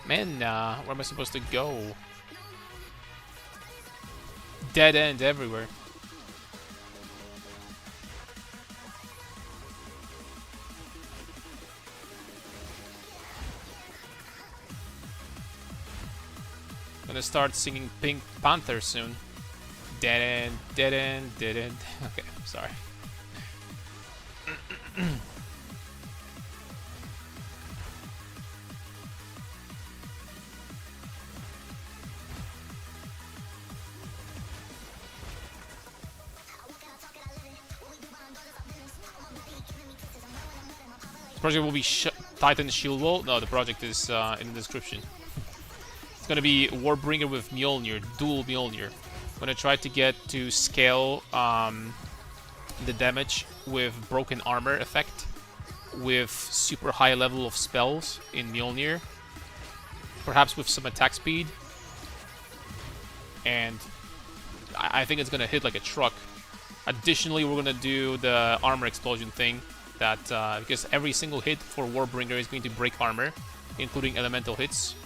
Man, where am I supposed to go? Dead end everywhere. Gonna start singing Pink Panther soon. Dead end, dead end, dead end. Okay, sorry. Project will be Titan Shield Wall. No, the project is in the description. It's gonna be Warbringer with Mjolnir, dual Mjolnir. I'm gonna try to get to scale the damage with broken armor effect, with super high level of spells in Mjolnir, perhaps with some attack speed, and I think it's gonna hit like a truck. Additionally, we're gonna do the armor explosion thing. That because every single hit for Warbringer is going to break armor, including elemental hits.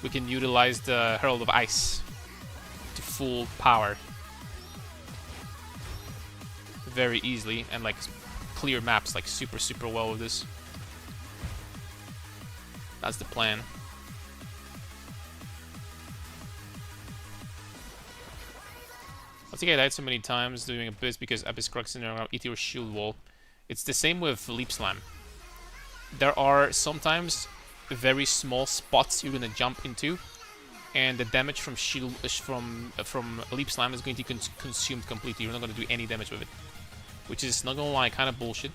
We can utilize the Herald of Ice to full power very easily and like clear maps like super well with this. That's the plan. I think I died so many times doing Abyss because Abyss cracks in around Eat Your Shield Wall. It's the same with Leap Slam. There are sometimes very small spots you're gonna jump into, and the damage from shield from Leap Slam is going to be consumed completely. You're not gonna do any damage with it, which is, not gonna lie, kind of bullshit.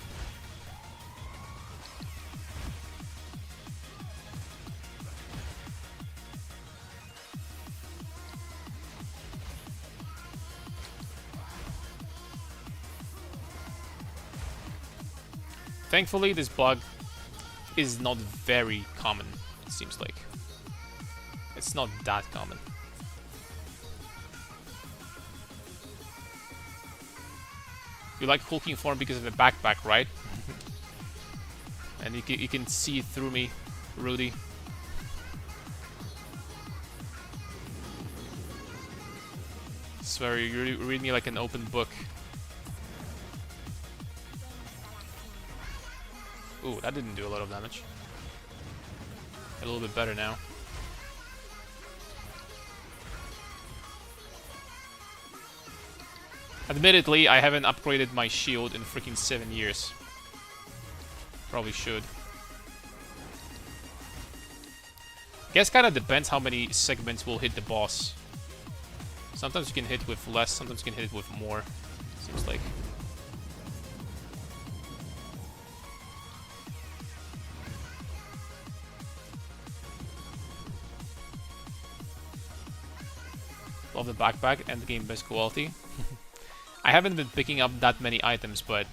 Thankfully, this bug is not very common, it seems like. It's not that common. You like hulking form because of the backpack, right? And you can see through me, Rudy. I swear, you read me like an open book. Ooh, that didn't do a lot of damage. A little bit better now. Admittedly, I haven't upgraded my shield in freaking 7 years. Probably should. Guess kind of depends how many segments will hit the boss. Sometimes you can hit with less, sometimes you can hit with more. Seems like. Love the backpack and the game best quality. I haven't been picking up that many items, but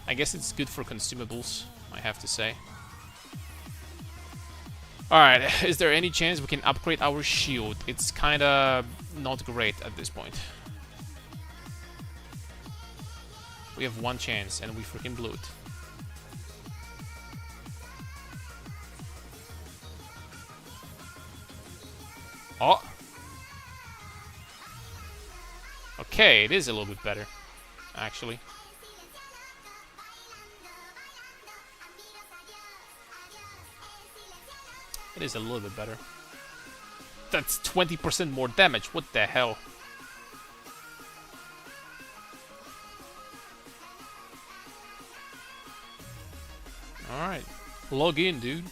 I guess it's good for consumables, I have to say. Alright, is there any chance we can upgrade our shield? It's kinda not great at this point. We have one chance and we freaking blew it. Oh! Okay, it is a little bit better, actually. It is a little bit better. That's 20% more damage, what the hell? Alright, log in, dude.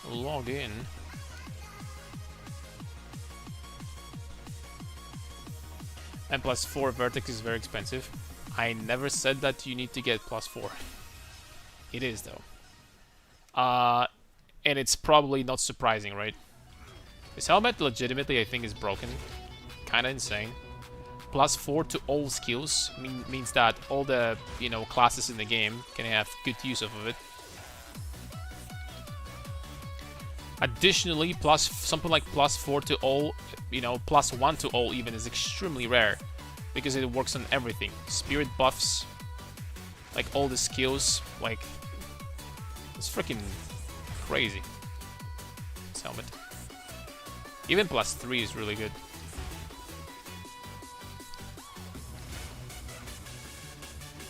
Log in. And +4 vertex is very expensive. I never said that you need to get +4. It is though. And it's probably not surprising, right? This helmet legitimately I think is broken. Kinda insane. +4 to all skills means that all the, you know, classes in the game can have good use of it. Additionally, something like +4 to all, you know, +1 to all even is extremely rare because it works on everything. Spirit buffs, like all the skills, like it's freaking crazy. This helmet. Even +3 is really good.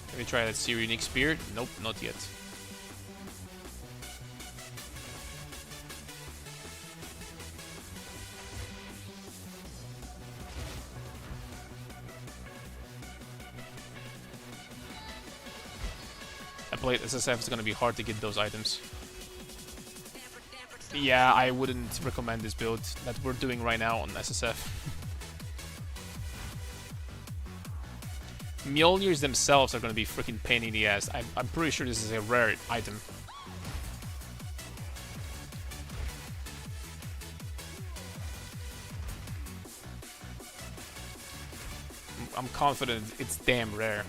Have you tried that Seer Unique Spear? Nope, not yet. I played SSF, it's gonna be hard to get those items. Yeah, I wouldn't recommend this build that we're doing right now on SSF. Mjolnirs themselves are gonna be freaking pain in the ass. I'm pretty sure this is a rare item. I'm confident it's damn rare.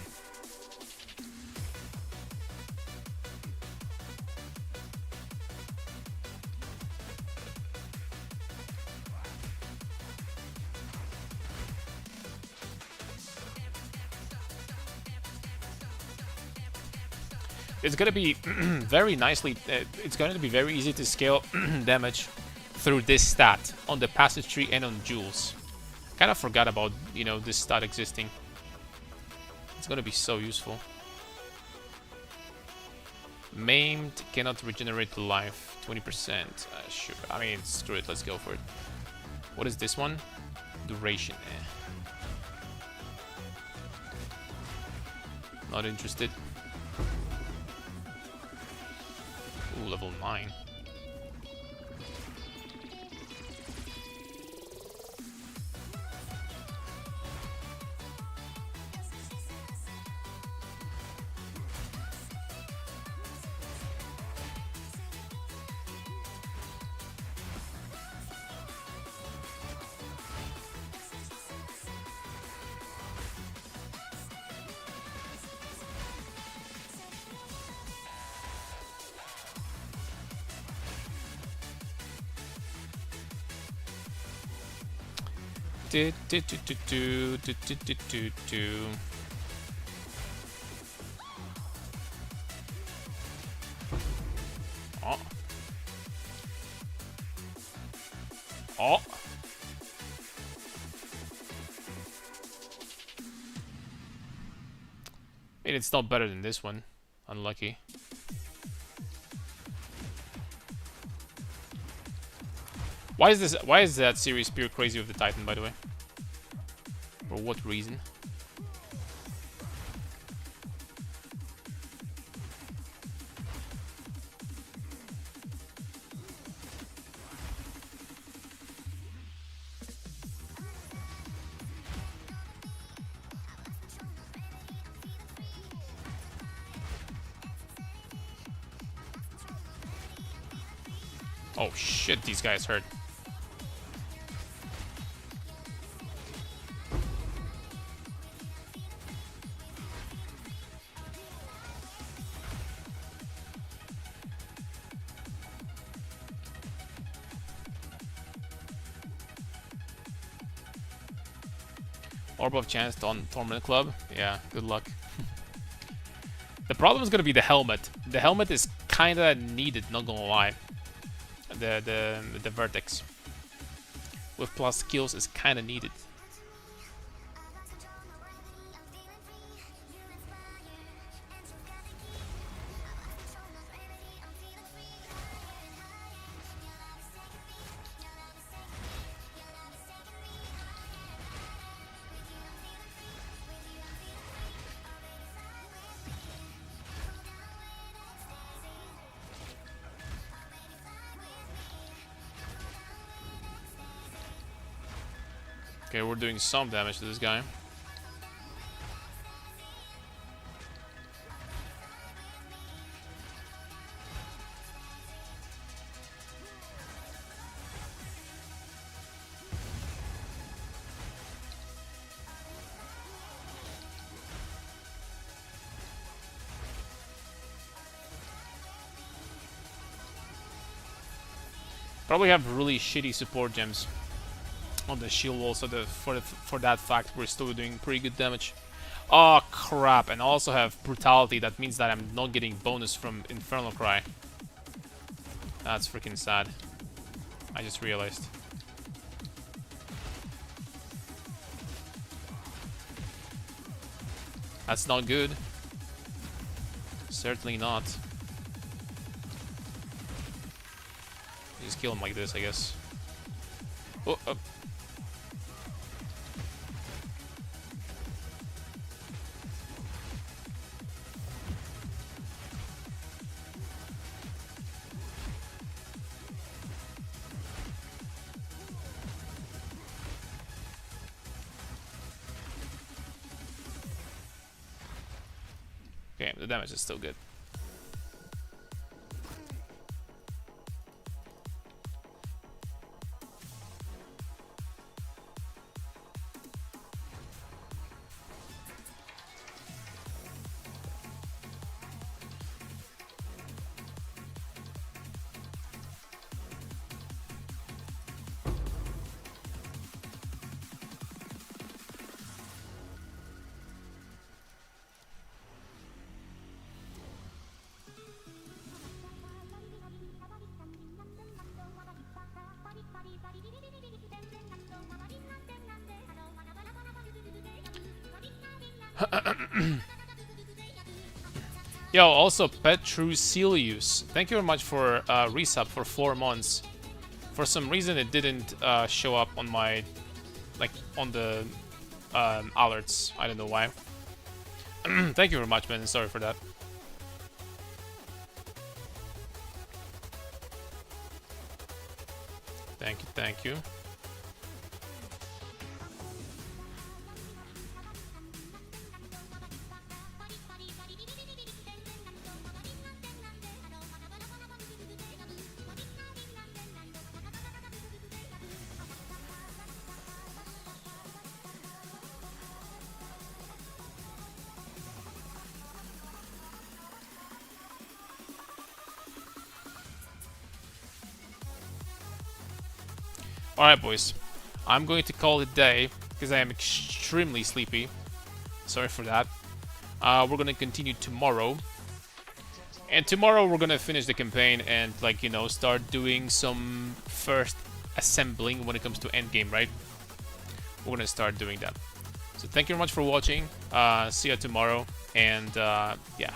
It's gonna be very nicely. It's going to be very easy to scale damage through this stat on the passage tree and on jewels. Kind of forgot about, you know, this stat existing. It's gonna be so useful. Maimed cannot regenerate life. 20%. Sure. I mean, screw it. Let's go for it. What is this one? Duration. Not interested. Ooh, level 9. Oh. Oh. I mean, it's not better than this one. Unlucky. Why is that series pure crazy with the Titan, by the way? For what reason? Oh shit, these guys hurt. Orb of Chance on Torment Club. Yeah, good luck. The problem is gonna be the helmet. The helmet is kinda needed, not gonna lie. The vertex with plus skills is kinda needed. Okay, we're doing some damage to this guy. Probably have really shitty support gems on the shield wall, so for that fact we're still doing pretty good damage. Oh crap, and I also have brutality. That means that I'm not getting bonus from Infernal Cry. That's freaking sad. I just realized. That's not good. Certainly not. Just kill him like this, I guess. Oh, oh. Okay, the damage is still good. Yo, also Petrucilius, thank you very much for resub for 4 months. For some reason it didn't show up on my, like, on the alerts. I don't know why. Thank you very much, man. Sorry for that. Thank you, thank you. Alright, boys. I'm going to call it a day because I am extremely sleepy. Sorry for that. We're gonna continue tomorrow. And tomorrow we're gonna finish the campaign and, like, you know, start doing some first assembling when it comes to endgame, right? We're gonna start doing that. So thank you very much for watching. See you tomorrow. And yeah, have